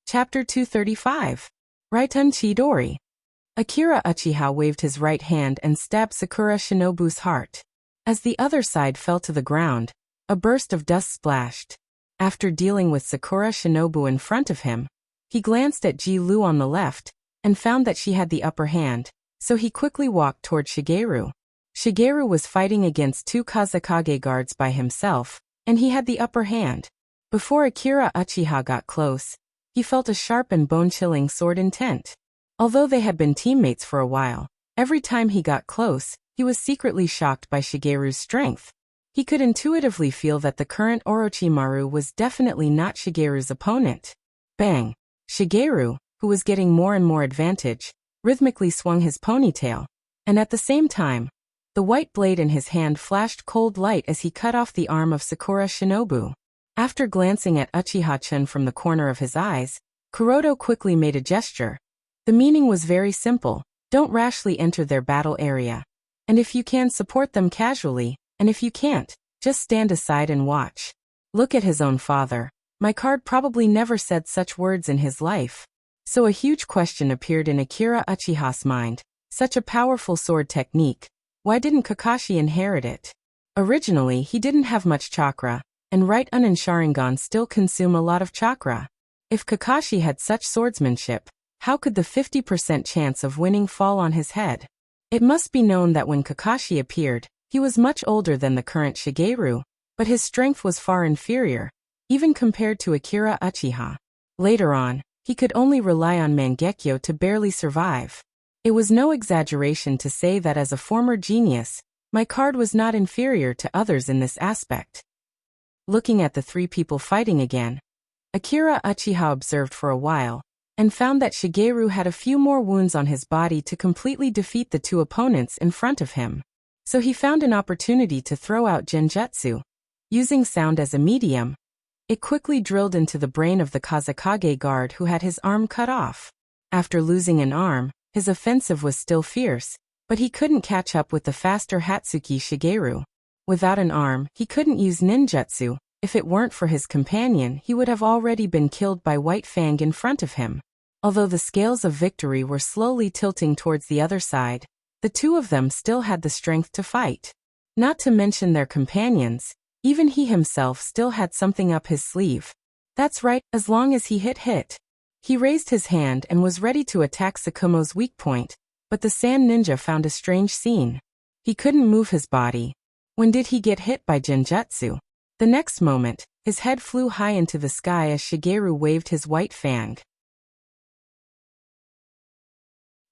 Chapter 235. Raitun Chidori. Akira Uchiha waved his right hand and stabbed Sakura Shinobu's heart. As the other side fell to the ground, a burst of dust splashed. After dealing with Sakura Shinobu in front of him, he glanced at Ji Lu on the left, and found that she had the upper hand, so he quickly walked toward Shigeru. Shigeru was fighting against 2 Kazekage guards by himself, and he had the upper hand. Before Akira Uchiha got close, he felt a sharp and bone-chilling sword intent. Although they had been teammates for a while, every time he got close, he was secretly shocked by Shigeru's strength. He could intuitively feel that the current Orochimaru was definitely not Shigeru's opponent. Bang! Shigeru, who was getting more and more advantage, rhythmically swung his ponytail, and at the same time, the white blade in his hand flashed cold light as he cut off the arm of Sakura Shinobu. After glancing at Uchiha-chan from the corner of his eyes, Kuroto quickly made a gesture. The meaning was very simple: don't rashly enter their battle area. And if you can, support them casually, and if you can't, just stand aside and watch. Look at his own father. My card probably never said such words in his life. So a huge question appeared in Akira Uchiha's mind. Such a powerful sword technique. Why didn't Kakashi inherit it? Originally, he didn't have much chakra, and right Unin Sharingan still consume a lot of chakra. If Kakashi had such swordsmanship, how could the 50% chance of winning fall on his head? It must be known that when Kakashi appeared, he was much older than the current Shigeru, but his strength was far inferior, even compared to Akira Uchiha. Later on, he could only rely on Mangekyo to barely survive. It was no exaggeration to say that as a former genius, my card was not inferior to others in this aspect. Looking at the three people fighting again, Akira Uchiha observed for a while, and found that Shigeru had a few more wounds on his body to completely defeat the two opponents in front of him. So he found an opportunity to throw out Genjutsu. Using sound as a medium, it quickly drilled into the brain of the Kazekage guard who had his arm cut off. After losing an arm, his offensive was still fierce, but he couldn't catch up with the faster Hatsuki Shigeru. Without an arm, he couldn't use ninjutsu. If it weren't for his companion, he would have already been killed by White Fang in front of him. Although the scales of victory were slowly tilting towards the other side, the two of them still had the strength to fight. Not to mention their companions, even he himself still had something up his sleeve. That's right, as long as he hit. He raised his hand and was ready to attack Tsukumo's weak point, but the sand ninja found a strange scene. He couldn't move his body. When did he get hit by Genjutsu? The next moment, his head flew high into the sky as Shigeru waved his white fang.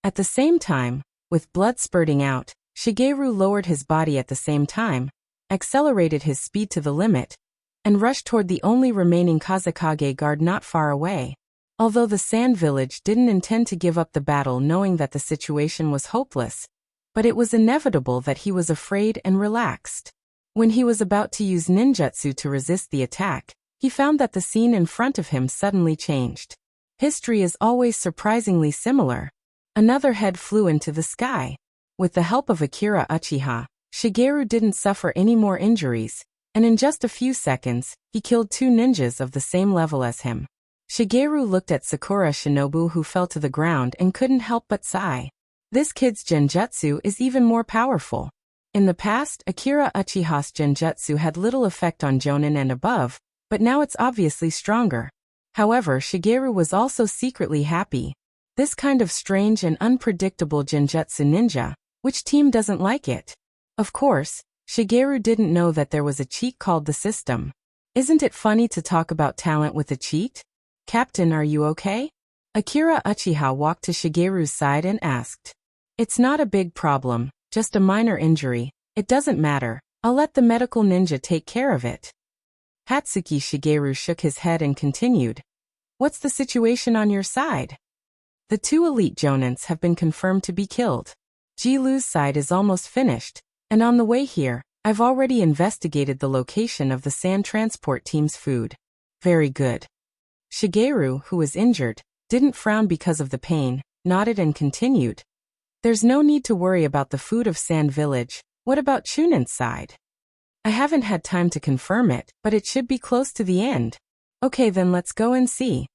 At the same time, with blood spurting out, Shigeru lowered his body at the same time, accelerated his speed to the limit, and rushed toward the only remaining Kazekage guard not far away. Although the Sand Village didn't intend to give up the battle knowing that the situation was hopeless, but it was inevitable that he was afraid and relaxed. When he was about to use ninjutsu to resist the attack, he found that the scene in front of him suddenly changed. History is always surprisingly similar. Another head flew into the sky. With the help of Akira Uchiha, Shigeru didn't suffer any more injuries, and in just a few seconds, he killed two ninjas of the same level as him. Shigeru looked at Sakura Shinobu, who fell to the ground, and couldn't help but sigh. This kid's genjutsu is even more powerful. In the past, Akira Uchiha's genjutsu had little effect on Jonin and above, but now it's obviously stronger. However, Shigeru was also secretly happy. This kind of strange and unpredictable genjutsu ninja, which team doesn't like it? Of course, Shigeru didn't know that there was a cheat called the system. Isn't it funny to talk about talent with a cheat? Captain, are you okay? Akira Uchiha walked to Shigeru's side and asked. It's not a big problem, just a minor injury. It doesn't matter. I'll let the medical ninja take care of it. Hatsuki Shigeru shook his head and continued. What's the situation on your side? The two elite Jonins have been confirmed to be killed. Jilu's side is almost finished, and on the way here, I've already investigated the location of the sand transport team's food. Very good. Shigeru, who was injured, didn't frown because of the pain, nodded and continued. There's no need to worry about the food of Sand Village. What about Chunin's side? I haven't had time to confirm it, but it should be close to the end. Okay, then let's go and see.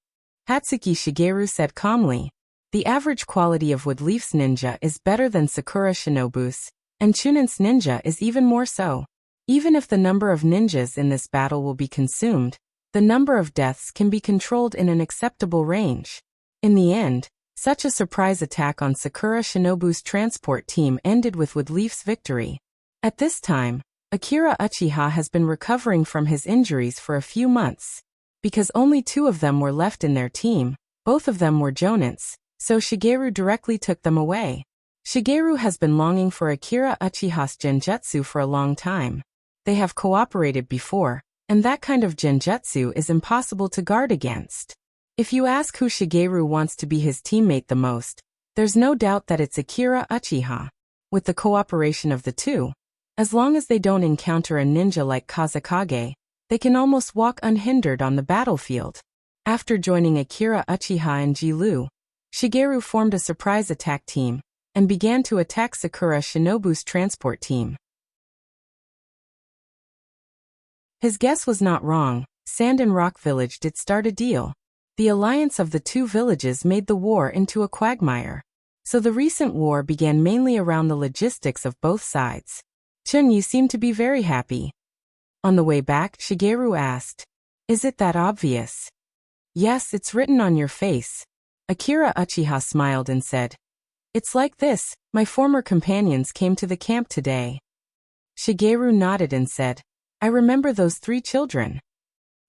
Hatsuki Shigeru said calmly. The average quality of Woodleaf's ninja is better than Sakura Shinobu's, and Chunin's ninja is even more so. Even if the number of ninjas in this battle will be consumed, the number of deaths can be controlled in an acceptable range. In the end, such a surprise attack on Sakura Shinobu's transport team ended with Woodleaf's victory. At this time, Akira Uchiha has been recovering from his injuries for a few months. Because only two of them were left in their team, both of them were Jonins, so Shigeru directly took them away. Shigeru has been longing for Akira Uchiha's genjutsu for a long time. They have cooperated before, and that kind of genjutsu is impossible to guard against. If you ask who Shigeru wants to be his teammate the most, there's no doubt that it's Akira Uchiha. With the cooperation of the two, as long as they don't encounter a ninja like Kazekage, they can almost walk unhindered on the battlefield. After joining Akira Uchiha and Ji-Lu, Shigeru formed a surprise attack team and began to attack Sakura Shinobu's transport team. His guess was not wrong. Sand and Rock Village did start a deal. The alliance of the two villages made the war into a quagmire. So the recent war began mainly around the logistics of both sides. Chun, you seem to be very happy. On the way back, Shigeru asked, "Is it that obvious?" "Yes, it's written on your face." Akira Uchiha smiled and said, "It's like this, my former companions came to the camp today." Shigeru nodded and said, "I remember those 3 children."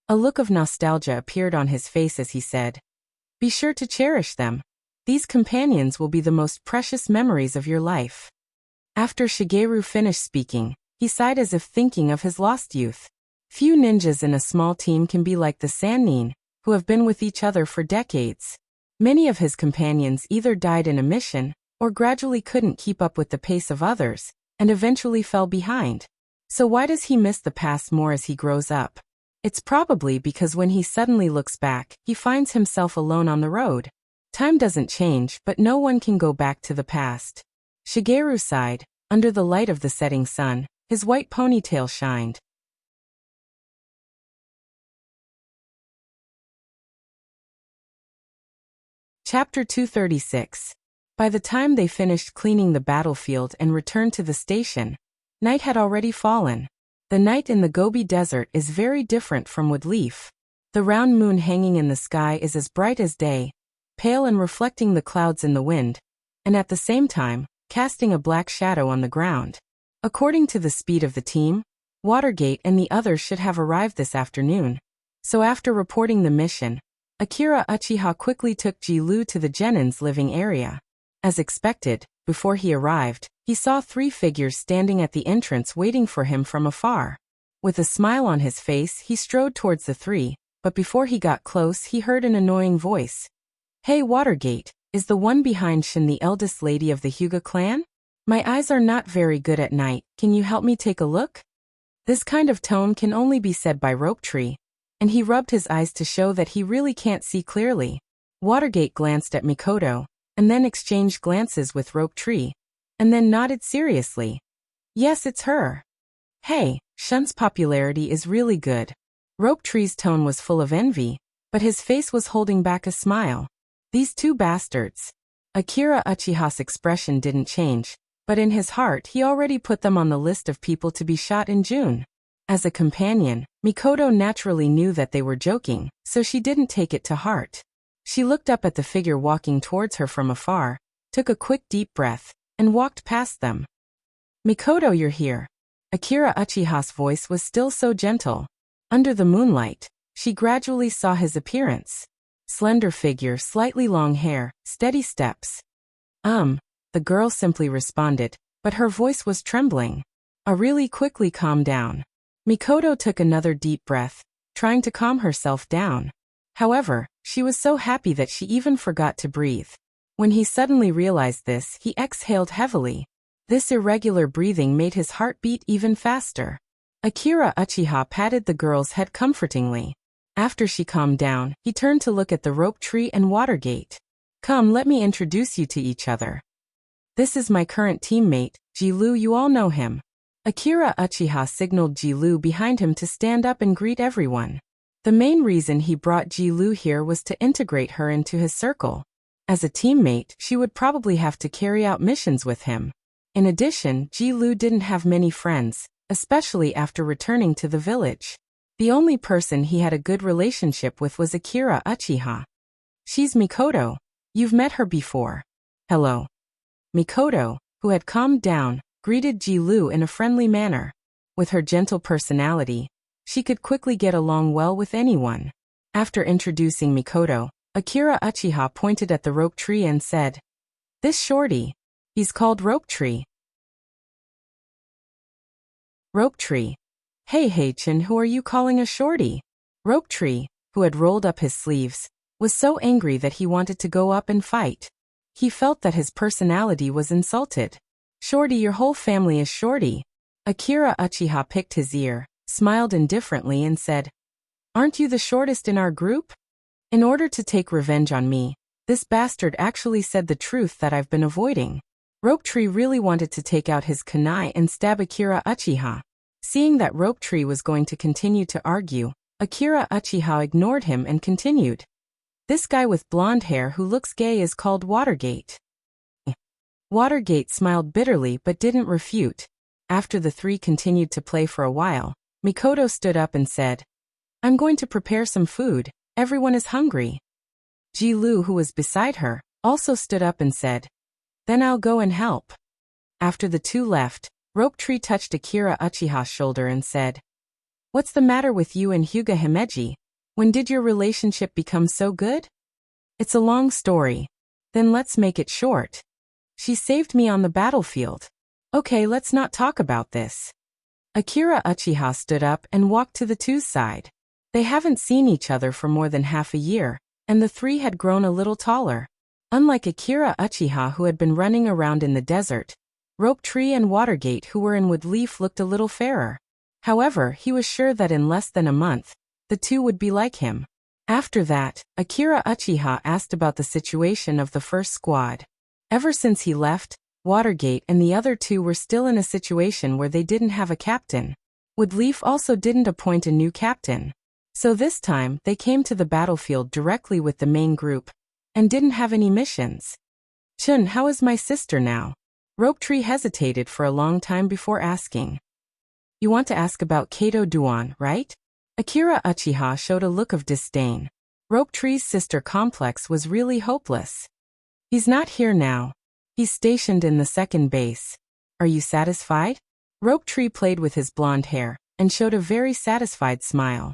A look of nostalgia appeared on his face as he said, "Be sure to cherish them. These companions will be the most precious memories of your life." After Shigeru finished speaking, he sighed as if thinking of his lost youth. Few ninjas in a small team can be like the Sannin, who have been with each other for decades. Many of his companions either died in a mission, or gradually couldn't keep up with the pace of others, and eventually fell behind. So why does he miss the past more as he grows up? It's probably because when he suddenly looks back, he finds himself alone on the road. Time doesn't change, but no one can go back to the past. Shigeru sighed. Under the light of the setting sun, his white ponytail shined. Chapter 236. By the time they finished cleaning the battlefield and returned to the station, night had already fallen. The night in the Gobi Desert is very different from Woodleaf. The round moon hanging in the sky is as bright as day, pale and reflecting the clouds in the wind, and at the same time, casting a black shadow on the ground. According to the speed of the team, Watergate and the others should have arrived this afternoon. So after reporting the mission, Akira Uchiha quickly took Ji-Lu to the Genin's living area. As expected, before he arrived, he saw 3 figures standing at the entrance waiting for him from afar. With a smile on his face, he strode towards the 3, but before he got close he heard an annoying voice. "Hey Watergate, is the one behind Shin the eldest lady of the Hyuga clan? My eyes are not very good at night, can you help me take a look?" This kind of tone can only be said by Rope Tree, and he rubbed his eyes to show that he really can't see clearly. Watergate glanced at Mikoto, and then exchanged glances with Rope Tree, and then nodded seriously. "Yes, it's her. Hey, Shun's popularity is really good." Rope Tree's tone was full of envy, but his face was holding back a smile. These 2 bastards. Akira Uchiha's expression didn't change, but in his heart he already put them on the list of people to be shot in June. As a companion, Mikoto naturally knew that they were joking, so she didn't take it to heart. She looked up at the figure walking towards her from afar, took a quick deep breath, and walked past them. "Mikoto, you're here." Akira Uchiha's voice was still so gentle. Under the moonlight, she gradually saw his appearance. Slender figure, slightly long hair, steady steps. The girl simply responded, but her voice was trembling. Really quickly calm down. Mikoto took another deep breath, trying to calm herself down. However, she was so happy that she even forgot to breathe. When he suddenly realized this, he exhaled heavily. This irregular breathing made his heart beat even faster. Akira Uchiha patted the girl's head comfortingly. After she calmed down, he turned to look at the Rope Tree and Watergate. "Come, let me introduce you to each other. This is my current teammate, Ji-Lu, you all know him." Akira Uchiha signaled Ji-Lu behind him to stand up and greet everyone. The main reason he brought Ji-Lu here was to integrate her into his circle. As a teammate, she would probably have to carry out missions with him. In addition, Ji-Lu didn't have many friends, especially after returning to the village. The only person he had a good relationship with was Akira Uchiha. "She's Mikoto. You've met her before." "Hello." Mikoto, who had calmed down, greeted Ji-Lu in a friendly manner. With her gentle personality, she could quickly get along well with anyone. After introducing Mikoto, Akira Uchiha pointed at the Rope Tree and said, "This shorty. He's called Rope Tree." Rope Tree. Hey Chin, who are you calling a shorty? Rope Tree, who had rolled up his sleeves, was so angry that he wanted to go up and fight. He felt that his personality was insulted. Shorty, your whole family is shorty. Akira Uchiha picked his ear, smiled indifferently and said, Aren't you the shortest in our group? In order to take revenge on me, this bastard actually said the truth that I've been avoiding. Rope Tree really wanted to take out his kunai and stab Akira Uchiha. Seeing that Rope Tree was going to continue to argue, Akira Uchiha ignored him and continued. This guy with blonde hair who looks gay is called Watergate. Watergate smiled bitterly but didn't refute. After the three continued to play for a while, Mikoto stood up and said, I'm going to prepare some food, everyone is hungry. Ji Lu, who was beside her, also stood up and said, Then I'll go and help. After the two left, Rope Tree touched Akira Uchiha's shoulder and said, What's the matter with you and Hyuga Himeji? When did your relationship become so good? It's a long story. Then let's make it short. She saved me on the battlefield. Okay, let's not talk about this. Akira Uchiha stood up and walked to the two's side. They haven't seen each other for more than half a year, and the three had grown a little taller. Unlike Akira Uchiha, who had been running around in the desert, Rope Tree and Watergate, who were in Woodleaf, looked a little fairer. However, he was sure that in less than a month, the two would be like him. After that, Akira Uchiha asked about the situation of the first squad. Ever since he left, Watergate and the other two were still in a situation where they didn't have a captain. Woodleaf also didn't appoint a new captain. So this time, they came to the battlefield directly with the main group, and didn't have any missions. Chun, how is my sister now? Rope Tree hesitated for a long time before asking. You want to ask about Kato Duan, right? Akira Uchiha showed a look of disdain. Rope Tree's sister complex was really hopeless. He's not here now. He's stationed in the second base. Are you satisfied? Rope Tree played with his blonde hair, and showed a very satisfied smile.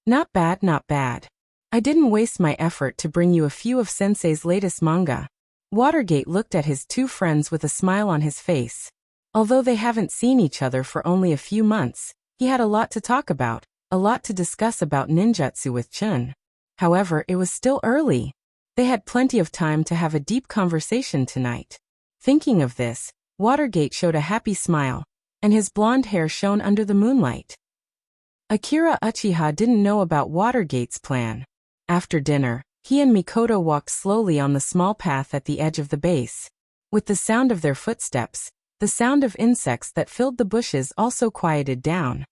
Not bad, not bad. I didn't waste my effort to bring you a few of Sensei's latest manga. Watergate looked at his two friends with a smile on his face. Although they haven't seen each other for only a few months, he had a lot to talk about, a lot to discuss about ninjutsu with Chun. However, it was still early. They had plenty of time to have a deep conversation tonight. Thinking of this, Watergate showed a happy smile, and his blonde hair shone under the moonlight. Akira Uchiha didn't know about Watergate's plan. After dinner, he and Mikoto walked slowly on the small path at the edge of the base. With the sound of their footsteps, the sound of insects that filled the bushes also quieted down.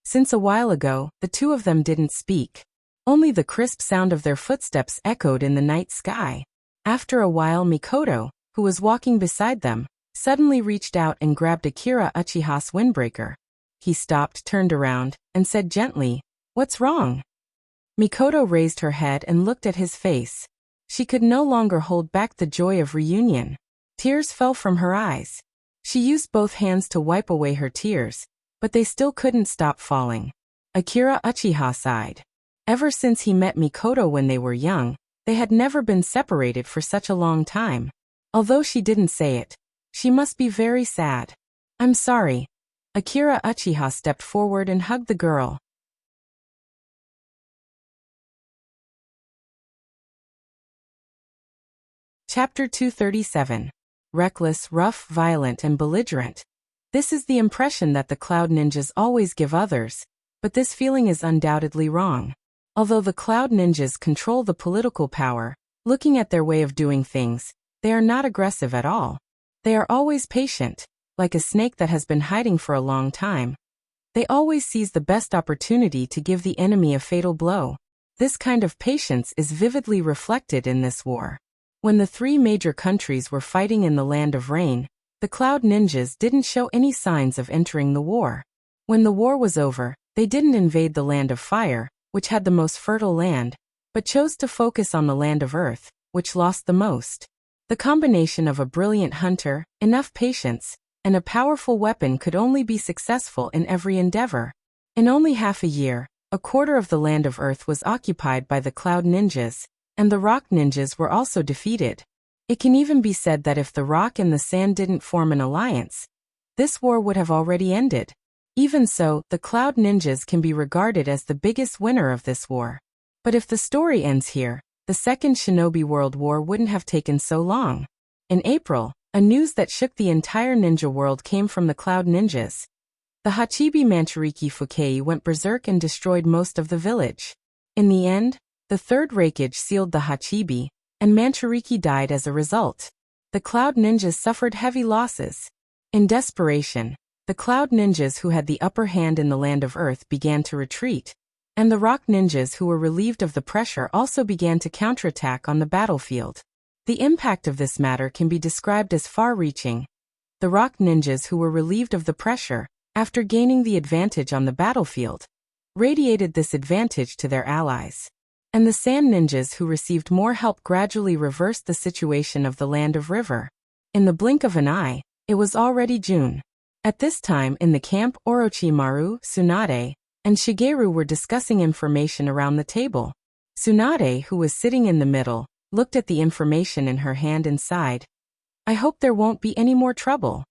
Since a while ago, the two of them didn't speak. Only the crisp sound of their footsteps echoed in the night sky. After a while, Mikoto, who was walking beside them, suddenly reached out and grabbed Akira Uchiha's windbreaker. He stopped, turned around, and said gently, What's wrong? Mikoto raised her head and looked at his face. She could no longer hold back the joy of reunion. Tears fell from her eyes. She used both hands to wipe away her tears, but they still couldn't stop falling. Akira Uchiha sighed. Ever since he met Mikoto when they were young, they had never been separated for such a long time. Although she didn't say it, she must be very sad. I'm sorry. Akira Uchiha stepped forward and hugged the girl. Chapter 237. Reckless, rough, violent, and belligerent. This is the impression that the Cloud Ninjas always give others, but this feeling is undoubtedly wrong. Although the Cloud Ninjas control the political power, looking at their way of doing things, they are not aggressive at all. They are always patient, like a snake that has been hiding for a long time. They always seize the best opportunity to give the enemy a fatal blow. This kind of patience is vividly reflected in this war. When the three major countries were fighting in the Land of Rain, the Cloud Ninjas didn't show any signs of entering the war. When the war was over, they didn't invade the Land of Fire, which had the most fertile land, but chose to focus on the Land of Earth, which lost the most. The combination of a brilliant hunter, enough patience, and a powerful weapon could only be successful in every endeavor. In only half a year, a quarter of the Land of Earth was occupied by the Cloud Ninjas, and the Rock Ninjas were also defeated. It can even be said that if the rock and the sand didn't form an alliance, this war would have already ended. Even so, the Cloud Ninjas can be regarded as the biggest winner of this war. But if the story ends here, the Second Shinobi World War wouldn't have taken so long. In April, a news that shook the entire ninja world came from the Cloud Ninjas. The Hachibi Manchuriki Fukei went berserk and destroyed most of the village. In the end, the third Raikage sealed the Hachibi, and Manchuriki died as a result. The Cloud Ninjas suffered heavy losses. In desperation, the Cloud Ninjas who had the upper hand in the Land of Earth began to retreat, and the Rock Ninjas who were relieved of the pressure also began to counterattack on the battlefield. The impact of this matter can be described as far-reaching. The Rock Ninjas who were relieved of the pressure, after gaining the advantage on the battlefield, radiated this advantage to their allies. And the Sand Ninjas who received more help gradually reversed the situation of the Land of River. In the blink of an eye, it was already June. At this time in the camp, Orochimaru, Tsunade, and Shigeru were discussing information around the table. Tsunade, who was sitting in the middle, looked at the information in her hand and sighed. "I hope there won't be any more trouble."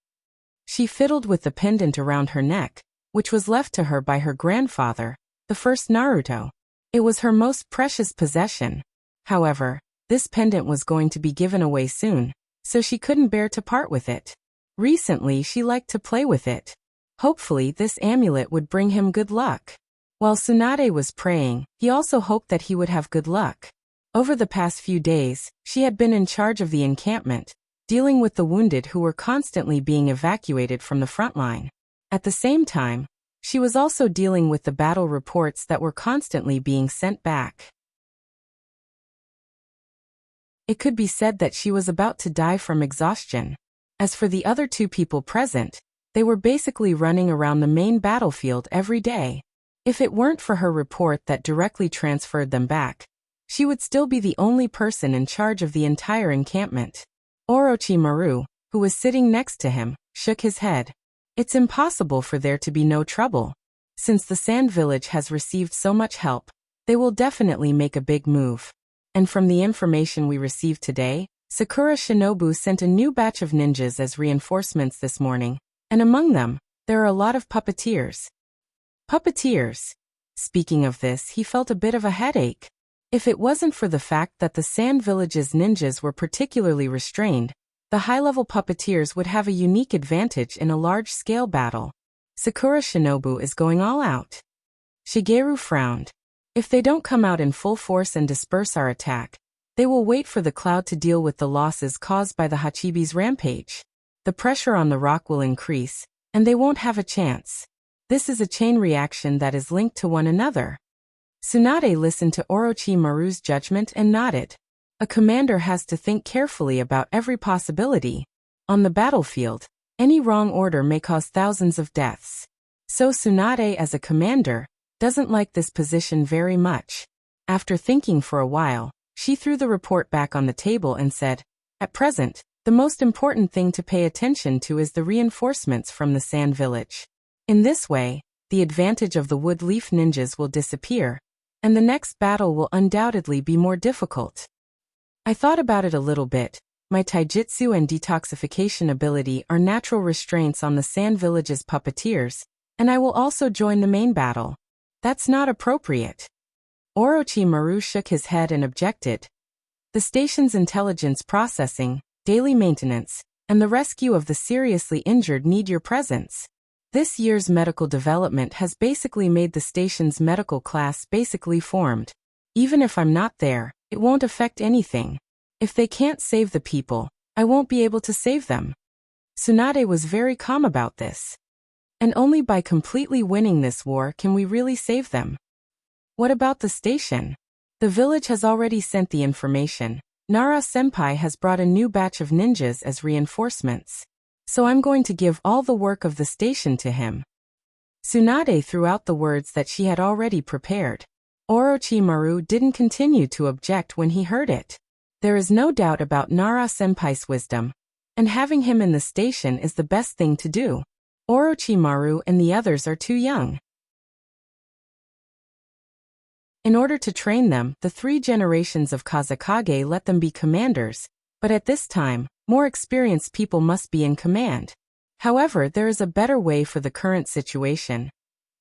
She fiddled with the pendant around her neck, which was left to her by her grandfather, the first Naruto. It was her most precious possession. However, this pendant was going to be given away soon, so she couldn't bear to part with it. Recently she liked to play with it. Hopefully this amulet would bring him good luck. While Tsunade was praying, he also hoped that he would have good luck. Over the past few days, she had been in charge of the encampment, dealing with the wounded who were constantly being evacuated from the front line. At the same time, she was also dealing with the battle reports that were constantly being sent back. It could be said that she was about to die from exhaustion. As for the other two people present, they were basically running around the main battlefield every day. If it weren't for her report that directly transferred them back, she would still be the only person in charge of the entire encampment. Orochimaru, who was sitting next to him, shook his head. It's impossible for there to be no trouble. Since the Sand Village has received so much help, they will definitely make a big move. And from the information we received today, Sakura Shinobu sent a new batch of ninjas as reinforcements this morning, and among them, there are a lot of puppeteers. Puppeteers. Speaking of this, he felt a bit of a headache. If it wasn't for the fact that the Sand Village's ninjas were particularly restrained, the high-level puppeteers would have a unique advantage in a large-scale battle. Sakura Shinobu is going all out. Shigeru frowned. If they don't come out in full force and disperse our attack, they will wait for the cloud to deal with the losses caused by the Hachibi's rampage. The pressure on the rock will increase, and they won't have a chance. This is a chain reaction that is linked to one another. Tsunade listened to Orochimaru's judgment and nodded. A commander has to think carefully about every possibility. On the battlefield, any wrong order may cause thousands of deaths. So Tsunade, as a commander, doesn't like this position very much. After thinking for a while, she threw the report back on the table and said, "At present, the most important thing to pay attention to is the reinforcements from the Sand Village. In this way, the advantage of the Wood Leaf Ninjas will disappear, and the next battle will undoubtedly be more difficult." I thought about it a little bit. My taijutsu and detoxification ability are natural restraints on the Sand Village's puppeteers, and I will also join the main battle. That's not appropriate. Orochimaru shook his head and objected. The station's intelligence processing, daily maintenance, and the rescue of the seriously injured need your presence. This year's medical development has basically made the station's medical class basically formed. Even if I'm not there, it won't affect anything. If they can't save the people, I won't be able to save them. Tsunade was very calm about this. And only by completely winning this war can we really save them. What about the station? The village has already sent the information. Nara-senpai has brought a new batch of ninjas as reinforcements. So I'm going to give all the work of the station to him. Tsunade threw out the words that she had already prepared. Orochimaru didn't continue to object when he heard it. There is no doubt about Nara-senpai's wisdom, and having him in the station is the best thing to do. Orochimaru and the others are too young. In order to train them, the 3 generations of Kazekage let them be commanders, But at this time, more experienced people must be in command. However, there is a better way for the current situation.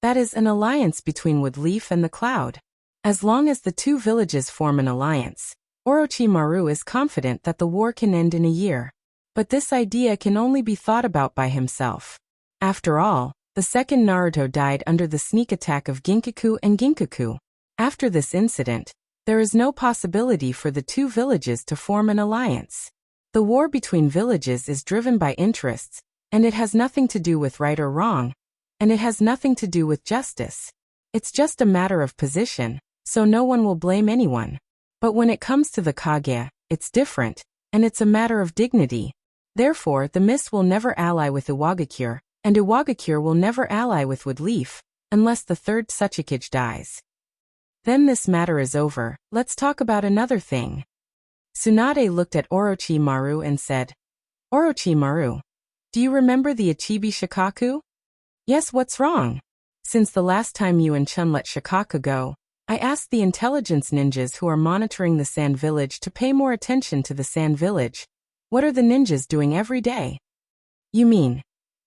That is an alliance between Woodleaf and the Cloud. As long as the two villages form an alliance, Orochimaru is confident that the war can end in a year. But this idea can only be thought about by himself. After all, the second Naruto died under the sneak attack of Ginkaku and Ginkaku. After this incident, there is no possibility for the two villages to form an alliance. The war between villages is driven by interests, and it has nothing to do with right or wrong, and it has nothing to do with justice. It's just a matter of position, so no one will blame anyone. But when it comes to the Kage, it's different, and it's a matter of dignity. Therefore, the Mist will never ally with Iwagakure, and Iwagakure will never ally with Woodleaf, unless the third Tsuchikage dies. Then this matter is over. Let's talk about another thing. Tsunade looked at Orochimaru and said, Orochimaru, do you remember the Ichibi Shikaku? Yes, what's wrong? Since the last time you and Chun let Shikaku go, I asked the intelligence ninjas who are monitoring the Sand Village to pay more attention to the Sand Village. What are the ninjas doing every day? You mean?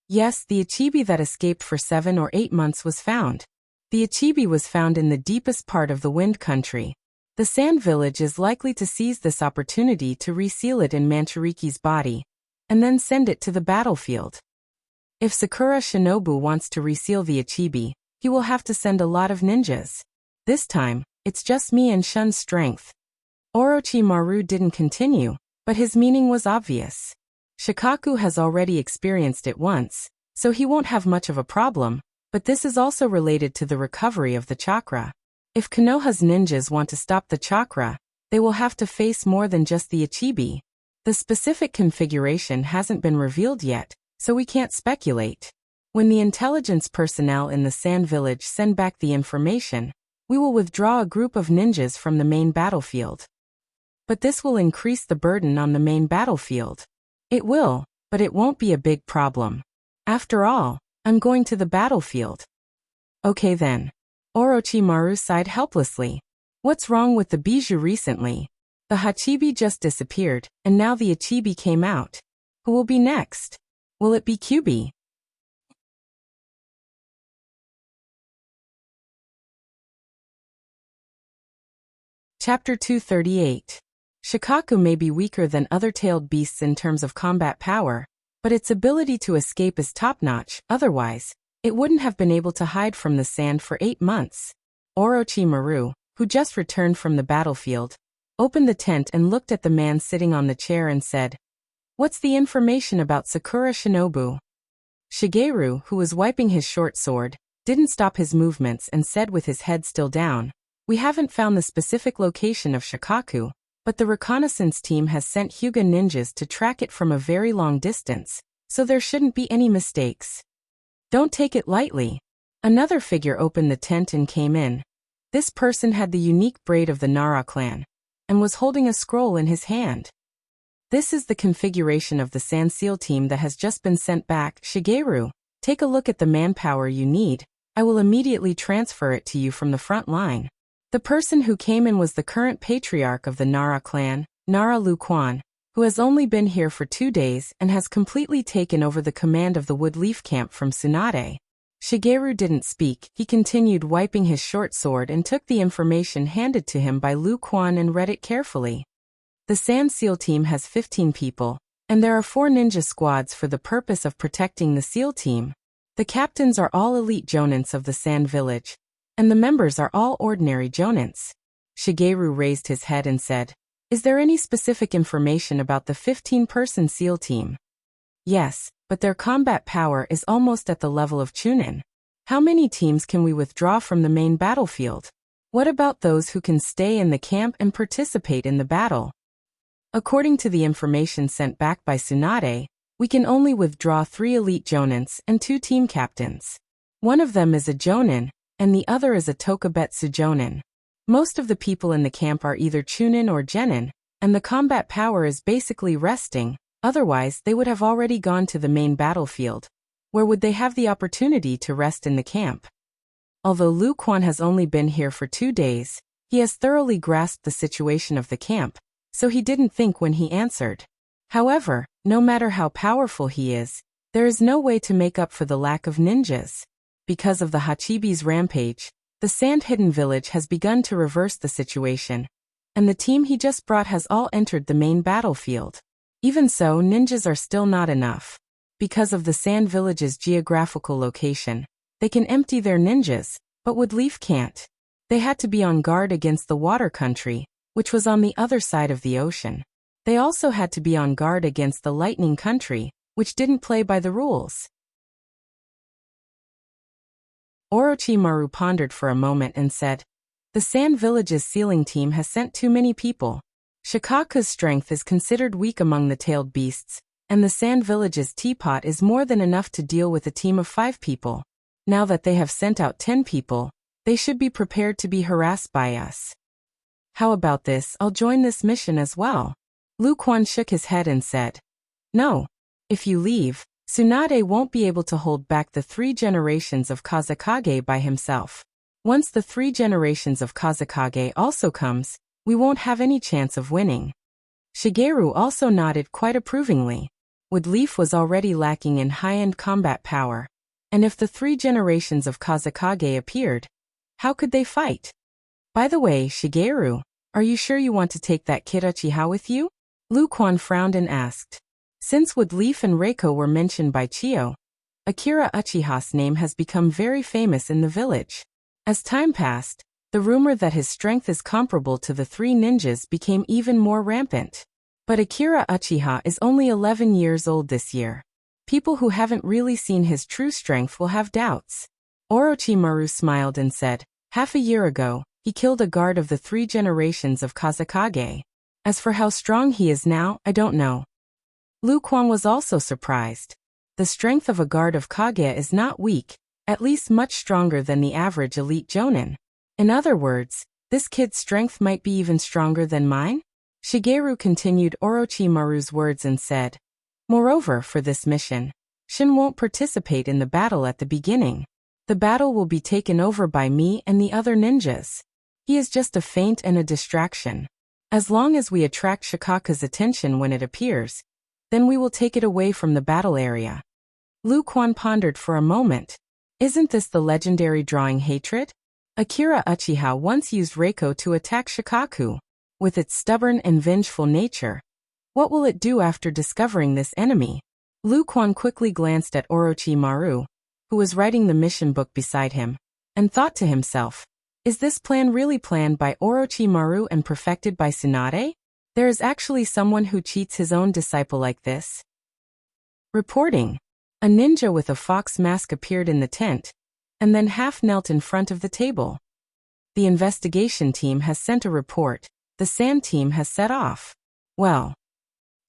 Yes, the Ichibi that escaped for 7 or 8 months was found. The Ichibi was found in the deepest part of the Wind Country. The Sand Village is likely to seize this opportunity to reseal it in Manchuriki's body, and then send it to the battlefield. If Sakura Shinobu wants to reseal the Ichibi, he will have to send a lot of ninjas. This time, it's just me and Shun's strength. Orochimaru didn't continue, but his meaning was obvious. Shikaku has already experienced it once, so he won't have much of a problem, but this is also related to the recovery of the chakra. If Konoha's ninjas want to stop the chakra, they will have to face more than just the Ichibi. The specific configuration hasn't been revealed yet, so we can't speculate. When the intelligence personnel in the Sand Village send back the information, we will withdraw a group of ninjas from the main battlefield. But this will increase the burden on the main battlefield. It will, but it won't be a big problem. After all, I'm going to the battlefield. Okay then. Orochimaru sighed helplessly. What's wrong with the Bijou recently? The Hachibi just disappeared, and now the Ichibi came out. Who will be next? Will it be Kyubi? Chapter 238. Shikaku may be weaker than other tailed beasts in terms of combat power, but its ability to escape is top-notch, otherwise, it wouldn't have been able to hide from the sand for 8 months. Orochimaru, who just returned from the battlefield, opened the tent and looked at the man sitting on the chair and said, What's the information about Sakura Shinobu? Shigeru, who was wiping his short sword, didn't stop his movements and said with his head still down, We haven't found the specific location of Shikaku, but the reconnaissance team has sent Hyuga ninjas to track it from a very long distance, so there shouldn't be any mistakes. Don't take it lightly. Another figure opened the tent and came in. This person had the unique braid of the Nara clan, and was holding a scroll in his hand. This is the configuration of the Sand Seal team that has just been sent back. Shigeru, take a look at the manpower you need. I will immediately transfer it to you from the front line. The person who came in was the current patriarch of the Nara clan, Nara Luquan, who has only been here for 2 days and has completely taken over the command of the Woodleaf camp from Tsunade. Shigeru didn't speak. He continued wiping his short sword and took the information handed to him by Luquan and read it carefully. The Sand Seal team has 15 people, and there are 4 ninja squads for the purpose of protecting the SEAL team. The captains are all elite jonins of the Sand Village, and the members are all ordinary jonins. Shigeru raised his head and said, Is there any specific information about the 15-person SEAL team? Yes, but their combat power is almost at the level of Chunin. How many teams can we withdraw from the main battlefield? What about those who can stay in the camp and participate in the battle? According to the information sent back by Tsunade, we can only withdraw 3 elite jonins and 2 team captains. One of them is a jonin, and the other is a tokubetsu jonin. Most of the people in the camp are either chunin or genin, and the combat power is basically resting, otherwise they would have already gone to the main battlefield. Where would they have the opportunity to rest in the camp? Although Luquan has only been here for 2 days, he has thoroughly grasped the situation of the camp, so he didn't think when he answered. However, no matter how powerful he is, there is no way to make up for the lack of ninjas. Because of the Hachibi's rampage, the sand-hidden village has begun to reverse the situation, and the team he just brought has all entered the main battlefield. Even so, ninjas are still not enough. Because of the sand village's geographical location, they can empty their ninjas, but Woodleaf can't. They had to be on guard against the water country, which was on the other side of the ocean. They also had to be on guard against the lightning country, which didn't play by the rules. Orochimaru pondered for a moment and said, "The Sand Village's sealing team has sent too many people. Shikaku's strength is considered weak among the tailed beasts, and the Sand Village's teapot is more than enough to deal with a team of 5 people. Now that they have sent out 10 people, they should be prepared to be harassed by us. How about this? I'll join this mission as well." Lu Quan shook his head and said, "No. If you leave, Tsunade won't be able to hold back the 3 generations of Kazekage by himself. Once the 3 generations of Kazekage also comes, we won't have any chance of winning." Shigeru also nodded quite approvingly. Woodleaf was already lacking in high-end combat power, and if the 3 generations of Kazekage appeared, how could they fight? By the way, Shigeru, are you sure you want to take that kid Uchiha with you? Lu Quan frowned and asked. Since Woodleaf and Reiko were mentioned by Chiyo, Akira Uchiha's name has become very famous in the village. As time passed, the rumor that his strength is comparable to the 3 ninjas became even more rampant. But Akira Uchiha is only 11 years old this year. People who haven't really seen his true strength will have doubts. Orochimaru smiled and said, "Half a year ago, he killed a guard of the 3 generations of Kazekage. As for how strong he is now, I don't know." Lu Quan was also surprised. The strength of a guard of Kage is not weak, at least much stronger than the average elite jonin. In other words, this kid's strength might be even stronger than mine? Shigeru continued Orochimaru's words and said, "Moreover, for this mission, Shin won't participate in the battle at the beginning. The battle will be taken over by me and the other ninjas. He is just a feint and a distraction. As long as we attract Shikaku's attention when it appears, then we will take it away from the battle area." Lu Quan pondered for a moment. Isn't this the legendary drawing hatred? Akira Uchiha once used Reiko to attack Shikaku. With its stubborn and vengeful nature, what will it do after discovering this enemy? Lu Quan quickly glanced at Orochimaru, who was writing the mission book beside him, and thought to himself, is this plan really planned by Orochimaru and perfected by Tsunade? There is actually someone who cheats his own disciple like this. Reporting. A ninja with a fox mask appeared in the tent, and then half knelt in front of the table. The investigation team has sent a report. The sand team has set off. Well.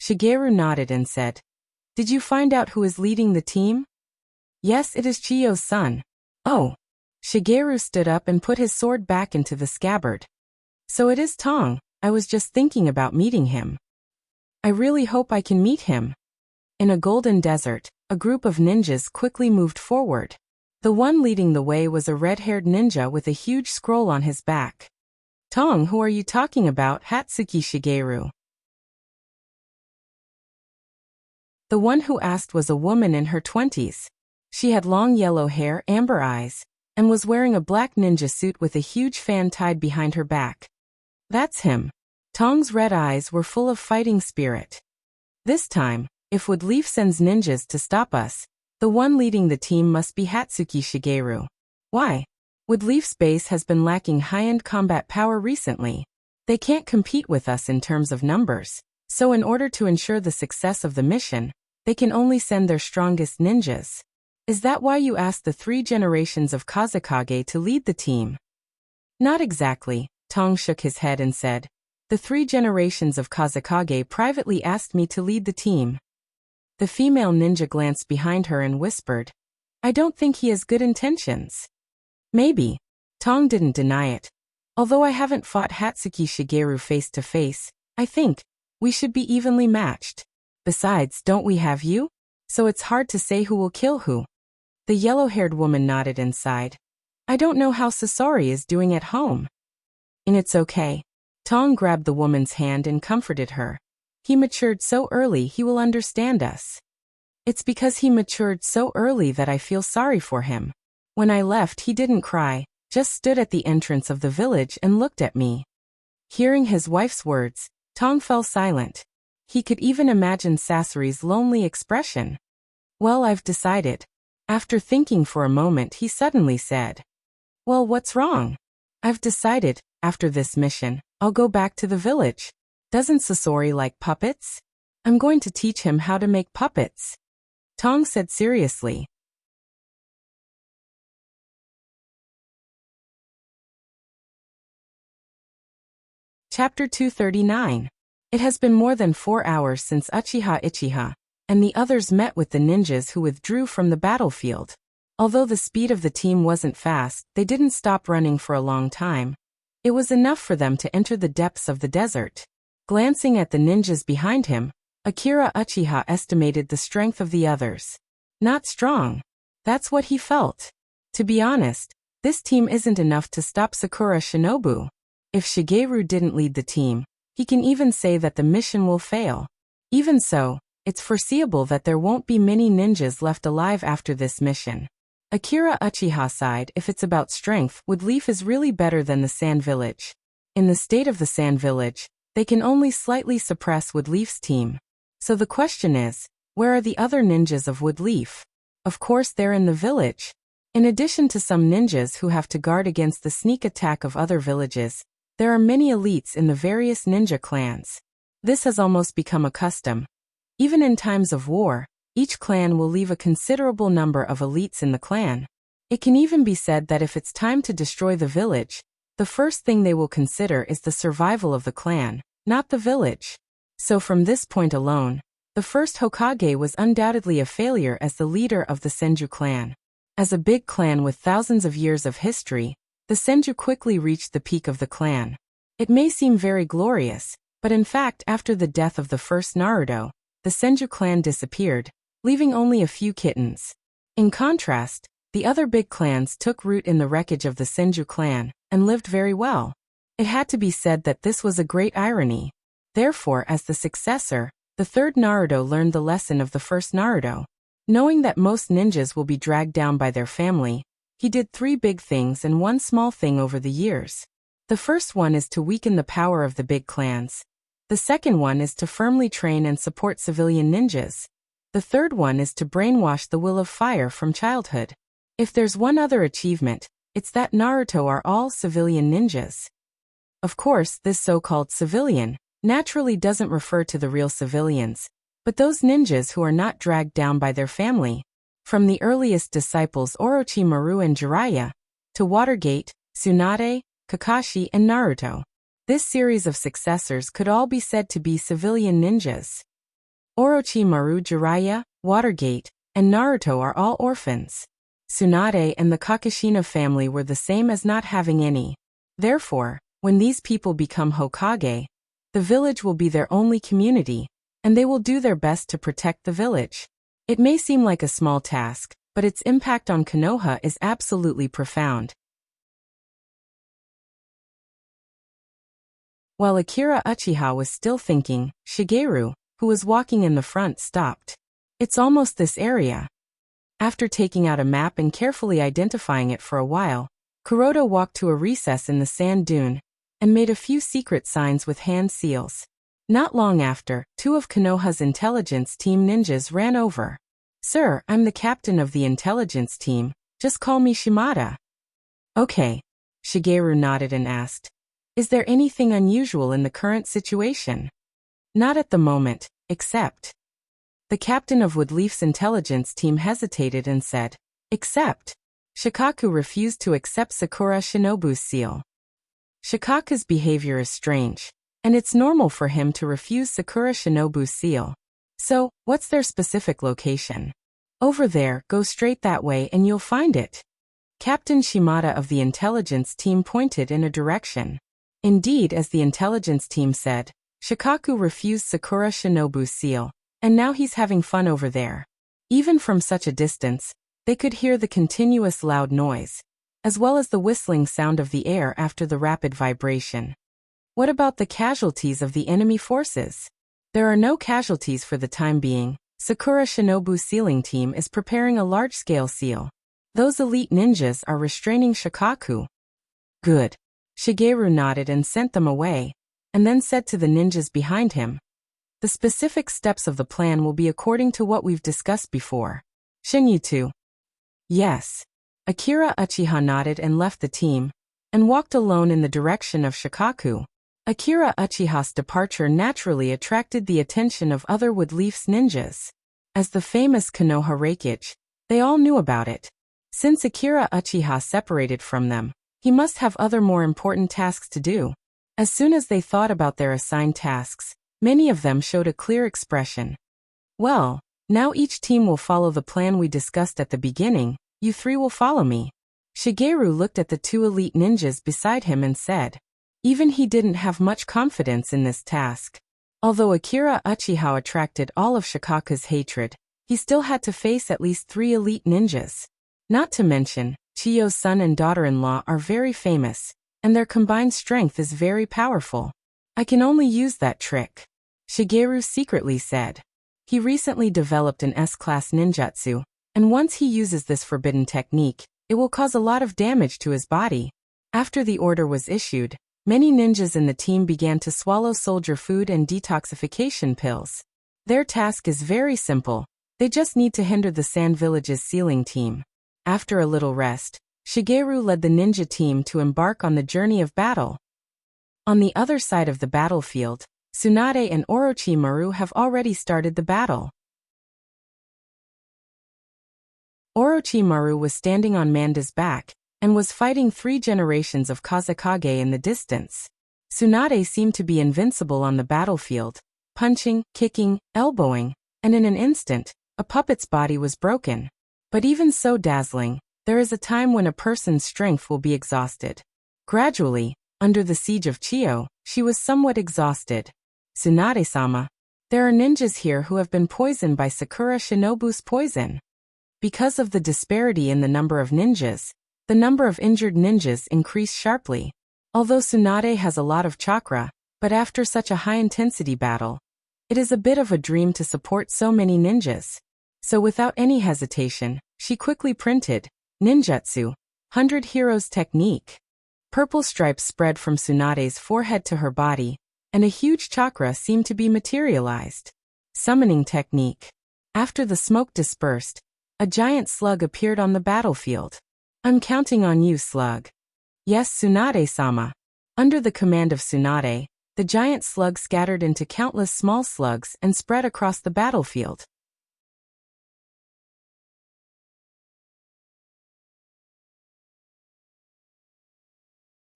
Shigeru nodded and said, "Did you find out who is leading the team?" "Yes, it is Chiyo's son." "Oh." Shigeru stood up and put his sword back into the scabbard. "So it is Tong. I was just thinking about meeting him. I really hope I can meet him." In a golden desert, a group of ninjas quickly moved forward. The one leading the way was a red-haired ninja with a huge scroll on his back. "Tong, who are you talking about?" Hatsuki Shigeru. The one who asked was a woman in her 20s. She had long yellow hair, amber eyes, and was wearing a black ninja suit with a huge fan tied behind her back. "That's him." Tong's red eyes were full of fighting spirit. "This time, if Woodleaf sends ninjas to stop us, the one leading the team must be Hatsuki Shigeru. Why? Woodleaf's base has been lacking high-end combat power recently. They can't compete with us in terms of numbers, so in order to ensure the success of the mission, they can only send their strongest ninjas. Is that why you asked the 3 generations of Kazekage to lead the team?" "Not exactly," Tong shook his head and said. "The 3 generations of Kazekage privately asked me to lead the team." The female ninja glanced behind her and whispered, "I don't think he has good intentions." "Maybe." Tong didn't deny it. "Although I haven't fought Hatsuki Shigeru face to face, I think we should be evenly matched. Besides, don't we have you? So it's hard to say who will kill who." The yellow-haired woman nodded and sighed. "I don't know how Sasori is doing at home." "And it's okay." Tong grabbed the woman's hand and comforted her. He matured so early he will understand us. It's because he matured so early that I feel sorry for him. When I left he didn't cry, just stood at the entrance of the village and looked at me. Hearing his wife's words, Tong fell silent. He could even imagine Sasori's lonely expression. Well, I've decided. After thinking for a moment he suddenly said. Well, what's wrong? I've decided, after this mission, I'll go back to the village. Doesn't Sasori like puppets? I'm going to teach him how to make puppets. Tong said seriously. Chapter 239. It has been more than 4 hours since Uchiha and the others met with the ninjas who withdrew from the battlefield. Although the speed of the team wasn't fast, they didn't stop running for a long time. It was enough for them to enter the depths of the desert. Glancing at the ninjas behind him, Akira Uchiha estimated the strength of the others. Not strong. That's what he felt. To be honest, this team isn't enough to stop Sakura Shinobu. If Shigeru didn't lead the team, he can even say that the mission will fail. Even so, it's foreseeable that there won't be many ninjas left alive after this mission. Akira Uchiha sighed. If it's about strength, Woodleaf is really better than the Sand Village. In the state of the Sand Village, they can only slightly suppress Woodleaf's team. So the question is, where are the other ninjas of Woodleaf? Of course they're in the village. In addition to some ninjas who have to guard against the sneak attack of other villages, there are many elites in the various ninja clans. This has almost become a custom. Even in times of war, each clan will leave a considerable number of elites in the clan. It can even be said that if it's time to destroy the village, the first thing they will consider is the survival of the clan, not the village. So from this point alone, the first Hokage was undoubtedly a failure as the leader of the Senju clan. As a big clan with thousands of years of history, the Senju quickly reached the peak of the clan. It may seem very glorious, but in fact after the death of the first Naruto, the Senju clan disappeared, leaving only a few kittens. In contrast, the other big clans took root in the wreckage of the Senju clan, and lived very well. It had to be said that this was a great irony. Therefore, as the successor, the third Naruto learned the lesson of the first Naruto. Knowing that most ninjas will be dragged down by their family, he did 3 big things and 1 small thing over the years. The first one is to weaken the power of the big clans. The second one is to firmly train and support civilian ninjas. The third one is to brainwash the will of fire from childhood. If there's one other achievement, it's that Naruto are all civilian ninjas. Of course, this so-called civilian naturally doesn't refer to the real civilians, but those ninjas who are not dragged down by their family. From the earliest disciples Orochimaru and Jiraiya, to Watergate, Tsunade, Kakashi and Naruto. This series of successors could all be said to be civilian ninjas. Orochimaru, Jiraiya, Watergate, and Naruto are all orphans. Tsunade and the Kakashina family were the same as not having any. Therefore, when these people become Hokage, the village will be their only community, and they will do their best to protect the village. It may seem like a small task, but its impact on Konoha is absolutely profound. While Akira Uchiha was still thinking, Shigeru, who was walking in the front, stopped. It's almost this area. After taking out a map and carefully identifying it for a while, Kuroda walked to a recess in the sand dune and made a few secret signs with hand seals. Not long after, 2 of Konoha's intelligence team ninjas ran over. "Sir, I'm the captain of the intelligence team. Just call me Shimada." "Okay." Shigeru nodded and asked, "Is there anything unusual in the current situation?" "Not at the moment, except..." The captain of Woodleaf's intelligence team hesitated and said, "Except..." Shikaku refused to accept Sakura Shinobu's seal. Shikaku's behavior is strange, and it's normal for him to refuse Sakura Shinobu's seal. So, what's their specific location? "Over there, go straight that way and you'll find it." Captain Shimada of the intelligence team pointed in a direction. Indeed, as the intelligence team said, Shikaku refused Sakura Shinobu's seal, and now he's having fun over there. Even from such a distance, they could hear the continuous loud noise, as well as the whistling sound of the air after the rapid vibration. What about the casualties of the enemy forces? There are no casualties for the time being. Sakura Shinobu's sealing team is preparing a large-scale seal. Those elite ninjas are restraining Shikaku. Good. Shigeru nodded and sent them away, and then said to the ninjas behind him, "The specific steps of the plan will be according to what we've discussed before." Shinyutu. Yes. Akira Uchiha nodded and left the team, and walked alone in the direction of Shikaku. Akira Uchiha's departure naturally attracted the attention of other Wood Leaf's ninjas. As the famous Konoha Reikage, they all knew about it. Since Akira Uchiha separated from them, he must have other more important tasks to do. As soon as they thought about their assigned tasks, many of them showed a clear expression. Well, now each team will follow the plan we discussed at the beginning. You three will follow me. Shigeru looked at the two elite ninjas beside him and said. Even he didn't have much confidence in this task. Although Akira Uchiha attracted all of Shikaku's hatred, he still had to face at least 3 elite ninjas. Not to mention, Chiyo's son and daughter-in-law are very famous, and their combined strength is very powerful. I can only use that trick, Shigeru secretly said. He recently developed an S-class ninjutsu, and once he uses this forbidden technique, it will cause a lot of damage to his body. After the order was issued, many ninjas in the team began to swallow soldier food and detoxification pills. Their task is very simple. They just need to hinder the Sand Village's sealing team. After a little rest, Shigeru led the ninja team to embark on the journey of battle. On the other side of the battlefield, Tsunade and Orochimaru have already started the battle. Orochimaru was standing on Manda's back, and was fighting 3 generations of Kazekage in the distance. Tsunade seemed to be invincible on the battlefield, punching, kicking, elbowing, and in an instant, a puppet's body was broken. But even so dazzling, there is a time when a person's strength will be exhausted. Gradually, under the siege of Chiyo, she was somewhat exhausted. Tsunade-sama, there are ninjas here who have been poisoned by Sakura Shinobu's poison. Because of the disparity in the number of ninjas, the number of injured ninjas increased sharply. Although Tsunade has a lot of chakra, but after such a high-intensity battle, it is a bit of a dream to support so many ninjas. So without any hesitation, she quickly printed, Ninjutsu, 100 Heroes Technique. Purple stripes spread from Tsunade's forehead to her body, and a huge chakra seemed to be materialized. Summoning Technique. After the smoke dispersed, a giant slug appeared on the battlefield. I'm counting on you, slug. Yes, Tsunade-sama. Under the command of Tsunade, the giant slug scattered into countless small slugs and spread across the battlefield.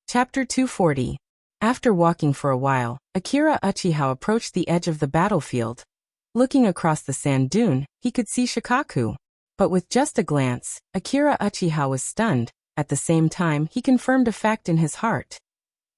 Chapter 240. After walking for a while, Akira Uchiha approached the edge of the battlefield. Looking across the sand dune, he could see Shikaku. But with just a glance, Akira Uchiha was stunned. At the same time, he confirmed a fact in his heart.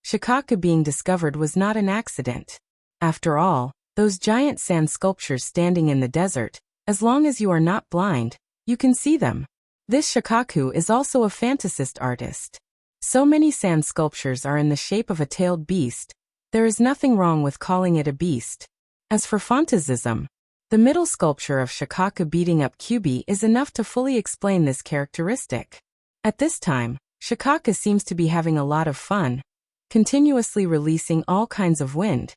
Shikaku being discovered was not an accident. After all, those giant sand sculptures standing in the desert, as long as you are not blind, you can see them. This Shikaku is also a fantasist artist. So many sand sculptures are in the shape of a tailed beast, there is nothing wrong with calling it a beast. As for fantasism, the middle sculpture of Shikaku beating up Kyubi is enough to fully explain this characteristic. At this time, Shikaku seems to be having a lot of fun, continuously releasing all kinds of wind,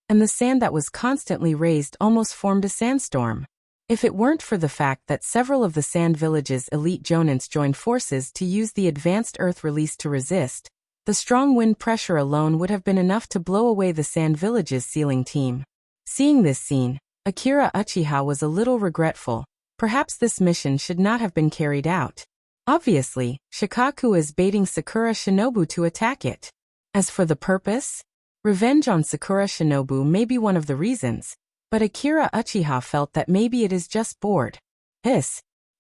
and the sand that was constantly raised almost formed a sandstorm. If it weren't for the fact that several of the Sand Village's elite jonins joined forces to use the advanced earth release to resist, the strong wind pressure alone would have been enough to blow away the Sand Village's sealing team. Seeing this scene, Akira Uchiha was a little regretful. Perhaps this mission should not have been carried out. Obviously, Shikaku is baiting Sakura Shinobu to attack it. As for the purpose, revenge on Sakura Shinobu may be one of the reasons, but Akira Uchiha felt that maybe it is just bored.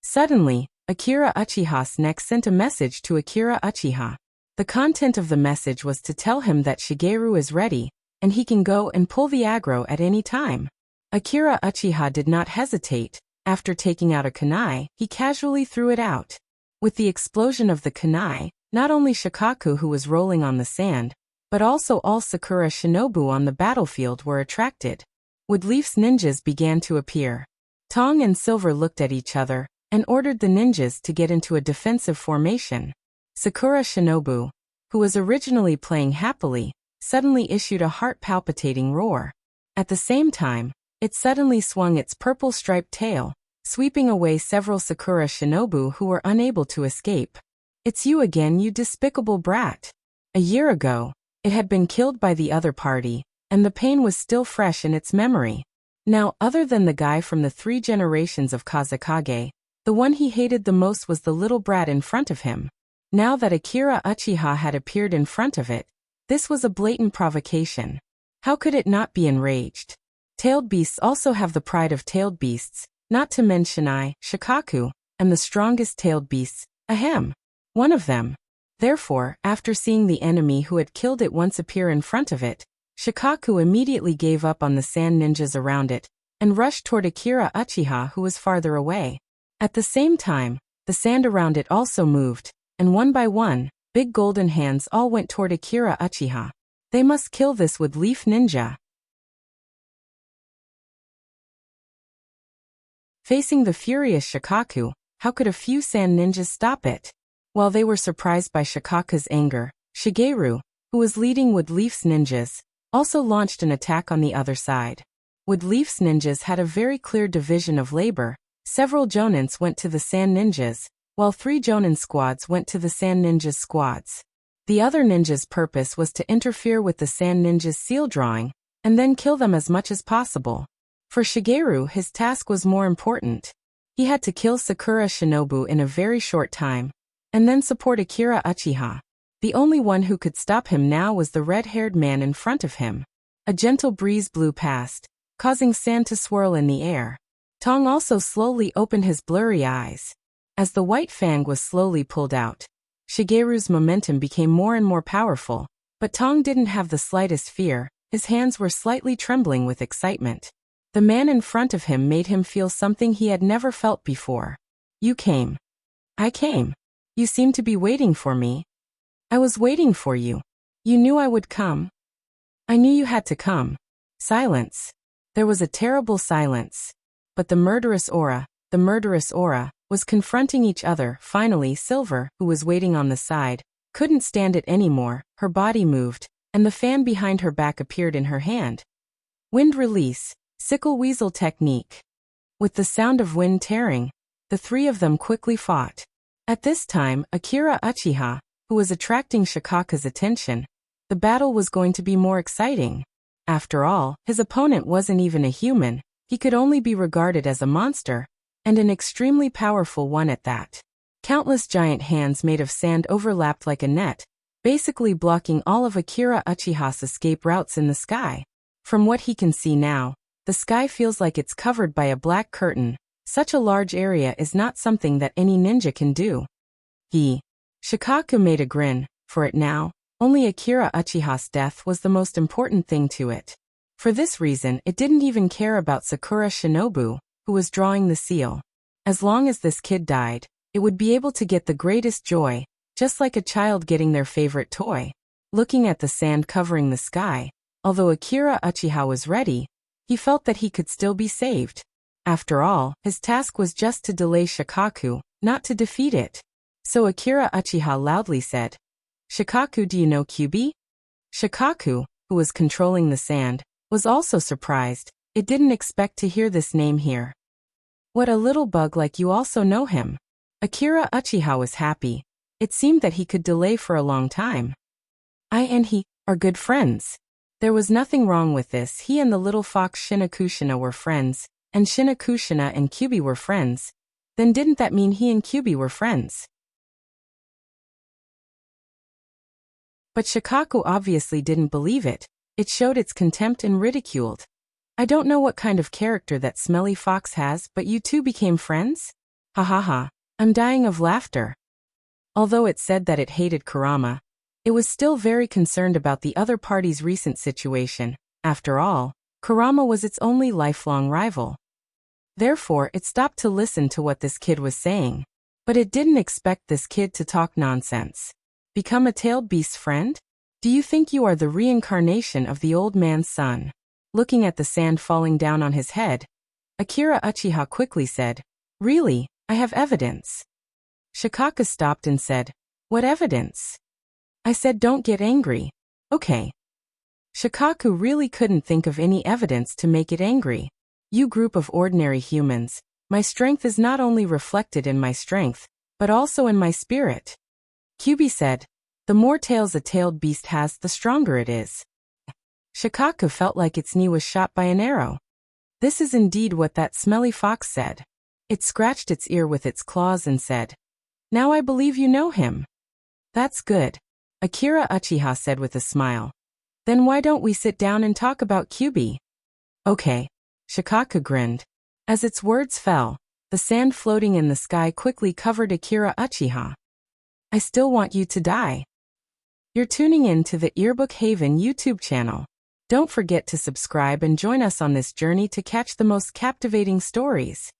Suddenly, Akira Uchiha's neck sent a message to Akira Uchiha. The content of the message was to tell him that Shigeru is ready, and he can go and pull the aggro at any time. Akira Uchiha did not hesitate. After taking out a kunai, he casually threw it out. With the explosion of the kunai, not only Shikaku who was rolling on the sand, but also all Sakura shinobu on the battlefield were attracted. Wood Leaf's ninjas began to appear. Tong and Silver looked at each other and ordered the ninjas to get into a defensive formation. Sakura shinobu, who was originally playing happily, suddenly issued a heart-palpitating roar. At the same time, it suddenly swung its purple-striped tail, sweeping away several Sakura shinobu who were unable to escape. "It's you again, you despicable brat." A year ago, it had been killed by the other party, and the pain was still fresh in its memory. Now, other than the guy from the 3 generations of Kazekage, the one he hated the most was the little brat in front of him. Now that Akira Uchiha had appeared in front of it, this was a blatant provocation. How could it not be enraged? Tailed beasts also have the pride of tailed beasts, not to mention Shikaku, and the strongest tailed beasts, ahem, one of them. Therefore, after seeing the enemy who had killed it once appear in front of it, Shikaku immediately gave up on the sand ninjas around it, and rushed toward Akira Uchiha who was farther away. At the same time, the sand around it also moved, and one by one, big golden hands all went toward Akira Uchiha. They must kill this Wood Leaf ninja. Facing the furious Shikaku, how could a few sand ninjas stop it? While they were surprised by Shikaku's anger, Shigeru, who was leading Wood Leaf's ninjas, also launched an attack on the other side. Wood Leaf's ninjas had a very clear division of labor. Several jonins went to the sand ninjas, while 3 jonin squads went to the sand ninjas squads. The other ninjas' purpose was to interfere with the sand ninjas' seal drawing, and then kill them as much as possible. For Shigeru, his task was more important. He had to kill Sakura shinobu in a very short time, and then support Akira Uchiha. The only one who could stop him now was the red-haired man in front of him. A gentle breeze blew past, causing sand to swirl in the air. Tong also slowly opened his blurry eyes. As the white fang was slowly pulled out, Shigeru's momentum became more and more powerful, but Tong didn't have the slightest fear. His hands were slightly trembling with excitement. The man in front of him made him feel something he had never felt before. "You came." "I came. You seemed to be waiting for me." "I was waiting for you. You knew I would come." "I knew you had to come." Silence. There was a terrible silence. But the murderous aura, was confronting each other. Finally, Silver, who was waiting on the side, couldn't stand it anymore. Her body moved, and the fan behind her back appeared in her hand. Wind release, sickle weasel technique. With the sound of wind tearing, the 3 of them quickly fought. At this time, Akira Uchiha, who was attracting Shikaku's attention, the battle was going to be more exciting. After all, his opponent wasn't even a human. He could only be regarded as a monster, and an extremely powerful one at that. Countless giant hands made of sand overlapped like a net, basically blocking all of Akira Uchiha's escape routes in the sky. From what he can see now, the sky feels like it's covered by a black curtain. Such a large area is not something that any ninja can do. Shikaku made a grin. For it now, only Akira Uchiha's death was the most important thing to it. For this reason, it didn't even care about Sakura shinobu, who was drawing the seal. As long as this kid died, it would be able to get the greatest joy, just like a child getting their favorite toy. Looking at the sand covering the sky, although Akira Uchiha was ready, he felt that he could still be saved. After all, his task was just to delay Shikaku, not to defeat it. So Akira Uchiha loudly said, "Shikaku, do you know Kyubi?" Shikaku, who was controlling the sand, was also surprised. It didn't expect to hear this name here. "What, a little bug like you also know him?" Akira Uchiha was happy. It seemed that he could delay for a long time. "I and he are good friends." There was nothing wrong with this. He and the little fox Shinakushina were friends, and Shinakushina and Kyubi were friends. Then didn't that mean he and Kyubi were friends? But Shikaku obviously didn't believe it. It showed its contempt and ridiculed. "I don't know what kind of character that smelly fox has, but you two became friends? Ha ha ha." I'm dying of laughter. Although it said that it hated Kurama, it was still very concerned about the other party's recent situation. After all, Kurama was its only lifelong rival. Therefore, it stopped to listen to what this kid was saying. But it didn't expect this kid to talk nonsense. Become a tailed beast's friend? Do you think you are the reincarnation of the old man's son? Looking at the sand falling down on his head, Akira Uchiha quickly said, Really, I have evidence. Shikaka stopped and said, What evidence? I said don't get angry. Okay. Shikaku really couldn't think of any evidence to make it angry. You group of ordinary humans, my strength is not only reflected in my strength, but also in my spirit. Kyubi said, The more tails a tailed beast has, the stronger it is. Shikaku felt like its knee was shot by an arrow. This is indeed what that smelly fox said. It scratched its ear with its claws and said, Now I believe you know him. That's good, Akira Uchiha said with a smile. Then why don't we sit down and talk about Kyubi? Okay. Shikaka grinned. As its words fell, the sand floating in the sky quickly covered Akira Uchiha. I still want you to die. You're tuning in to the Earbook Haven YouTube channel. Don't forget to subscribe and join us on this journey to catch the most captivating stories.